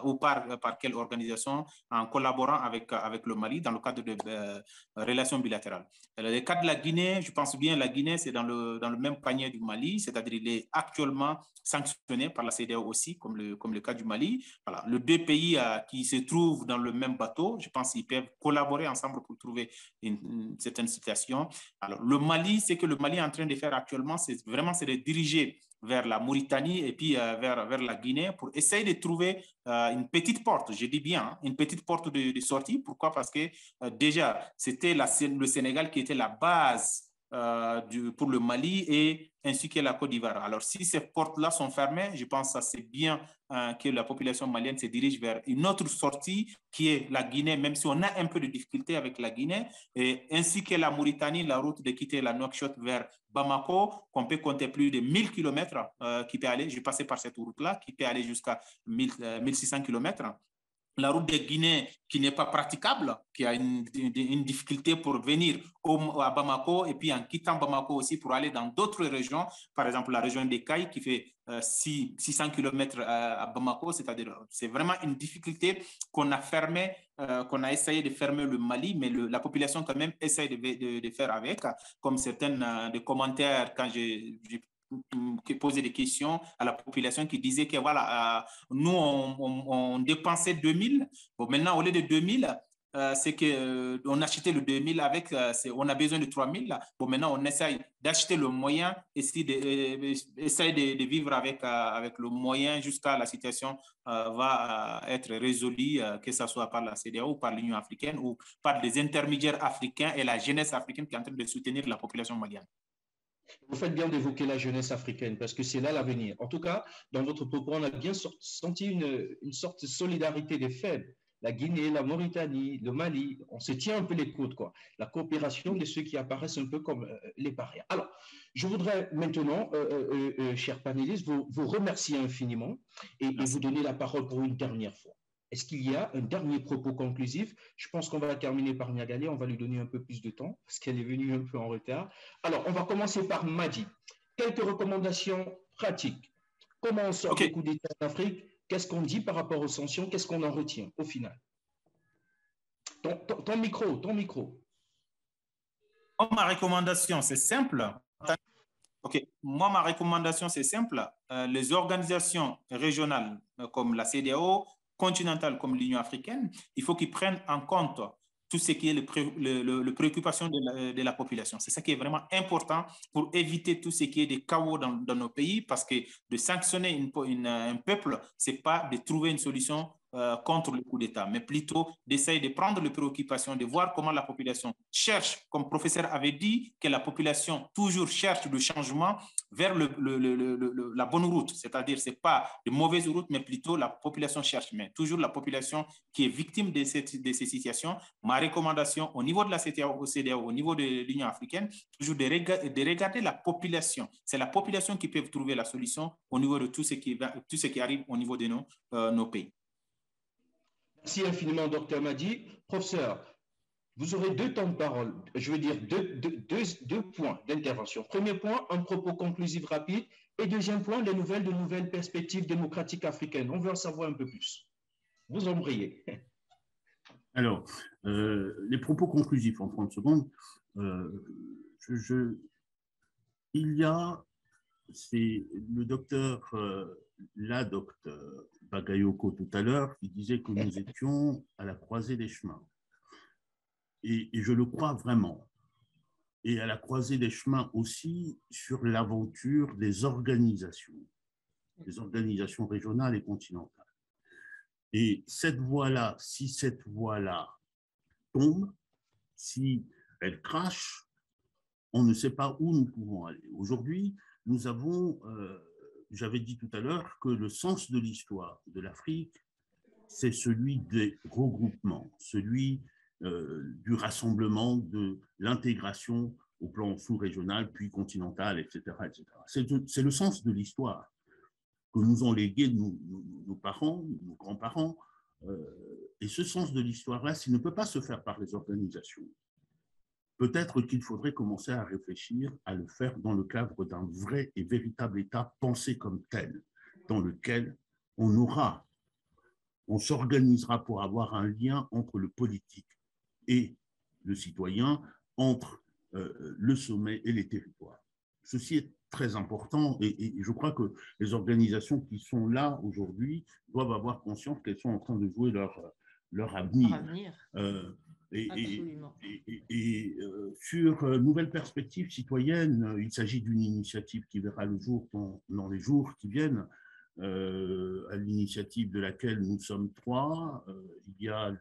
Speaker 4: ou par quelle organisation en collaborant avec le Mali dans le cadre de relations bilatérales. Le cas de la Guinée, je pense bien la Guinée, c'est dans le même panier du Mali, c'est-à-dire il est actuellement sanctionné par la CEDEAO aussi, comme le cas du Mali. Voilà. Les deux pays qui se trouvent dans le même bateau, je pense qu'ils peuvent collaborer ensemble pour trouver une certaine situation. Alors, le Mali, ce que le Mali est en train de faire actuellement, c'est de diriger vers la Mauritanie et puis vers la Guinée pour essayer de trouver une petite porte, je dis bien, hein, une petite porte de sortie. Pourquoi? Parce que déjà, c'était le Sénégal qui était la base pour le Mali et ainsi que la Côte d'Ivoire. Alors, si ces portes-là sont fermées, je pense que c'est bien que la population malienne se dirige vers une autre sortie qui est la Guinée, même si on a un peu de difficulté avec la Guinée, et ainsi que la Mauritanie, la route de quitter la Nouakchott vers Bamako, qu'on peut compter plus de 1000 km qui peut aller, je passais par cette route-là, qui peut aller jusqu'à 1600 km. La route de Guinée qui n'est pas praticable, qui a une difficulté pour venir à Bamako et puis en quittant Bamako aussi pour aller dans d'autres régions, par exemple la région des Cailles qui fait 600 km à Bamako, c'est-à-dire c'est vraiment une difficulté qu'on a essayé de fermer le Mali, mais la population quand même essaye de faire avec, comme certains des commentaires quand j'ai qui posait des questions à la population qui disait que voilà, nous, on dépensait 2000. Bon, maintenant, au lieu de 2000, c'est qu'on achetait le 2000 avec, on a besoin de 3000. Bon, maintenant, on essaye d'acheter le moyen, essayer de vivre avec le moyen jusqu'à la situation va être résolue, que ce soit par la CEDEAO ou par l'Union africaine ou par des intermédiaires africains et la jeunesse africaine qui est en train de soutenir la population malienne.
Speaker 7: Vous faites bien d'évoquer la jeunesse africaine parce que c'est là l'avenir. En tout cas, dans votre propos, on a bien senti une sorte de solidarité des faibles. La Guinée, la Mauritanie, le Mali, on se tient un peu les coudes, quoi. La coopération de ceux qui apparaissent un peu comme les parias. Alors, je voudrais maintenant, chers panélistes, vous remercier infiniment et vous donner la parole pour une dernière fois. Est-ce qu'il y a un dernier propos conclusif? Je pense qu'on va terminer par Niagalé, on va lui donner un peu plus de temps parce qu'elle est venue un peu en retard. Alors, on va commencer par Madi. Quelques recommandations pratiques. Comment on sort des coups d'État en Afrique? Qu'est-ce qu'on dit par rapport aux sanctions? Qu'est-ce qu'on en retient au final? Ton micro.
Speaker 4: Ma recommandation, c'est simple. Moi, ma recommandation, c'est simple. Les organisations régionales comme la CEDEAO, continentale comme l'Union africaine, il faut qu'ils prennent en compte tout ce qui est les préoccupations de la population. C'est ça qui est vraiment important pour éviter tout ce qui est des chaos dans nos pays, parce que de sanctionner un peuple, ce n'est pas de trouver une solution contre le coup d'État, mais plutôt d'essayer de prendre les préoccupations, de voir comment la population cherche, comme le professeur avait dit, que la population toujours cherche le changement vers la bonne route, c'est-à-dire ce n'est pas de mauvaise route, mais plutôt la population cherche, mais toujours la population qui est victime de ces situations. Ma recommandation au niveau de la CEDEAO, au niveau de l'Union africaine, toujours de regarder la population. C'est la population qui peut trouver la solution au niveau de tout ce qui arrive au niveau de nos pays.
Speaker 7: Merci infiniment, Dr Madi. Professeur, vous aurez 2 temps de parole, je veux dire deux points d'intervention. Premier point, un propos conclusif rapide. Et deuxième point, de nouvelles perspectives démocratiques africaines. On veut en savoir un peu plus. Vous embrayez.
Speaker 3: Alors, les propos conclusifs en 30 secondes. Il y a, c'est le docteur, la docteur Bagayoko tout à l'heure, qui disait que nous étions à la croisée des chemins. Et je le crois vraiment. Et à la croisée des chemins aussi sur l'aventure des organisations régionales et continentales. Et cette voie-là, si cette voie-là tombe, si elle crache, on ne sait pas où nous pouvons aller. Aujourd'hui, nous avons, j'avais dit tout à l'heure que le sens de l'histoire de l'Afrique, c'est celui des regroupements, celui du rassemblement, de l'intégration au plan sous-régional, puis continental, etc. etc. C'est le sens de l'histoire que nous ont légué nos parents, nos grands-parents. Et ce sens de l'histoire-là, s'il ne peut pas se faire par les organisations, peut-être qu'il faudrait commencer à réfléchir à le faire dans le cadre d'un vrai et véritable État pensé comme tel, dans lequel on s'organisera pour avoir un lien entre le politique et le citoyen, entre le sommet et les territoires. Ceci est très important et je crois que les organisations qui sont là aujourd'hui doivent avoir conscience qu'elles sont en train de jouer leur avenir. Sur Nouvelles Perspectives Citoyennes, il s'agit d'une initiative qui verra le jour dans les jours qui viennent, à l'initiative de laquelle nous sommes 3. Il y a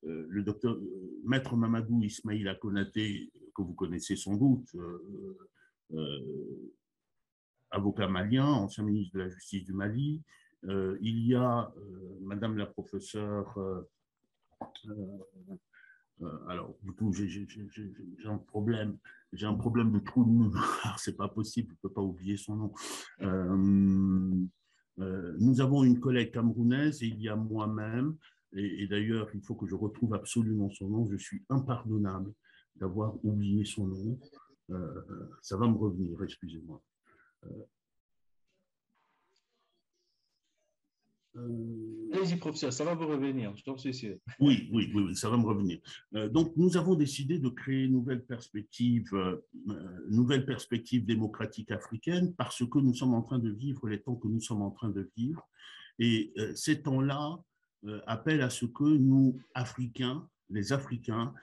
Speaker 3: le docteur Maître Mamadou Ismaïla Konaté, que vous connaissez sans doute, avocat malien, ancien ministre de la Justice du Mali. Il y a Madame la professeure, alors du coup j'ai un problème de trou de mémoire, c'est pas possible, je ne peux pas oublier son nom. Nous avons une collègue camerounaise et il y a moi-même, et d'ailleurs il faut que je retrouve absolument son nom, je suis impardonnable d'avoir oublié son nom, ça va me revenir, excusez-moi.
Speaker 7: Allez-y, professeur, ça va vous revenir, je t'en suis sûr.
Speaker 3: Oui, ça va me revenir. Donc, nous avons décidé de créer une nouvelle perspective démocratique africaine parce que nous sommes en train de vivre les temps que nous sommes en train de vivre. Et ces temps-là appellent à ce que nous, Africains, les Africains,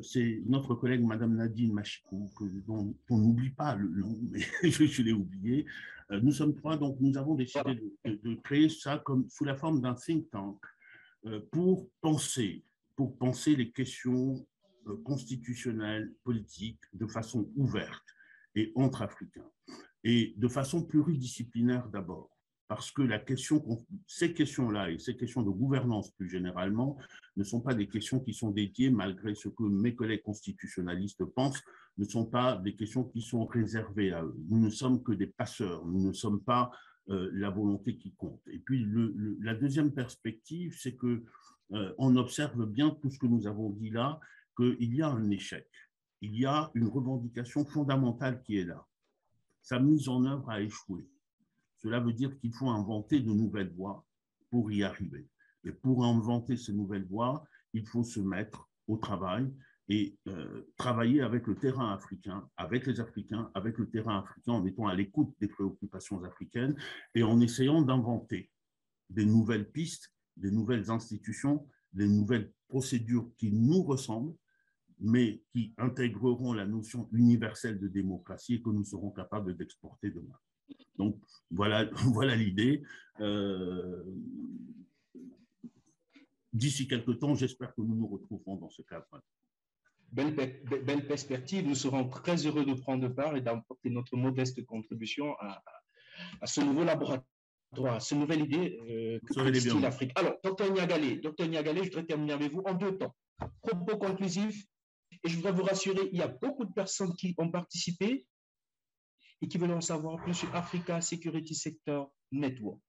Speaker 3: c'est notre collègue Madame Nadine Machikou, dont on n'oublie pas le nom, mais je l'ai oublié. Nous sommes 3, donc nous avons décidé de créer ça comme sous la forme d'un think tank pour penser les questions constitutionnelles, politiques, de façon ouverte et entre Africains, et de façon pluridisciplinaire d'abord. Parce que ces questions-là et ces questions de gouvernance plus généralement ne sont pas des questions qui sont dédiées, malgré ce que mes collègues constitutionnalistes pensent, ne sont pas des questions qui sont réservées à eux. Nous ne sommes que des passeurs, nous ne sommes pas la volonté qui compte. Et puis la deuxième perspective, c'est qu'on observe bien tout ce que nous avons dit là, qu'il y a un échec, il y a une revendication fondamentale qui est là. Sa mise en œuvre a échoué. Cela veut dire qu'il faut inventer de nouvelles voies pour y arriver. Et pour inventer ces nouvelles voies, il faut se mettre au travail et travailler avec le terrain africain, avec les Africains, avec le terrain africain, en étant à l'écoute des préoccupations africaines et en essayant d'inventer des nouvelles pistes, des nouvelles institutions, des nouvelles procédures qui nous ressemblent, mais qui intégreront la notion universelle de démocratie et que nous serons capables d'exporter demain. Donc, voilà l'idée. d'ici quelque temps, j'espère que nous nous retrouverons dans ce cadre.
Speaker 7: Belle perspective. Nous serons très heureux de prendre part et d'apporter notre modeste contribution à ce nouveau laboratoire, à cette nouvelle idée que constitue l'Afrique. Alors, Dr Niagalé, je voudrais terminer avec vous en 2 temps. Propos conclusifs, et je voudrais vous rassurer, il y a beaucoup de personnes qui ont participé et qui veulent en savoir plus sur Africa Security Sector Network.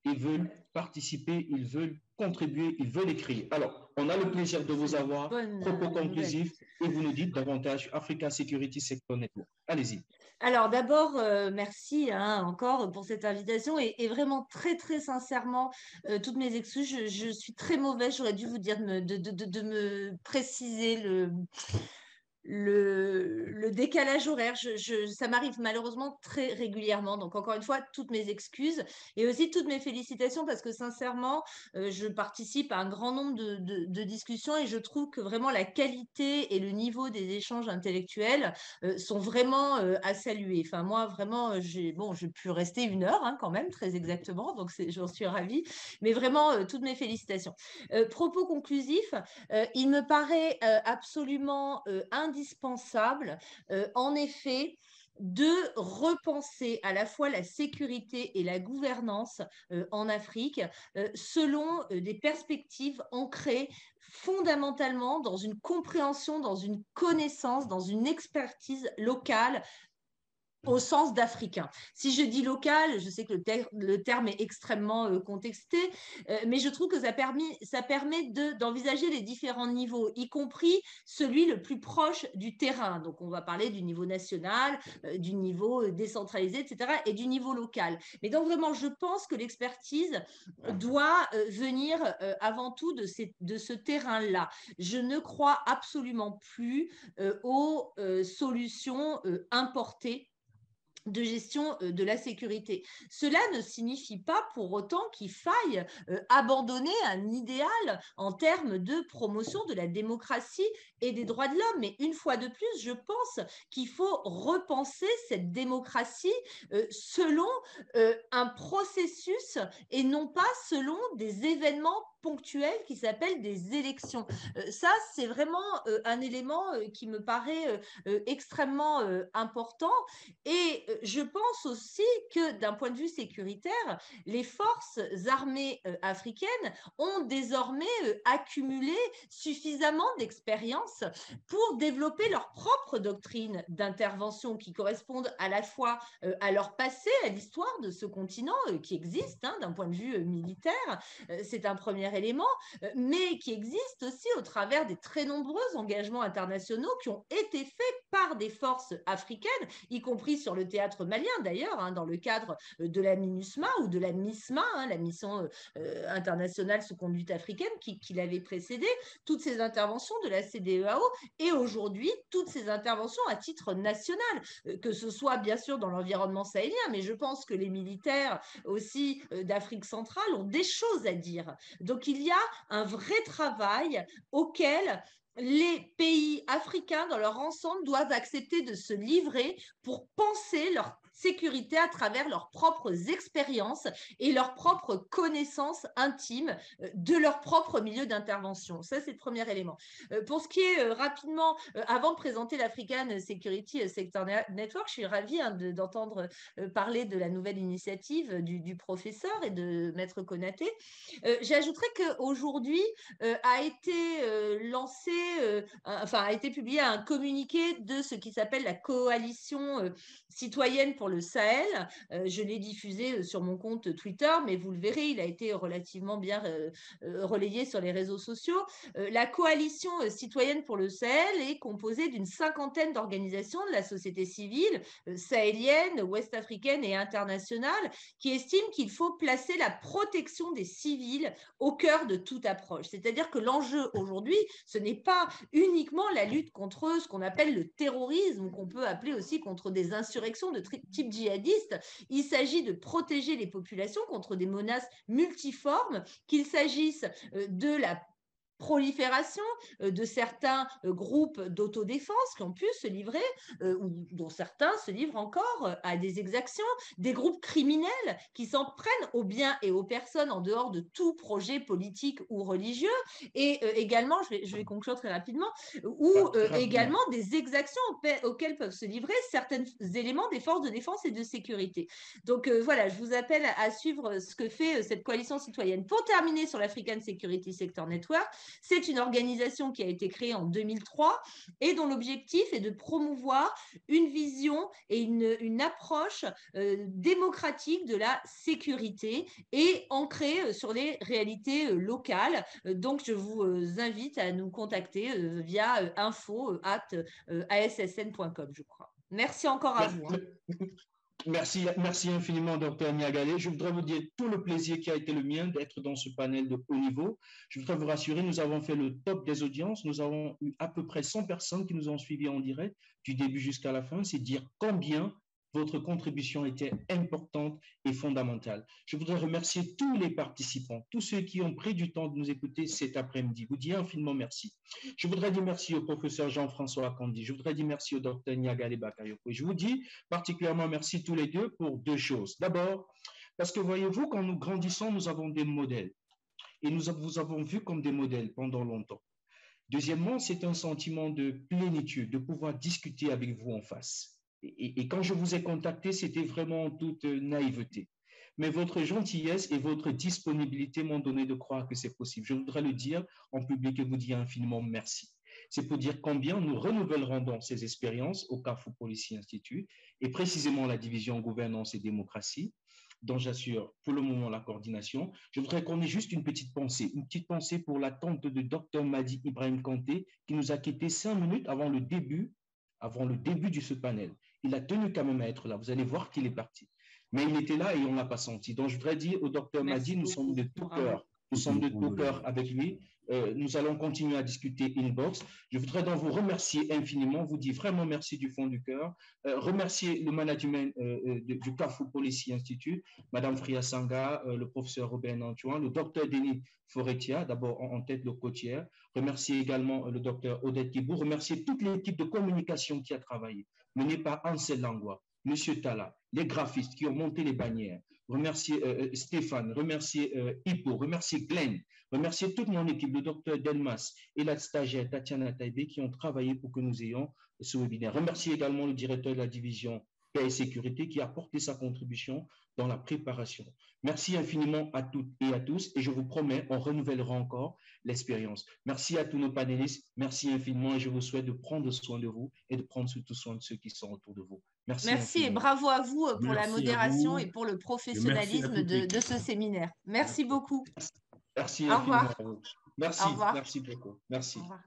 Speaker 7: Ils veulent participer, ils veulent contribuer, ils veulent écrire. Alors, on a le plaisir de vous avoir. Propos conclusifs, et vous nous dites davantage sur Africa Security Sector Network. Allez-y.
Speaker 6: Alors d'abord, merci encore pour cette invitation et vraiment très très sincèrement, toutes mes excuses, je suis très mauvaise, j'aurais dû vous dire de me préciser le décalage horaire. Ça m'arrive malheureusement très régulièrement. Donc, encore une fois, toutes mes excuses et aussi toutes mes félicitations parce que sincèrement, je participe à un grand nombre de discussions et je trouve que vraiment la qualité et le niveau des échanges intellectuels sont vraiment à saluer. Enfin, moi, vraiment, j'ai pu rester 1 heure quand même, très exactement. Donc, j'en suis ravie. Mais vraiment, toutes mes félicitations. Propos conclusifs, il me paraît absolument indispensable, en effet, de repenser à la fois la sécurité et la gouvernance en Afrique selon des perspectives ancrées fondamentalement dans une compréhension, dans une connaissance, dans une expertise locale au sens d'africain. Si je dis local, je sais que le terme est extrêmement contexté, mais je trouve que ça permet d'envisager les différents niveaux, y compris celui le plus proche du terrain. Donc, on va parler du niveau national, du niveau décentralisé, etc., et du niveau local. Mais donc, vraiment, je pense que l'expertise doit venir avant tout de ce terrain-là. Je ne crois absolument plus aux solutions importées de gestion de la sécurité. Cela ne signifie pas pour autant qu'il faille abandonner un idéal en termes de promotion de la démocratie et des droits de l'homme. Mais une fois de plus, je pense qu'il faut repenser cette démocratie selon un processus et non pas selon des événements ponctuels qui s'appellent des élections. Ça, c'est vraiment un élément qui me paraît extrêmement important. Et je pense aussi que d'un point de vue sécuritaire, les forces armées africaines ont désormais accumulé suffisamment d'expérience pour développer leur propre doctrine d'intervention qui correspondent à la fois à leur passé, à l'histoire de ce continent qui existe d'un point de vue militaire, c'est un premier élément, mais qui existe aussi au travers des très nombreux engagements internationaux qui ont été faits par des forces africaines, y compris sur le théâtre malien d'ailleurs, dans le cadre de la MINUSMA ou de la MISMA, la mission internationale sous conduite africaine qui l'avait précédée, toutes ces interventions de la CEDEAO et aujourd'hui toutes ces interventions à titre national, que ce soit bien sûr dans l'environnement sahélien, mais je pense que les militaires aussi d'Afrique centrale ont des choses à dire. Donc il y a un vrai travail auquel les pays africains dans leur ensemble doivent accepter de se livrer pour penser leur sécurité à travers leurs propres expériences et leurs propres connaissances intimes de leur propre milieu d'intervention. Ça, c'est le premier élément. Pour ce qui est rapidement, avant de présenter l'African Security Sector Network, je suis ravie d'entendre parler de la nouvelle initiative du professeur et de Maître Konaté. J'ajouterais qu'aujourd'hui a été lancé, a été publié un communiqué de ce qui s'appelle la coalition citoyenne pour le Sahel. Je l'ai diffusé sur mon compte Twitter, mais vous le verrez, il a été relativement bien relayé sur les réseaux sociaux. La coalition citoyenne pour le Sahel est composée d'une 50aine d'organisations de la société civile sahélienne, ouest-africaine et internationale qui estiment qu'il faut placer la protection des civils au cœur de toute approche. C'est-à-dire que l'enjeu aujourd'hui, ce n'est pas uniquement la lutte contre ce qu'on appelle le terrorisme, qu'on peut appeler aussi contre des insurrections de type djihadiste. Il s'agit de protéger les populations contre des menaces multiformes, qu'il s'agisse de la prolifération de certains groupes d'autodéfense qui ont pu se livrer, ou dont certains se livrent encore à des exactions, des groupes criminels qui s'en prennent aux biens et aux personnes en dehors de tout projet politique ou religieux, et également, je vais conclure très rapidement, ou également des exactions auxquelles peuvent se livrer certains éléments des forces de défense et de sécurité. Donc voilà, je vous appelle à suivre ce que fait cette coalition citoyenne. Pour terminer sur l'African Security Sector Network, c'est une organisation qui a été créée en 2003 et dont l'objectif est de promouvoir une vision et une approche démocratique de la sécurité et ancrée sur les réalités locales. Donc, je vous invite à nous contacter via info@assn.com, je crois. Merci encore à vous.
Speaker 7: Merci infiniment, Dr Niagalé. Je voudrais vous dire tout le plaisir qui a été le mien d'être dans ce panel de haut niveau. Je voudrais vous rassurer, nous avons fait le top des audiences. Nous avons eu à peu près 100 personnes qui nous ont suivis en direct du début jusqu'à la fin. C'est dire combien votre contribution était importante et fondamentale. Je voudrais remercier tous les participants, tous ceux qui ont pris du temps de nous écouter cet après-midi. Vous dire infiniment merci. Je voudrais dire merci au professeur Jean-François Akandi. Je voudrais dire merci au docteur Niagalé Bakayoko. Je vous dis particulièrement merci tous les deux pour deux choses. D'abord, parce que voyez-vous, quand nous grandissons, nous avons des modèles. Et nous vous avons vu comme des modèles pendant longtemps. Deuxièmement, c'est un sentiment de plénitude, de pouvoir discuter avec vous en face. Et quand je vous ai contacté, c'était vraiment en toute naïveté. Mais votre gentillesse et votre disponibilité m'ont donné de croire que c'est possible. Je voudrais le dire en public et vous dire infiniment merci. C'est pour dire combien nous renouvellerons dans ces expériences au Carrefour Policy Institute et précisément la division gouvernance et démocratie, dont j'assure pour le moment la coordination. Je voudrais qu'on ait juste une petite pensée pour la tante de Dr Madi Ibrahim Kanté qui nous a quittés 5 minutes avant le début de ce panel. Il a tenu quand même à être là. Vous allez voir qu'il est parti. Mais il était là et on ne l'a pas senti. Donc, je voudrais dire au docteur Madi, nous sommes de tout cœur. Nous sommes de tout cœur avec lui. Nous allons continuer à discuter inbox. Je voudrais donc vous remercier infiniment, vous dire vraiment merci du fond du cœur. Remercier le management du Carrefour Policy Institute, Madame Fria Sanga, le professeur Robert Nantuan, le docteur Denis Foretia, d'abord en tête de côtière. Remercier également le docteur Odette Kibou. Remercier toute l'équipe de communication qui a travaillé, menée par Ansel Langwa, Monsieur Tala, les graphistes qui ont monté les bannières. Remercier Stéphane, remercier Hippo, remercier Glenn, remercier toute mon équipe, le docteur Delmas et la stagiaire Tatiana Taibé qui ont travaillé pour que nous ayons ce webinaire. Remercier également le directeur de la division Paix et Sécurité qui a apporté sa contribution dans la préparation. Merci infiniment à toutes et à tous et je vous promets, on renouvellera encore l'expérience. Merci à tous nos panélistes, merci infiniment et je vous souhaite de prendre soin de vous et de prendre surtout soin de ceux qui sont autour de vous.
Speaker 6: Merci et bravo à vous pour la modération et pour le professionnalisme de ce séminaire. Merci beaucoup.
Speaker 7: Merci infiniment à vous. Merci beaucoup. Merci.
Speaker 6: Au revoir.